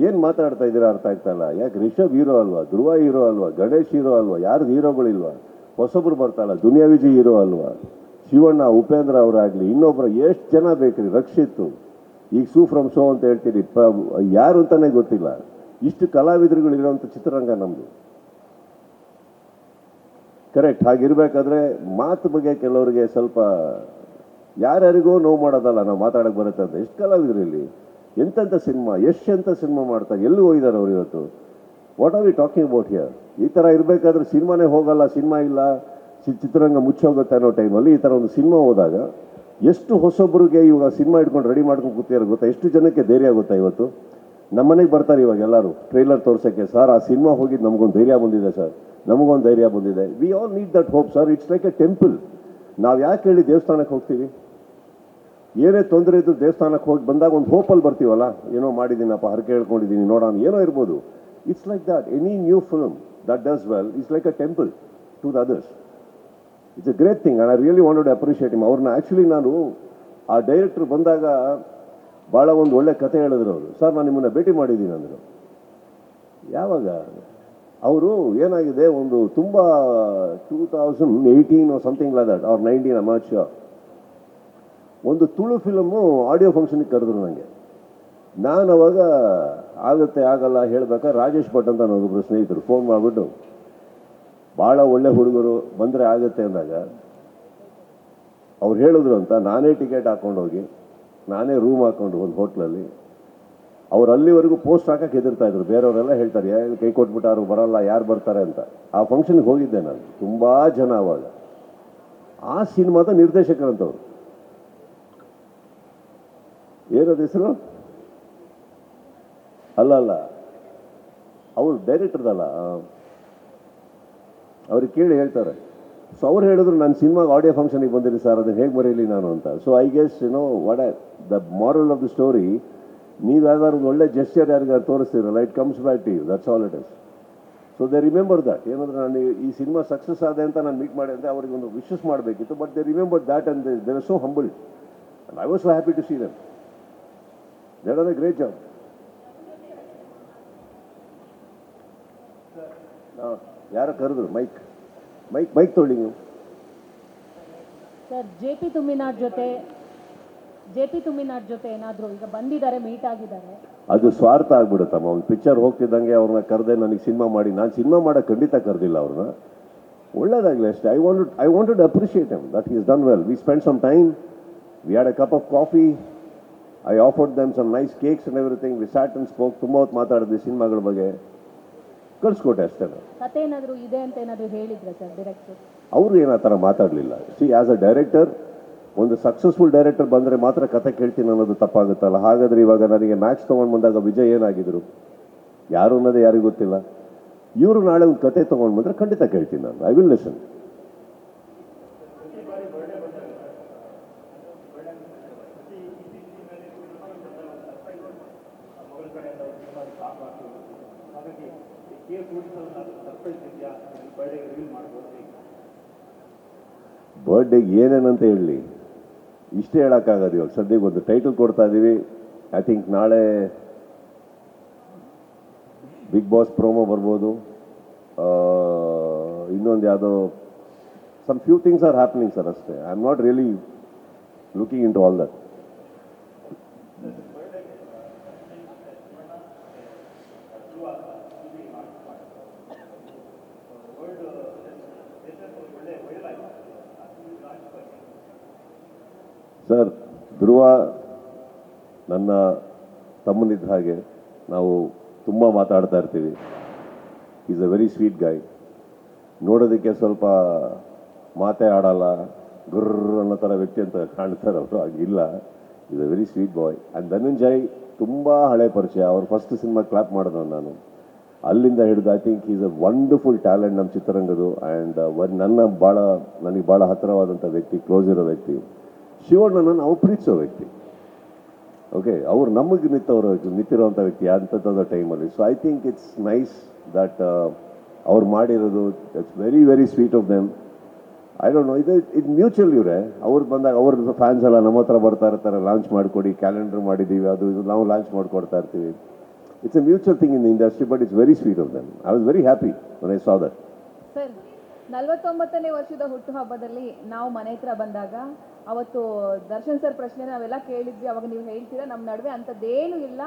ಏನು ಮಾತಾಡ್ತಾ ಇದ್ದೀರಾ ಅರ್ಥ ಆಗ್ತಾ ಇಲ್ಲ. ಯಾಕೆ ರಿಷಬ್ ಹೀರೋ ಅಲ್ವಾ, ಧ್ರುವ ಹೀರೋ ಅಲ್ವಾ, ಗಣೇಶ್ ಹೀರೋ ಅಲ್ವಾ, ಯಾರ್ದು ಹೀರೋಗಳಿಲ್ವಾ? ಹೊಸಬ್ರು ಬರ್ತಾಯಿಲ್ಲ, ದುನಿಯಾ ವಿಜಯ್ ಹೀರೋ ಅಲ್ವಾ, ಶಿವಣ್ಣ, ಉಪೇಂದ್ರ ಅವರಾಗಲಿ, ಇನ್ನೊಬ್ಬರು ಎಷ್ಟು ಜನ ಬೇಕ್ರಿ, ರಕ್ಷಿತ್ತು, ಈಗ ಸೂ ಫ್ರಮ್ ಸೋ ಅಂತ ಹೇಳ್ತೀರಿ, ಯಾರು ಅಂತಲೇ ಗೊತ್ತಿಲ್ಲ. ಇಷ್ಟು ಕಲಾವಿದರುಗಳಿರೋಂಥ ಚಿತ್ರರಂಗ ನಮ್ಮದು. ಕರೆಕ್ಟ್. ಹಾಗಿರ್ಬೇಕಾದ್ರೆ ಮಾತು ಬಗ್ಗೆ ಕೆಲವರಿಗೆ ಸ್ವಲ್ಪ ಯಾರ್ಯಾರಿಗೋ ನೋವು ಮಾಡೋದಲ್ಲ, ನಾವು ಮಾತಾಡೋಕ್ಕೆ ಬರುತ್ತೆ ಅಂತ. ಎಷ್ಟು ಕಲಾವಿದರು ಇಲ್ಲಿ, ಎಂತೆಂಥ ಸಿನಿಮಾ, ಎಷ್ಟು ಸಿನಿಮಾ ಮಾಡ್ತಾರೆ, ಎಲ್ಲಿ ಹೋಗಿದ್ದಾರೆ ಅವ್ರು ಇವತ್ತು? What are we talking about here? ಈ ಥರ ಇರಬೇಕಾದ್ರೆ ಸಿನಿಮಾನೇ ಹೋಗಲ್ಲ, ಸಿನಿಮಾ ಇಲ್ಲ, ಚಿತ್ರರಂಗ ಮುಚ್ಚೋಗುತ್ತೆ ಅನ್ನೋ ಟೈಮಲ್ಲಿ ಈ ಥರ ಒಂದು ಸಿನಿಮಾ ಹೋದಾಗ ಎಷ್ಟು ಹೊಸೊಬ್ಬರಿಗೆ ಇವಾಗ ಸಿನಿಮಾ ಇಟ್ಕೊಂಡು ರೆಡಿ ಮಾಡ್ಕೊಂಡು ಕೂತಿದ್ದಾರೆ ಗೊತ್ತಾ? ಎಷ್ಟು ಜನಕ್ಕೆ ಧೈರ್ಯ ಗೊತ್ತಾ? ಇವತ್ತು ನಮ್ಮ ಮನೆಗೆ ಬರ್ತಾರೆ ಇವಾಗ ಎಲ್ಲರೂ ಟ್ರೈಲರ್ ತೋರ್ಸೋಕ್ಕೆ. ಸರ್, ಆ ಸಿನಿಮಾ ಹೋಗಿದ್ದು ನಮಗೊಂದು ಧೈರ್ಯ ಬಂದಿದೆ ಸರ್, ನಮಗೊಂದು ಧೈರ್ಯ ಬಂದಿದೆ. We all need that hope sir. It's like A temple. ನಾವು ಯಾಕೆ ಹೇಳಿ ದೇವಸ್ಥಾನಕ್ಕೆ ಹೋಗ್ತೀವಿ? ಏನೇ ತೊಂದರೆ ಇದ್ದು ದೇವಸ್ಥಾನಕ್ಕೆ ಹೋಗಿ ಬಂದಾಗ ಒಂದು ಹೋಪಲ್ಲಿ ಬರ್ತೀವಲ್ಲ, ಏನೋ ಮಾಡಿದ್ದೀನಪ್ಪ, ಹರಕೆ ಹೇಳ್ಕೊಂಡಿದ್ದೀನಿ, ನೋಡೋಣ, ಏನೋ ಇರ್ಬೋದು. It's like that. Any new film that does well it's like a temple to the others. It's a great thing and I really wanted to appreciate him. ಅವ್ರನ್ನ ಆ್ಯಕ್ಚುಲಿ ನಾನು ಆ ಡೈರೆಕ್ಟ್ರ್ ಬಂದಾಗ ಭಾಳ ಒಂದು ಒಳ್ಳೆ ಕತೆ ಹೇಳಿದ್ರು ಅವರು. ಸರ್, ನಾನು ನಿಮ್ಮನ್ನು ಭೇಟಿ ಮಾಡಿದ್ದೀನಿ ಅಂದರು. ಯಾವಾಗ? ಅವರು ಏನಾಗಿದೆ, ಒಂದು ತುಂಬ 2018 something like that, or 19, I not sure, ಒಂದು ತುಳು ಫಿಲಮು ಆಡಿಯೋ ಫಂಕ್ಷನಿಗೆ ಕರೆದ್ರು ನನಗೆ. ನಾನು ಅವಾಗ ಆಗುತ್ತೆ ಆಗಲ್ಲ ಹೇಳ್ಬೇಕಾದ್ರೆ ರಾಜೇಶ್ ಭಟ್ ಅಂತ ನನ್ನೊಬ್ಬರು ಸ್ನೇಹಿತರು ಫೋನ್ ಮಾಡಿಬಿಟ್ಟು, ಭಾಳ ಒಳ್ಳೆ ಹುಡುಗರು, ಬಂದರೆ ಆಗುತ್ತೆ ಅಂದಾಗ ಅವ್ರು ಹೇಳಿದ್ರು ಅಂತ ನಾನೇ ಟಿಕೆಟ್ ಹಾಕ್ಕೊಂಡೋಗಿ, ನಾನೇ ರೂಮ್ ಹಾಕ್ಕೊಂಡು ಒಂದು ಹೋಟ್ಲಲ್ಲಿ. ಅವ್ರು ಅಲ್ಲಿವರೆಗೂ ಪೋಸ್ಟ್ ಹಾಕಕ್ಕೆ ಹೆದರ್ತಾ ಇದ್ರು. ಬೇರೆಯವರೆಲ್ಲ ಹೇಳ್ತಾರೆ ಕೈ ಕೊಟ್ಬಿಟ್ಟಾರು, ಬರಲ್ಲ, ಯಾರು ಬರ್ತಾರೆ ಅಂತ. ಆ ಫಂಕ್ಷನ್ಗೆ ಹೋಗಿದ್ದೆ ನಾನು, ತುಂಬ ಜನ. ಅವಾಗ ಆ ಸಿನಿಮಾದ ನಿರ್ದೇಶಕರಂತವ್ರು, ಏನದು ಹೆಸರು? ಅಲ್ಲ, ಅವರು ಡೈರೆಕ್ಟರ್ದಲ್ಲ, ಅವ್ರಿಗೆ ಕೇಳಿ ಹೇಳ್ತಾರೆ. ಸೊ ಅವ್ರು ಹೇಳಿದ್ರು, ನನ್ನ ಸಿನಿಮಾಗೆ ಆಡಿಯೋ ಫಂಕ್ಷನಿಗೆ ಬಂದಿರಿ ಸರ್, ಅದನ್ನು ಹೇಗೆ ಬರೀಲಿ ನಾನು ಅಂತ. So I guess the moral of the story, ನೀವು ಯಾವ್ದಾದ್ರು ಒಂದು ಒಳ್ಳೆ ಜೆಸ್ಚರ್ ಯಾರಿಗಾರು ತೋರಿಸ್ತೀರಲ್ಲ, it comes back to you. That's all it is. So they remember that. ಏನಂದ್ರೆ ನಾನು ಈ ಸಿನಿಮಾ ಸಕ್ಸಸ್ ಆದೆ ಅಂತ ನಾನು ಮೀಟ್ ಮಾಡಿದೆ ಅಂತ ಅವ್ರಿಗೆ ಒಂದು ವಿಶಸ್ ಮಾಡಬೇಕಿತ್ತು. But they remember that and they are so humble and I was so happy to see them. They done a great job. ಯಾರೋ ಕರೆದ್ರು, ಮೈಕ್ ತೊಗೊಳ್ಳಿ ನೀವು. ಸರ್ ಜೆ ಪಿ ತುಮ್ಮಿನಾಡ್ ಜೊತೆ ಏನಾದರೂ ಈಗ ಬಂದಿದ್ದಾರೆ, ಮೀಟ್ ಆಗಿದ್ದಾರೆ? ಅದು ಸ್ವಾರ್ಥ ಆಗ್ಬಿಡುತ್ತಮ್ಮ. ಒಂದು ಪಿಕ್ಚರ್ ಹೋಗ್ತಿದ್ದಂಗೆ ಅವ್ರನ್ನ ಕರೆದೆ ನನಗೆ ಸಿನಿಮಾ ಮಾಡಿ, ನಾನು ಸಿನಿಮಾ ಮಾಡೋಕ್ಕೆ ಖಂಡಿತ ಕರೆದಿಲ್ಲ ಅವ್ರನ್ನ. ಒಳ್ಳೇದಾಗಲಿ ಅಷ್ಟೇ. I wanted appreciate him that is done well. We spend some time, we had a cup of coffee, I offered them some nice cakes and everything. We sat and spoke. ತುಂಬ ಹೊತ್ತು ಮಾತಾಡಿದ್ವಿ ಸಿನಿಮಾಗಳ ಬಗ್ಗೆ, ಕಳಿಸ್ಕೊಟ್ಟೆ ಅಷ್ಟೇ. ಕತೆ ಏನಾದರೂ ಇದೆ ಅಂತ ಏನಾದರೂ ಹೇಳಿದ್ರೆ ಸರ್ ಡೈರೆಕ್ಟರ್? ಅವರು ಏನೋ ಆ ಥರ ಮಾತಾಡಲಿಲ್ಲ. ಸಿ ಆ್ಯಸ್ ಅ ಡೈರೆಕ್ಟರ್, ಒಂದು ಸಕ್ಸಸ್ಫುಲ್ ಡೈರೆಕ್ಟರ್ ಬಂದರೆ ಮಾತ್ರ ಕತೆ ಕೇಳ್ತೀನಿ ಅನ್ನೋದು ತಪ್ಪಾಗುತ್ತಲ್ಲ. ಹಾಗಾದರೆ ಇವಾಗ ನನಗೆ ಮ್ಯಾಕ್ಸ್ ತೊಗೊಂಡು ಬಂದಾಗ ವಿಜಯ್ ಏನಾಗಿದ್ರು ಯಾರು ಅನ್ನೋದೇ ಯಾರಿಗೂ ಗೊತ್ತಿಲ್ಲ. ಇವರು ನಾಳೆ ಒಂದು ಕತೆ ತೊಗೊಂಡು ಬಂದರೆ ಖಂಡಿತ ಕೇಳ್ತೀನಿ ನಾನು. I will listen. ಬರ್ಡೇಗೆ ಏನೇನಂತ ಹೇಳಲಿ, ಇಷ್ಟೇ ಹೇಳೋಕ್ಕಾಗೋದು. ಇವಾಗ ಸದ್ಯಕ್ಕೆ ಒಂದು ಟೈಟಲ್ ಕೊಡ್ತಾ ಇದ್ದೀವಿ. ಐ ಥಿಂಕ್ ನಾಳೆ ಬಿಗ್ ಬಾಸ್ ಪ್ರೋಮೋ ಬರ್ಬೋದು. ಇನ್ನೊಂದು ಯಾವುದೋ some few things are happening sir, ಅಷ್ಟೇ. I am not really looking into all that. Sir, Dhruva ನನ್ನ ತಮ್ಮನಿದ್ದ ಹಾಗೆ. ನಾವು ತುಂಬ ಮಾತಾಡ್ತಾ ಇರ್ತೀವಿ. Is a very sweet guy. ನೋಡೋದಕ್ಕೆ ಸ್ವಲ್ಪ ಮಾತೇ ಆಡಲ್ಲ, ಗುರ್ರ ಅನ್ನೋ ಥರ ವ್ಯಕ್ತಿ ಅಂತ ಕಾಣ್ತಾರೆ ಅವರು. ಹಾಗಿಲ್ಲ, is a very sweet boy. And Dhananjay ತುಂಬ ಹಳೆ ಪರಿಚಯ. ಅವ್ರು ಫಸ್ಟ್ ಸಿನಿಮಾ ಕ್ಲಾಪ್ ಮಾಡಿದ್ರು ನಾನು. ಅಲ್ಲಿಂದ ಹಿಡಿದು I think is a wonderful talent ನಮ್ಮ ಚಿತ್ರರಂಗದು. ಆ್ಯಂಡ್ ನನಗೆ ಭಾಳ ಹತ್ತಿರವಾದಂಥ ವ್ಯಕ್ತಿ, ಕ್ಲೋಸ್ ಇರೋ ವ್ಯಕ್ತಿ. ಶಿವಣ್ಣನ ನಾವು ಪ್ರೀತಿಸೋ ವ್ಯಕ್ತಿ. ಓಕೆ, ಅವ್ರು ನಮಗೆ ನಿಂತಿರೋವಂಥ ವ್ಯಕ್ತಿ ಅಂಥದ್ದು ಟೈಮಲ್ಲಿ. So I think it's nice that ಅವ್ರು ಮಾಡಿರೋದು. It's very very sweet of them. I don't know, ಇದು ಮ್ಯೂಚುವಲ್. ಇವರೇ ಅವ್ರು ಬಂದಾಗ ಅವ್ರ ಫ್ಯಾನ್ಸ್ ಎಲ್ಲ ನಮ್ಮ ಹತ್ರ ಬರ್ತಾ ಇರ್ತಾರೆ, ಲಾಂಚ್ ಮಾಡಿಕೊಡಿ, ಕ್ಯಾಲೆಂಡರ್ ಮಾಡಿದ್ದೀವಿ, ಅದು ಇದು ನಾವು ಲಾಂಚ್ ಮಾಡಿಕೊಡ್ತಾ ಇರ್ತೀವಿ. It's a mutual thing in the industry, but it's very sweet of them. I was very happy when I saw that. Sir, 49ನೇ ವರ್ಷದ ಹುಟ್ಟುಹಬ್ಬದಲ್ಲಿ ನಾವು ಮನೆ ಹತ್ರ ಬಂದಾಗ ಅವತ್ತು ದರ್ಶನ್ ಸರ್ ಪ್ರಶ್ನೆ ನಾವೆಲ್ಲ ಕೇಳಿದ್ವಿ. ಅವಾಗ ನೀವು ಹೇಳ್ತೀರಾ ನಮ್ಮ ನಡುವೆ ಅಂಥದ್ದೇನೂ ಇಲ್ಲ,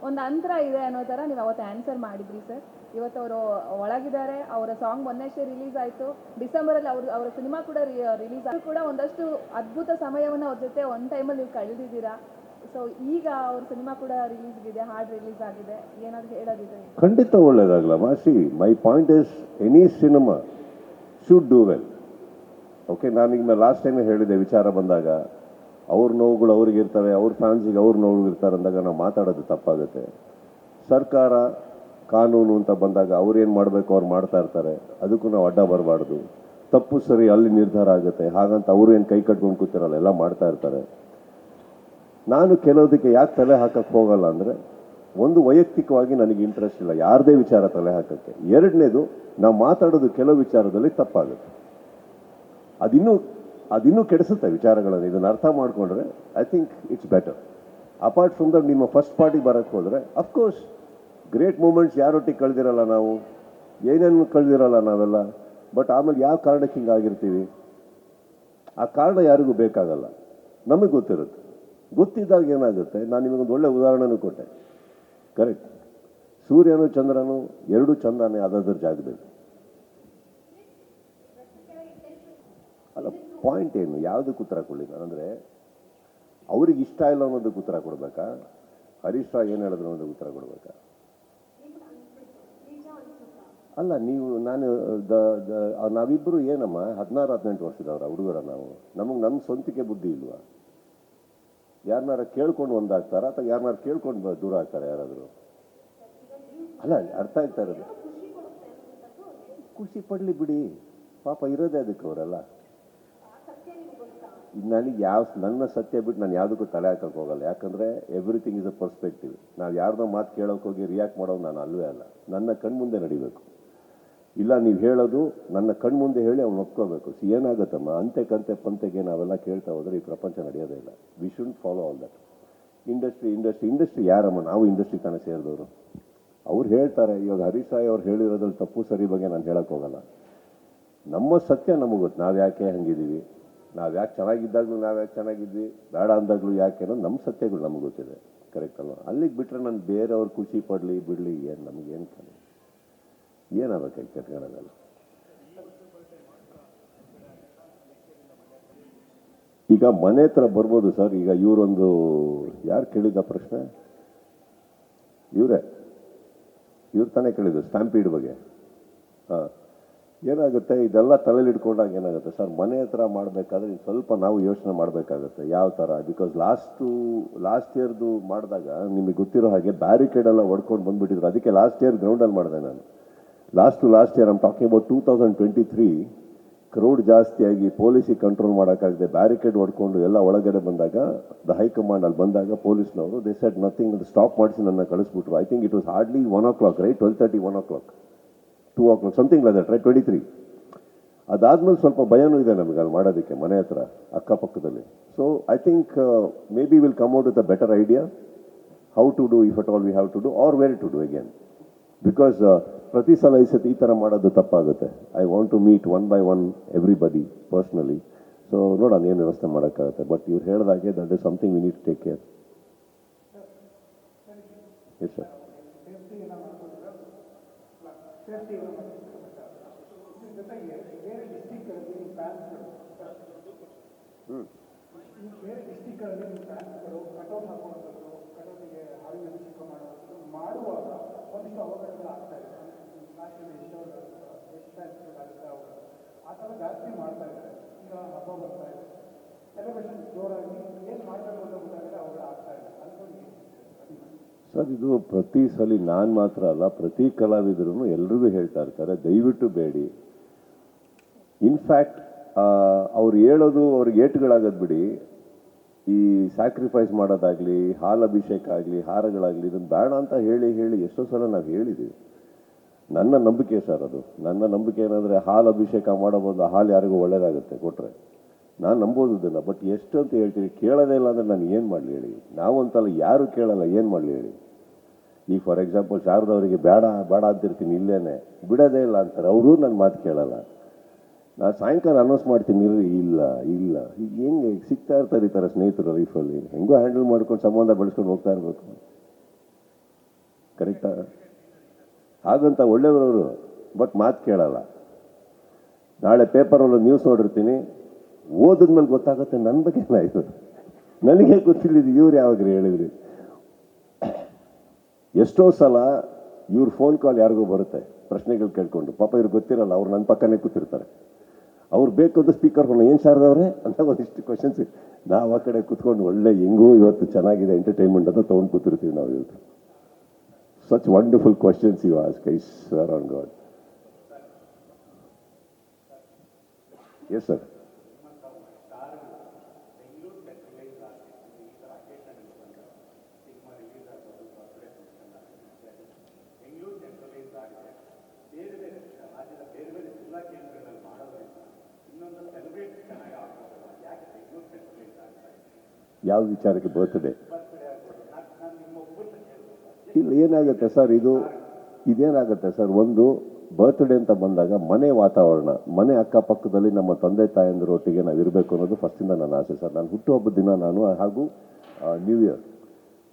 ಒಂದು ಅಂತರ ಇದೆ ಅನ್ನೋ ಥರ ನೀವು ಅವತ್ತು ಆನ್ಸರ್ ಮಾಡಿದ್ರಿ ಸರ್. ಇವತ್ತು ಅವರು ಒಳಗಿದ್ದಾರೆ. ಅವರ ಸಾಂಗ್ ಮೊನ್ನೆಷ್ಟೇ ರಿಲೀಸ್ ಆಯಿತು. ಡಿಸೆಂಬರಲ್ಲಿ ಅವರ ಸಿನಿಮಾ ಕೂಡ ರಿಲೀಸ್ ಆಯಿತು. ಕೂಡ ಒಂದಷ್ಟು ಅದ್ಭುತ ಸಮಯವನ್ನು ಅವ್ರ ಜೊತೆ ಒಂದು ಟೈಮಲ್ಲಿ ನೀವು ಕಳೆದಿದ್ದೀರಾ. ಸೊ ಈಗ ಅವ್ರ ಸಿನಿಮಾ ಕೂಡ ರಿಲೀಸ್ಗಿದೆ, ಹಾಡು ರಿಲೀಸ್ ಆಗಿದೆ. ಏನಾದರೂ ಹೇಳೋದಿದೆ? ಖಂಡಿತ ಒಳ್ಳೇದಾಗಲ್ಲ ಮಾಸಿ. My point is any cinema should do well. Okay, ನಾನೀಗ ಲಾಸ್ಟ್ ಟೈಮೇ ಹೇಳಿದೆ, ವಿಚಾರ ಬಂದಾಗ ಅವ್ರ ನೋವುಗಳು ಅವ್ರಿಗೆ ಇರ್ತವೆ, ಅವ್ರ ಫ್ಯಾನ್ಸಿಗೆ ಅವ್ರ ನೋವು ಇರ್ತಾರೆ ಅಂದಾಗ ನಾವು ಮಾತಾಡೋದು ತಪ್ಪಾಗುತ್ತೆ. ಸರ್ಕಾರ ಕಾನೂನು ಅಂತ ಬಂದಾಗ ಅವ್ರೇನು ಮಾಡಬೇಕು ಅವ್ರು ಮಾಡ್ತಾ ಇರ್ತಾರೆ. ಅದಕ್ಕೂ ನಾವು ಅಡ್ಡ ಬರಬಾರ್ದು. ತಪ್ಪು ಸರಿ ಅಲ್ಲಿ ನಿರ್ಧಾರ ಆಗುತ್ತೆ. ಹಾಗಂತ ಅವರು ಏನು ಕೈ ಕಟ್ಕೊಂಡು ಕೂತಿರಲ್ಲ, ಎಲ್ಲ ಮಾಡ್ತಾ ಇರ್ತಾರೆ. ನಾನು ಕೆಲವುದಕ್ಕೆ ಯಾಕೆ ತಲೆ ಹಾಕಕ್ಕೆ ಹೋಗಲ್ಲ ಅಂದರೆ, ಒಂದು ವೈಯಕ್ತಿಕವಾಗಿ ನನಗೆ ಇಂಟ್ರೆಸ್ಟ್ ಇಲ್ಲ ಯಾರದೇ ವಿಚಾರ ತಲೆ ಹಾಕೋಕ್ಕೆ. ಎರಡನೇದು, ನಾವು ಮಾತಾಡೋದು ಕೆಲವು ವಿಚಾರದಲ್ಲಿ ತಪ್ಪಾಗುತ್ತೆ. ಅದಿನ್ನೂ ಕೆಡಿಸುತ್ತೆ ವಿಚಾರಗಳನ್ನು. ಇದನ್ನು ಅರ್ಥ ಮಾಡಿಕೊಂಡ್ರೆ I think it's better. Apart from that, ನಿಮ್ಮ ಫಸ್ಟ್ ಪಾರ್ಟಿಗೆ ಬರೋಕ್ಕೆ ಹೋದರೆ ಅಫ್ಕೋರ್ಸ್ ಗ್ರೇಟ್ ಮೂಮೆಂಟ್ಸ್ ಯಾರೊಟ್ಟಿಗೆ ಕಳೆದಿರಲ್ಲ ನಾವು, ಏನೇನು ಕಳೆದಿರಲ್ಲ ನಾವೆಲ್ಲ. ಬಟ್ ಆಮೇಲೆ ಯಾವ ಕಾರಣಕ್ಕೆ ಹಿಂಗಾಗಿರ್ತೀವಿ, ಆ ಕಾರಣ ಯಾರಿಗೂ ಬೇಕಾಗಲ್ಲ, ನಮಗೆ ಗೊತ್ತಿರುತ್ತೆ. ಗೊತ್ತಿದ್ದಾಗ ಏನಾಗುತ್ತೆ, ನಾನು ನಿಮಗೊಂದು ಒಳ್ಳೆ ಉದಾಹರಣೆನೂ ಕೊಟ್ಟೆ. ಕರೆಕ್ಟ್, ಸೂರ್ಯನು ಚಂದ್ರನು ಎರಡೂ ಚಂದನೇ ಅದಾದ್ರ ಜಾಗದಲ್ಲಿ. ಅಲ್ಲ, ಪಾಯಿಂಟ್ ಏನು, ಯಾವುದಕ್ಕೆ ಉತ್ತರ ಕೊಡಲಿ ನಾನಂದರೆ, ಅವ್ರಿಗೆ ಇಷ್ಟ ಇಲ್ಲ ಅನ್ನೋದಕ್ಕೆ ಉತ್ತರ ಕೊಡಬೇಕಾ, ಹರೀಶ್ ರಾವ್ ಏನು ಹೇಳಿದ್ರು ಅನ್ನೋದಕ್ಕೆ ಉತ್ತರ ಕೊಡಬೇಕಾ? ಅಲ್ಲ, ನಾವಿಬ್ಬರು ಏನಮ್ಮ 16-18 ವರ್ಷದವ್ರ ಹುಡುಗರ ನಾವು. ನಮ್ಮ ಸ್ವಂತಿಕೆ ಬುದ್ಧಿ ಇಲ್ವಾ? ಯಾರನ್ನಾರ ಕೇಳ್ಕೊಂಡು ಒಂದಾಗ್ತಾರ ಅಥವಾ ಯಾರನ್ನಾರು ಕೇಳ್ಕೊಂಡು ದೂರ ಆಗ್ತಾರೆ ಯಾರಾದರೂ? ಅಲ್ಲ, ಅರ್ಥ ಆಗ್ತಾ ಇರೋದು, ಖುಷಿ ಪಡಲಿ ಬಿಡಿ, ಪಾಪ ಇರೋದೇ ಅದಕ್ಕೆ ಅವರೆಲ್ಲ. ನನಗೆ ನನ್ನ ಸತ್ಯ ಬಿಟ್ಟು ನಾನು ಯಾವುದಕ್ಕೂ ತಲೆ ಹಾಕಕ್ಕೆ ಹೋಗಲ್ಲ. ಯಾಕಂದರೆ ಎವ್ರಿಥಿಂಗ್ ಇಸ್ ಅ ಪರ್ಸ್ಪೆಕ್ಟಿವ್. ನಾವು ಯಾರ್ದೋ ಮಾತು ಕೇಳೋಕೆ ಹೋಗಿ ರಿಯಾಕ್ಟ್ ಮಾಡೋದು ನಾನು ಅಲ್ವೇ ಅಲ್ಲ. ನನ್ನ ಕಣ್ಮುಂದೆ ನಡಿಬೇಕು. ಇಲ್ಲ, ನೀವು ಹೇಳೋದು ನನ್ನ ಕಣ್ಮುಂದೆ ಹೇಳಿ ಅವ್ನು ಒಪ್ಕೋಬೇಕು. ಏನಾಗುತ್ತಮ್ಮ, ಅಂತೆ ಕಂತೆ ಪಂತೆಗೆ ನಾವೆಲ್ಲ ಕೇಳ್ತಾ ಹೋದರೆ ಈ ಪ್ರಪಂಚ ನಡೆಯೋದೇ ಇಲ್ಲ. We should follow all that. Industry ಯಾರಮ್ಮ? ನಾವು ಇಂಡಸ್ಟ್ರಿ ತಾನೇ ಸೇರಿದವರು. ಅವ್ರು ಹೇಳ್ತಾರೆ. ಇವಾಗ ಹರೀಶ್ ರಾಯ್ ಅವ್ರು ಹೇಳಿರೋದ್ರಲ್ಲಿ ತಪ್ಪು ಸರಿ ಬಗ್ಗೆ ನಾನು ಹೇಳಕ್ಕೆ ಹೋಗಲ್ಲ. ನಮ್ಮ ಸತ್ಯ ನಮಗೆ ಗೊತ್ತು, ನಾವು ಯಾಕೆ ಹಂಗಿದ್ದೀವಿ. ನಾವು ಯಾಕೆ ಚೆನ್ನಾಗಿದ್ದಾಗಲೂ ನಾವು ಯಾಕೆ ಚೆನ್ನಾಗಿದ್ವಿ, ಬೇಡ ಅಂದಾಗಲೂ ಯಾಕೆ ಅನ್ನೋದು ನಮ್ಮ ಸತ್ಯಗಳು ನಮಗೆ ಗೊತ್ತಿದೆ. ಕರೆಕ್ಟ್ ಅಲ್ವಾ? ಅಲ್ಲಿಗೆ ಬಿಟ್ಟರೆ ನಾನು ಬೇರೆಯವ್ರು ಖುಷಿ ಪಡಲಿ ಬಿಡಲಿ ಏನು ನಮಗೇನು ಕಲೆ ಏನಾಗಬೇಕಾಗಿ ಕಟ್ಕೊಳ್ಳೋದಲ್ಲ. ಈಗ ಮನೆ ಹತ್ರ ಬರ್ಬೋದು ಸರ್. ಈಗ ಇವರೊಂದು ಯಾರು ಕೇಳಿದ ಪ್ರಶ್ನೆ? ಇವ್ರು ತಾನೇ ಕೇಳಿದ್ದು ಸ್ಟ್ಯಾಂಪೀಡ್ ಬಗ್ಗೆ. ಹಾಂ, ಏನಾಗುತ್ತೆ ಇದೆಲ್ಲ ತಲೆಯಲ್ಲಿ ಇಟ್ಕೊಂಡಾಗ ಏನಾಗುತ್ತೆ ಸರ್, ಮನೆ ಹತ್ರ ಮಾಡಬೇಕಾದ್ರೆ ಸ್ವಲ್ಪ ನಾವು ಯೋಚನೆ ಮಾಡಬೇಕಾಗುತ್ತೆ ಯಾವ ಥರ. ಬಿಕಾಸ್ ಲಾಸ್ಟ್ ಇಯರ್ದು ಮಾಡಿದಾಗ ನಿಮಗೆ ಗೊತ್ತಿರೋ ಹಾಗೆ ಬ್ಯಾರಿಕೇಡ್ ಎಲ್ಲ ಹೊಡ್ಕೊಂಡು ಬಂದುಬಿಟ್ಟಿದ್ರು. ಅದಕ್ಕೆ ಲಾಸ್ಟ್ ಇಯರ್ ಗ್ರೌಂಡಲ್ಲಿ ಮಾಡಿದೆ ನಾನು. Last year I'm talking about 2023 crowd ಜಾಸ್ತಿಯಾಗಿ ಪೊಲೀಸಿಗೆ ಕಂಟ್ರೋಲ್ ಮಾಡೋಕ್ಕಾಗದೆ ಬ್ಯಾರಿಕೇಡ್ ಹೊಡ್ಕೊಂಡು ಎಲ್ಲ ಒಳಗಡೆ ಬಂದಾಗ ದ ಹೈಕಮಾಂಡ್ ಅಲ್ಲಿ ಬಂದಾಗ ಪೊಲೀಸ್ನವರು ದೇ ಸೆಡ್ ನಥಿಂಗ್ ಅಂತ ಸ್ಟಾಪ್ ಮಾಡಿಸಿ ನನ್ನ ಕಳಿಸ್ಬಿಟ್ರು. I think it was hardly 1 o'clock, right? 12:30, 1 o'clock, 2 o'clock, something like that, right? 23. ಅದಾದ್ಮೇಲೆ ಸ್ವಲ್ಪ ಭಯನೂ ಇದೆ ನಮಗೆ ಅಲ್ಲಿ ಮಾಡೋದಕ್ಕೆ ಮನೆ ಹತ್ರ ಅಕ್ಕಪಕ್ಕದಲ್ಲಿ. So I think maybe will come out with a better idea how to do, if at all we have to do or where to do again. Because ಪ್ರತಿ ಸಲ ಈ ಥರ ಮಾಡೋದು ತಪ್ಪಾಗುತ್ತೆ. I want to meet 1 by 1 everybody personally. So ನೋಡೋಣ ಏನು ವ್ಯವಸ್ಥೆ ಮಾಡೋಕ್ಕಾಗುತ್ತೆ. ಬಟ್ ಇವ್ರು ಹೇಳಿದಾಗೆ that is something we need to take care. Yes sir. ಬೇರೆ ಡಿಸ್ಟಿಕ್ಗಳಲ್ಲಿ ಫ್ಯಾನ್ಸ್ಗಳು ಕಟೌಟ್ ಹಾಕುವಂಥದ್ದು, ಕಟೌಟಿಗೆ ಹಾವಿನ ಚಿಕ್ಕ ಮಾಡುವಾಗ ಒಂದಿಷ್ಟು ಅವಘಡಗಳು ಆಗ್ತಾ ಇದೆ. ಎಷ್ಟು ಫ್ಯಾನ್ಸ್ಗಳು ಆಗುತ್ತೆ ಆ ಥರ ಜಾಸ್ತಿ ಮಾಡ್ತಾ ಇದ್ದಾರೆ. ಈಗ ಹಬ್ಬ ಬರ್ತಾ ಇದೆ, ಸೆಲೆಬ್ರೇಷನ್ ಜೋರಾಗಿ ಏನು ಮಾಡಬೇಕು ಅಂತ ಗೊತ್ತಾಗದೆ ಅವುಗಳು ಆಗ್ತಾ ಇದೆ. ಅಂದ್ಕೊಂಡು ಸರ್, ಇದು ಪ್ರತಿ ಸಲ ನಾನು ಮಾತ್ರ ಅಲ್ಲ, ಪ್ರತಿ ಕಲಾವಿದರು ಎಲ್ರಿಗೂ ಹೇಳ್ತಾ ಇರ್ತಾರೆ, ದಯವಿಟ್ಟು ಬೇಡಿ. ಇನ್ಫ್ಯಾಕ್ಟ್ ಅವ್ರು ಹೇಳೋದು ಅವ್ರಿಗೆ ಏಟುಗಳಾಗೋದು ಬಿಡಿ, ಈ ಸ್ಯಾಕ್ರಿಫೈಸ್ ಮಾಡೋದಾಗಲಿ, ಹಾಲು ಅಭಿಷೇಕ ಆಗಲಿ, ಹಾರಗಳಾಗಲಿ, ಇದನ್ನು ಬೇಡ ಅಂತ ಹೇಳಿ ಎಷ್ಟೋ ಸಲ ನಾವು ಹೇಳಿದ್ದೀವಿ. ನನ್ನ ನಂಬಿಕೆ ಸರ್ ಅದು. ನನ್ನ ನಂಬಿಕೆ ಏನಂದರೆ ಹಾಲು ಅಭಿಷೇಕ ಮಾಡಬಹುದು, ಹಾಲು ಯಾರಿಗೂ ಒಳ್ಳೇದಾಗುತ್ತೆ ಕೊಟ್ಟರೆ, ನಾನು ನಂಬೋದಿಲ್ಲ. ಬಟ್ ಎಷ್ಟು ಅಂತ ಹೇಳ್ತೀವಿ, ಕೇಳೋದೇ ಇಲ್ಲ ಅಂದರೆ ನಾನು ಏನು ಮಾಡಲಿ ಹೇಳಿ? ನಾವಂತಲ್ಲ, ಯಾರು ಕೇಳಲ್ಲ, ಏನು ಮಾಡಲಿ ಹೇಳಿ? ಈಗ ಫಾರ್ ಎಕ್ಸಾಂಪಲ್ ಶಾರದವರಿಗೆ ಬೇಡ ಅಂತಿರ್ತೀನಿ, ಇಲ್ಲೇನೆ ಬಿಡೋದೇ ಇಲ್ಲ ಅಂತಾರೆ. ಅವರು ನನ್ನ ಮಾತು ಕೇಳಲ್ಲ. ನಾನು ಸಾಯಂಕಾಲ ಅನೌನ್ಸ್ ಮಾಡ್ತೀನಿ, ಇಲ್ಲ ಈಗ ಹೆಂಗೆ ಸಿಗ್ತಾ ಇರ್ತಾರೆ ಈ ಥರ ಸ್ನೇಹಿತರು ಲೈಫಲ್ಲಿ, ಹೆಂಗೋ ಹ್ಯಾಂಡಲ್ ಮಾಡ್ಕೊಂಡು ಸಂಬಂಧ ಬೆಳೆಸ್ಕೊಂಡು ಹೋಗ್ತಾ ಇರಬೇಕು. ಕರೆಕ್ಟಾ? ಹಾಗಂತ ಒಳ್ಳೆಯವರು, ಬಟ್ ಮಾತು ಕೇಳಲ್ಲ. ನಾಳೆ ಪೇಪರಲ್ಲಿ ನ್ಯೂಸ್ ನೋಡಿರ್ತೀನಿ, ಓದಿದ್ಮೇಲೆ ಗೊತ್ತಾಗುತ್ತೆ ನನ್ನ ಬಗ್ಗೆ ಏನಾಯಿತು, ನನಗೆ ಗೊತ್ತಿಲ್ಲಿದ್ದು ಇವ್ರು ಯಾವಾಗ ಹೇಳಿದ್ರಿ. ಎಷ್ಟೋ ಸಲ ಇವ್ರ ಫೋನ್ ಕಾಲ್ ಯಾರಿಗೂ ಬರುತ್ತೆ ಪ್ರಶ್ನೆಗಳು ಕೇಳ್ಕೊಂಡು, ಪಾಪ ಇವ್ರಿಗೆ ಗೊತ್ತಿರಲ್ಲ, ಅವ್ರು ನನ್ನ ಪಕ್ಕನೇ ಕೂತಿರ್ತಾರೆ. ಅವ್ರು ಬೇಕು ಸ್ಪೀಕರ್ ಫೋನ್, ಏನು ಶಾರದವ್ರೆ ಅಂತ ಒಂದಿಷ್ಟು ಕ್ವಶನ್ಸ್ ನಾವು ಆ ಕಡೆ ಕೂತ್ಕೊಂಡು ಒಳ್ಳೆ ಹೆಂಗೂ ಇವತ್ತು ಚೆನ್ನಾಗಿದೆ ಎಂಟರ್ಟೈನ್ಮೆಂಟ್ ಅಂತ ತೊಗೊಂಡು ಕೂತಿರ್ತೀವಿ ನಾವು. ಇವತ್ತು such wonderful questions you ask, I swear on God. Yes sir. ಯಾವ ವಿಚಾರಕ್ಕೆ? ಬರ್ತ್ಡೇ ಇಲ್ಲ, ಏನಾಗುತ್ತೆ ಸರ್, ಇದೇನಾಗುತ್ತೆ ಸರ್, ಒಂದು ಬರ್ತ್ಡೇ ಅಂತ ಬಂದಾಗ ಮನೆ ವಾತಾವರಣ, ಮನೆ ಅಕ್ಕಪಕ್ಕದಲ್ಲಿ ನಮ್ಮ ತಂದೆ ತಾಯಂದಿರೊಟ್ಟಿಗೆ ನಾವು ಇರಬೇಕು ಅನ್ನೋದು ಫಸ್ಟಿಂದ ನನ್ನ ಆಸೆ ಸರ್. ನಾನು ಹುಟ್ಟುಹಬ್ಬದ ದಿನ ನಾನು ಹಾಗೂ ನ್ಯೂ ಇಯರ್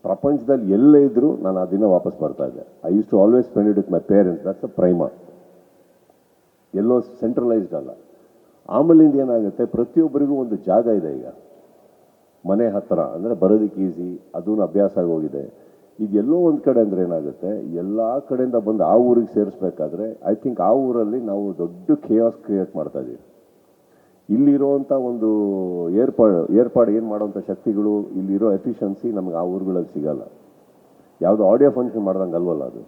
ಪ್ರಪಂಚದಲ್ಲಿ ಎಲ್ಲೇ ಇದ್ದರೂ ನಾನು ಆ ದಿನ ವಾಪಸ್ ಬರ್ತಾ ಇದ್ದೆ. I use to always spend it with my parents. That's a prime, ಎಲ್ಲೋ ಸೆಂಟ್ರಲೈಸ್ಡ್ ಅಲ್ಲ. ಆಮೇಲಿಂದ ಏನಾಗುತ್ತೆ, ಪ್ರತಿಯೊಬ್ಬರಿಗೂ ಒಂದು ಜಾಗ ಇದೆ ಈಗ ಮನೆ ಹತ್ತಿರ, ಅಂದರೆ ಬರೋದಕ್ಕೆ ಈಸಿ, ಅದೂ ಅಭ್ಯಾಸ ಆಗೋಗಿದೆ. ಇದೆಲ್ಲೋ ಒಂದು ಕಡೆ ಅಂದರೆ ಏನಾಗುತ್ತೆ, ಎಲ್ಲ ಕಡೆಯಿಂದ ಬಂದು ಆ ಊರಿಗೆ ಸೇರಿಸ್ಬೇಕಾದ್ರೆ ಐ ಥಿಂಕ್ ಆ ಊರಲ್ಲಿ ನಾವು ದೊಡ್ಡ ಖೇಯಾಸ್ ಕ್ರಿಯೇಟ್ ಮಾಡ್ತಾ ಇದ್ದೀವಿ. ಇಲ್ಲಿರೋವಂಥ ಒಂದು ಏರ್ಪಾಡು ಏನು ಮಾಡೋವಂಥ ಶಕ್ತಿಗಳು, ಇಲ್ಲಿರೋ ಎಫಿಷಿಯನ್ಸಿ ನಮ್ಗೆ ಆ ಊರುಗಳಲ್ಲಿ ಸಿಗಲ್ಲ. ಯಾವುದೋ ಆಡಿಯೋ ಫಂಕ್ಷನ್ ಮಾಡ್ದಂಗೆ ಅಲ್ವಲ್ಲ ಅದು.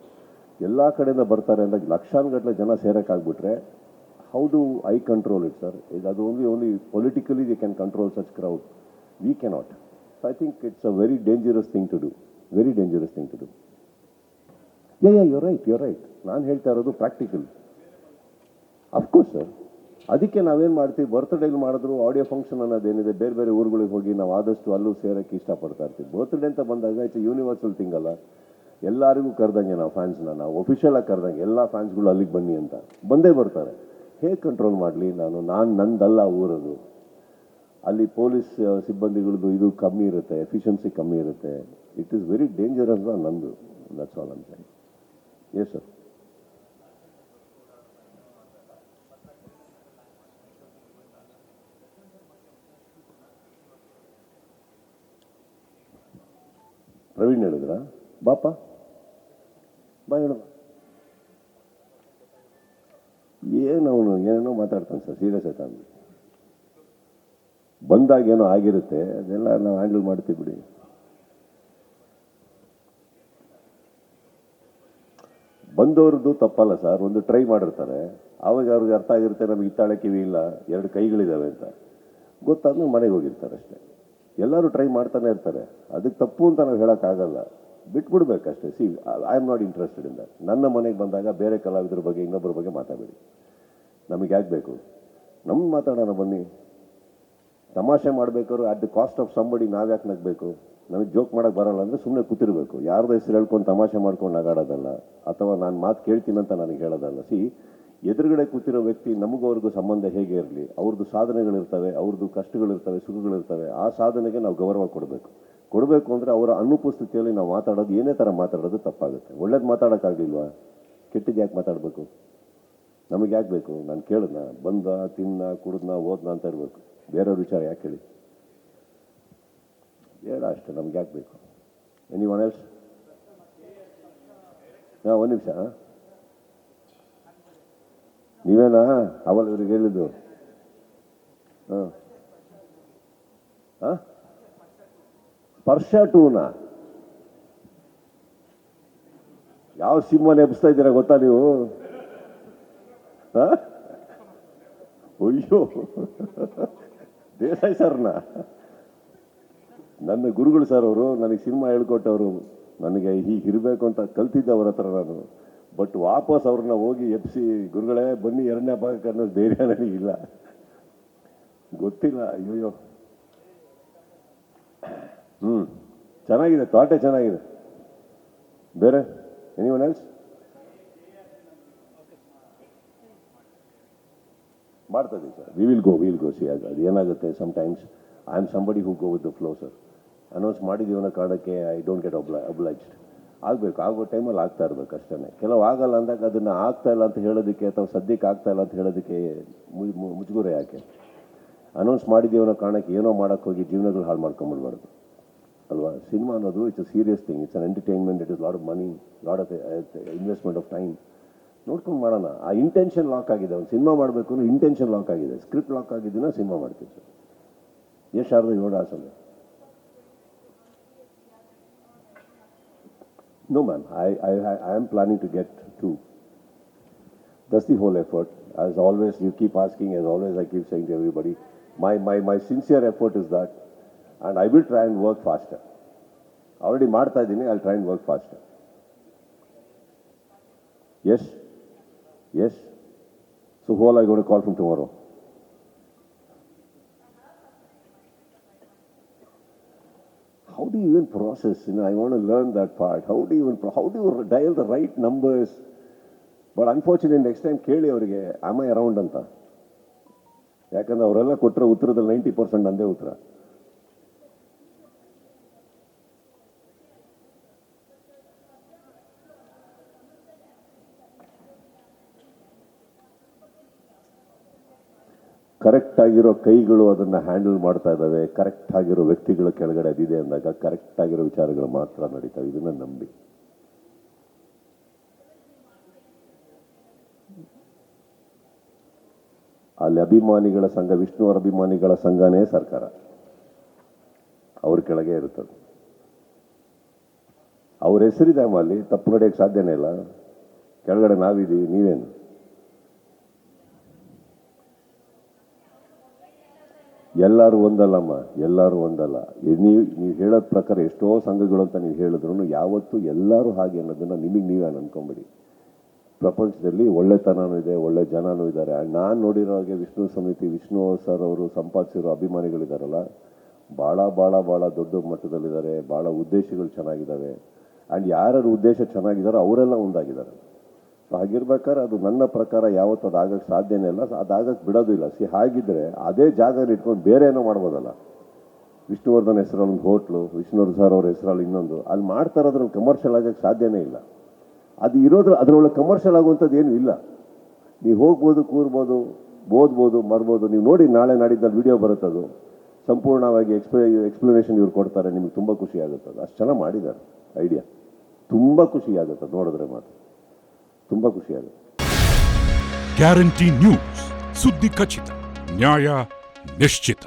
ಎಲ್ಲ ಕಡೆಯಿಂದ ಬರ್ತಾರೆ ಅಂದಾಗ ಲಕ್ಷಾನುಗಟ್ಟಲೆ ಜನ ಸೇರೋಕ್ಕಾಗ್ಬಿಟ್ರೆ how do I control it sir? ಅದು only politically we can control such crowd. We cannot. So I think it's a very dangerous thing to do. Very dangerous thing to do. You right. ನಾನು ಹೇಳ್ತಾ ಇರೋದು ಪ್ರಾಕ್ಟಿಕಲ್. Of course sir. ಅದಕ್ಕೆ ನಾವೇನು ಮಾಡ್ತೀವಿ, ಬರ್ತ್ಡೇಲಿ ಮಾಡಿದ್ರು ಆಡಿಯೋ ಫಂಕ್ಷನ್ ಅನ್ನೋದೇನಿದೆ, ಬೇರೆ ಬೇರೆ ಊರುಗಳಿಗೆ ಹೋಗಿ ನಾವು ಆದಷ್ಟು ಅಲ್ಲೂ ಸೇರೋಕ್ಕೆ ಇಷ್ಟಪಡ್ತಾ ಇರ್ತೀವಿ. ಬರ್ತ್ಡೇ ಅಂತ ಬಂದಾಗ ಇಟ್ಸ್ ಯೂನಿವರ್ಸಲ್ ಥಿಂಗ್ ಅಲ್ಲ. ಎಲ್ಲರಿಗೂ ಕರೆದಂಗೆ ನಾವು ಫ್ಯಾನ್ಸ್ನ ನಾವು ಒಫಿಷಿಯಲಾಗಿ ಕರೆದಂಗೆ ಎಲ್ಲ ಫ್ಯಾನ್ಸ್ಗಳು ಅಲ್ಲಿಗೆ ಬನ್ನಿ ಅಂತ ಬಂದೇ ಬರ್ತಾರೆ. ಹೇಗೆ ಕಂಟ್ರೋಲ್ ಮಾಡಲಿ ನಾನು? ನಂದಲ್ಲ ಊರದು. ಅಲ್ಲಿ ಪೊಲೀಸ್ ಸಿಬ್ಬಂದಿಗಳದ್ದು ಇದು ಕಮ್ಮಿ ಇರುತ್ತೆ, ಎಫಿಷಿಯನ್ಸಿ ಕಮ್ಮಿ ಇರುತ್ತೆ. ಇಟ್ ಈಸ್ ವೆರಿ ಡೇಂಜರಸ್ ನಂದು. That's all I'm saying. Yes sir. Praveen ಹೇಳಿದ್ರಾ? ಬಾಪ ಬಾ ಹೇಳು. ಅವನು ಏನೇನೋ ಮಾತಾಡ್ತಾನೆ ಸರ್, ಸೀರಿಯಸ್ ಆಯ್ತಾ ಅಂದ್ಬಿಟ್ಟು. ಬಂದಾಗ ಏನೋ ಆಗಿರುತ್ತೆ, ಅದೆಲ್ಲ ನಾವು ಹ್ಯಾಂಡಲ್ ಮಾಡ್ತೀವಿ ಬಿಡಿ. ಬಂದವ್ರದ್ದು ತಪ್ಪಲ್ಲ ಸರ್, ಒಂದು ಟ್ರೈ ಮಾಡಿರ್ತಾರೆ, ಆವಾಗ ಅವ್ರಿಗೆ ಅರ್ಥ ಆಗಿರುತ್ತೆ ನಮಗೆ ಇತ್ತಾಳೆ ಕಿವಿ ಇಲ್ಲ, 2 ಕೈಗಳಿದ್ದಾವೆ ಅಂತ ಗೊತ್ತಾದ್ಮೇಲೆ ಮನೆಗೆ ಹೋಗಿರ್ತಾರೆ ಅಷ್ಟೇ. ಎಲ್ಲರೂ ಟ್ರೈ ಮಾಡ್ತಾನೆ ಇರ್ತಾರೆ, ಅದಕ್ಕೆ ತಪ್ಪು ಅಂತ ನಾವು ಹೇಳೋಕ್ಕಾಗಲ್ಲ, ಬಿಟ್ಬಿಡ್ಬೇಕಷ್ಟೇ. See I am not interested in that. ನನ್ನ ಮನೆಗೆ ಬಂದಾಗ ಬೇರೆ ಕಲಾವಿದರ ಬಗ್ಗೆ ಇನ್ನೊಬ್ಬರ ಬಗ್ಗೆ ಮಾತಾಡಬೇಡಿ. ನಮಗೆ ಯಾಕೆ ಬೇಕು? ನಮ್ಗೆ ಮಾತಾಡೋಣ ಬನ್ನಿ. ತಮಾಷೆ ಮಾಡಬೇಕಾದ್ರು at the cost of somebody ನಾವು ಯಾಕೆ ನಗಬೇಕು? ನಮಗೆ ಜೋಕ್ ಮಾಡೋಕ್ಕೆ ಬರಲ್ಲ ಅಂದರೆ ಸುಮ್ಮನೆ ಕೂತಿರ್ಬೇಕು. ಯಾರ್ದು ಹೆಸರು ಹೇಳ್ಕೊಂಡು ತಮಾಷೆ ಮಾಡ್ಕೊಂಡು ನಗಾಡೋದಲ್ಲ, ಅಥವಾ ನಾನು ಮಾತು ಕೇಳ್ತೀನಂತ ನನಗೆ ಹೇಳೋದಲ್ಲ. ಸಿ ಎದುರುಗಡೆ ಕೂತಿರೋ ವ್ಯಕ್ತಿ ನಮಗೂ ಅವ್ರಿಗೂ ಸಂಬಂಧ ಹೇಗೆ ಇರಲಿ, ಅವ್ರದ್ದು ಸಾಧನೆಗಳಿರ್ತವೆ, ಅವ್ರದ್ದು ಕಷ್ಟಗಳಿರ್ತವೆ, ಸುಖಗಳಿರ್ತವೆ. ಆ ಸಾಧನೆಗೆ ನಾವು ಗೌರವ ಕೊಡಬೇಕು ಅಂದರೆ ಅವರ ಅನುಪಸ್ಥಿತಿಯಲ್ಲಿ ನಾವು ಮಾತಾಡೋದು, ಏನೇ ಥರ ಮಾತಾಡೋದು ತಪ್ಪಾಗುತ್ತೆ. ಒಳ್ಳೇದು ಮಾತಾಡೋಕ್ಕಾಗಲಿಲ್ವಾ? ಕೆಟ್ಟದ್ದು ಯಾಕೆ ಮಾತಾಡಬೇಕು? ನಮಗೆ ಯಾಕೆ ಬೇಕು? ನಾನು ಕೇಳಿದ್ನ, ಬಂದ, ತಿನ್ನ, ಕುಡಿದ್ನ, ಓದ್ನ ಅಂತ ಇರಬೇಕು. ಬೇರೆಯವ್ರ ವಿಚಾರ ಯಾಕೆ ಹೇಳಿ? ಬೇಡ ಅಷ್ಟೇ, ನಮ್ಗೆ ಯಾಕೆ ಬೇಕು? Anyone else? ಒಂದು ನಿಮಿಷ, ನೀವೇನಾ ಅವಲ್ ಇವ್ರಿಗೆ ಹೇಳಿದ್ದು? ಹಾಂ ಸ್ಪರ್ಶ ಟೂನಾ? ಯಾವ ಸಿನಿಮಾನ ಎಬ್ಸ್ತಾ ಇದ್ದೀರಾ ಗೊತ್ತಾ ನೀವು? ಅಯ್ಯೋ, ದೇಸಾಯಿ ಸರ್ನ ನನ್ನ ಗುರುಗಳು ಸರ್ ಅವರು. ನನಗೆ ಸಿನಿಮಾ ಹೇಳ್ಕೊಟ್ಟವರು, ನನಗೆ ಹೀಗಿರಬೇಕು ಅಂತ ಕಲ್ತಿದ್ದವ್ರ ಹತ್ರ ನಾನು. ಬಟ್ ವಾಪಸ್ ಅವ್ರನ್ನ ಹೋಗಿ ಎಬ್ಸಿ ಗುರುಗಳೇ ಬನ್ನಿ 2ನೇ ಭಾಗಕ್ಕೆ ಅನ್ನೋ ಧೈರ್ಯ ನನಗಿಲ್ಲ, ಗೊತ್ತಿಲ್ಲ. ಅಯ್ಯೋ, ಚೆನ್ನಾಗಿದೆ, ಥಾಟೇ ಚೆನ್ನಾಗಿದೆ. ಬೇರೆ ಎನಿವನ್ ಎಲ್ಸ್? ಮಾಡ್ತಾ ಇದ್ದೀವಿ ಸರ್. Will go C. ಅದು ಏನಾಗುತ್ತೆ, sometimes I am somebody who go with the flow sir. Announce ಮಾಡಿದ್ದೀವಿ ಅನ್ನೋ ಕಾರಣಕ್ಕೆ ಐ ಡೋಂಟ್ ಗೆಟ್ ಅಬ್ಲೈಜ್ಡ್. ಆಗಬೇಕು, ಆಗೋ ಟೈಮಲ್ಲಿ ಆಗ್ತಾ ಇರಬೇಕು ಅಷ್ಟೇ. ಕೆಲವು ಆಗಲ್ಲ ಅಂದಾಗ ಅದನ್ನು ಆಗ್ತಾ ಇಲ್ಲ ಅಂತ ಹೇಳೋದಕ್ಕೆ, ಅಥವಾ ಸದ್ಯಕ್ಕೆ ಆಗ್ತಾ ಇಲ್ಲ ಅಂತ ಹೇಳೋದಕ್ಕೆ ಮುಜುಗುರ ಯಾಕೆ? ಅನೌನ್ಸ್ ಮಾಡಿದ್ದೀವಿ ಅನ್ನೋ ಕಾರಣಕ್ಕೆ ಏನೋ ಮಾಡೋಕ್ಕೆ ಹೋಗಿ ಜೀವನಗಳು ಹಾಳು ಮಾಡ್ಕೊಂಬಿಡ್ಬಾರ್ದು ಅಲ್ವಾ? ಸಿನಿಮಾ ಅನ್ನೋದು it's a serious thing, it's an entertainment, it is lot of money, lot of investment of time. ನೋಡ್ಕೊಂಡು ಮಾಡೋಣ. ಆ ಇಂಟೆನ್ಷನ್ ಲಾಕ್ ಆಗಿದೆ. ಒಂದು ಸಿನಿಮಾ ಮಾಡಬೇಕು ಅಂದ್ರೆ ಇಂಟೆನ್ಷನ್ ಲಾಕ್ ಆಗಿದೆ. ಸ್ಕ್ರಿಪ್ಟ್ ಲಾಕ್ ಆಗಿದ್ದೀನ ಸಿನಿಮಾ ಮಾಡ್ತೀವಿ sir. Yash 7 ಆಸಲೆ. No ma'am, I am planning to get 2. That's the whole effort. As always, you keep asking, as always I keep saying to everybody, my sincere effort is that, and I will try and work faster. Already ಮಾಡ್ತಾ ಇದ್ದೀನಿ, I'll try and work faster. Yes. So who all are going to call from tomorrow? How do you even process? I want to learn that part. How do you dial the right numbers? But unfortunately, next time ಕೇಳಿ ಅವರಿಗೆ am I around ಅಂತ. ಯಾಕಂದ್ರೆ ಅವರೆಲ್ಲ ಕೊಟ್ಟರೆ ಉತ್ತರದಲ್ಲಿ 90% ಅಂದೇ ಉತ್ತರ. ಕರೆಕ್ಟ್ ಆಗಿರೋ ಕೈಗಳು ಅದನ್ನು ಹ್ಯಾಂಡಲ್ ಮಾಡ್ತಾ ಇದ್ದಾವೆ, ಕರೆಕ್ಟ್ ಆಗಿರೋ ವ್ಯಕ್ತಿಗಳ ಕೆಳಗಡೆ ಅದಿದೆ ಅಂದಾಗ ಕರೆಕ್ಟ್ ಆಗಿರೋ ವಿಚಾರಗಳು ಮಾತ್ರ ನಡೀತಾವೆ. ಇದನ್ನ ನಂಬಿ. ಅಲ್ಲಿ ಅಭಿಮಾನಿಗಳ ಸಂಘ, ವಿಷ್ಣುವರ ಅಭಿಮಾನಿಗಳ ಸಂಘನೇ ಸರ್ಕಾರ, ಅವ್ರ ಕೆಳಗೆ ಇರುತ್ತದೆ. ಅವ್ರ ಹೆಸರಿದೆ ಅಲ್ಲಿ, ತಪ್ಪು ನಡೆಯಕ್ಕೆ ಸಾಧ್ಯನೇ ಇಲ್ಲ. ಕೆಳಗಡೆ ನಾವಿದ್ದೀವಿ, ನೀವೇನು? ಎಲ್ಲರೂ ಒಂದಲ್ಲಮ್ಮ, ಎಲ್ಲರೂ ಒಂದಲ್ಲ. ನೀವು ಹೇಳೋದ ಪ್ರಕಾರ ಎಷ್ಟೋ ಸಂಘಗಳು ಅಂತ ನೀವು ಹೇಳಿದ್ರು ಯಾವತ್ತೂ ಎಲ್ಲರೂ ಹಾಗೆ ಅನ್ನೋದನ್ನು ನಿಮಗೆ ನೀವೇ ಅನ್ಕೊಂಬಿಡಿ. ಪ್ರಪಂಚದಲ್ಲಿ ಒಳ್ಳೆತನೂ ಇದೆ, ಒಳ್ಳೆ ಜನನೂ ಇದ್ದಾರೆ. ನಾನು ನೋಡಿರೋ ಹಾಗೆ ವಿಷ್ಣು ಸಮಿತಿ, ವಿಷ್ಣು ಸರ್ ಅವರು ಸಂಪಾದಿಸಿರೋ ಅಭಿಮಾನಿಗಳಿದಾರಲ್ಲ, ಭಾಳ ಭಾಳ ಭಾಳ ದೊಡ್ಡ ಮಟ್ಟದಲ್ಲಿದ್ದಾರೆ. ಭಾಳ ಉದ್ದೇಶಗಳು ಚೆನ್ನಾಗಿದ್ದಾವೆ. ಆ್ಯಂಡ್ ಯಾರ್ಯಾರು ಉದ್ದೇಶ ಚೆನ್ನಾಗಿದ್ದಾರೋ ಅವರೆಲ್ಲ ಒಂದಾಗಿದ್ದಾರೆ. ಸೊ ಹಾಗಿರ್ಬೇಕಾದ್ರೆ ಅದು ನನ್ನ ಪ್ರಕಾರ ಯಾವತ್ತೂ ಅದು ಆಗಕ್ಕೆ ಸಾಧ್ಯನೇ ಇಲ್ಲ, ಅದಾಗಕ್ಕೆ ಬಿಡೋದಿಲ್ಲ. ಹಾಗಿದ್ರೆ ಅದೇ ಜಾಗ ಇಟ್ಕೊಂಡು ಬೇರೆ ಏನೋ ಮಾಡ್ಬೋದಲ್ಲ. ವಿಷ್ಣುವರ್ಧನ್ ಹೆಸರಲ್ಲಿ ಒಂದು ಹೋಟ್ಲು, ವಿಷ್ಣುವರ್ಧನ್ ಸರ್ ಅವ್ರ ಹೆಸರಲ್ಲಿ ಇನ್ನೊಂದು, ಅಲ್ಲಿ ಮಾಡ್ತಾ ಇರೋದ್ರ ಕಮರ್ಷಿಯಲ್ ಆಗಕ್ಕೆ ಸಾಧ್ಯನೇ ಇಲ್ಲ. ಅದು ಇರೋದ್ರ ಅದರೊಳಗೆ ಕಮರ್ಷಿಯಲ್ ಆಗುವಂಥದ್ದು ಏನೂ ಇಲ್ಲ. ನೀವು ಹೋಗ್ಬೋದು, ಕೂರ್ಬೋದು, ಓದ್ಬೋದು, ಮರ್ಬೋದು. ನೀವು ನೋಡಿ ನಾಳೆ ನಾಡಿದ್ದಲ್ಲಿ ವಿಡಿಯೋ ಬರುತ್ತದು, ಸಂಪೂರ್ಣವಾಗಿ ಎಕ್ಸ್ಪ್ಲನೇಷನ್ ಇವ್ರು ಕೊಡ್ತಾರೆ, ನಿಮಗೆ ತುಂಬ ಖುಷಿ ಆಗುತ್ತೆ. ಅದು ಅಷ್ಟು ಚೆನ್ನಾಗಿ ಮಾಡಿದ್ದಾರೆ ಐಡಿಯಾ, ತುಂಬ ಖುಷಿ ಆಗುತ್ತೆ ನೋಡಿದ್ರೆ ಮಾತ್ರ, ತುಂಬ ಖುಷಿ ಆಗುತ್ತೆ. ಗ್ಯಾರಂಟಿ ನ್ಯೂಸ್, ಸುದ್ದಿ ಖಚಿತ, ನ್ಯಾಯ ನಿಶ್ಚಿತ.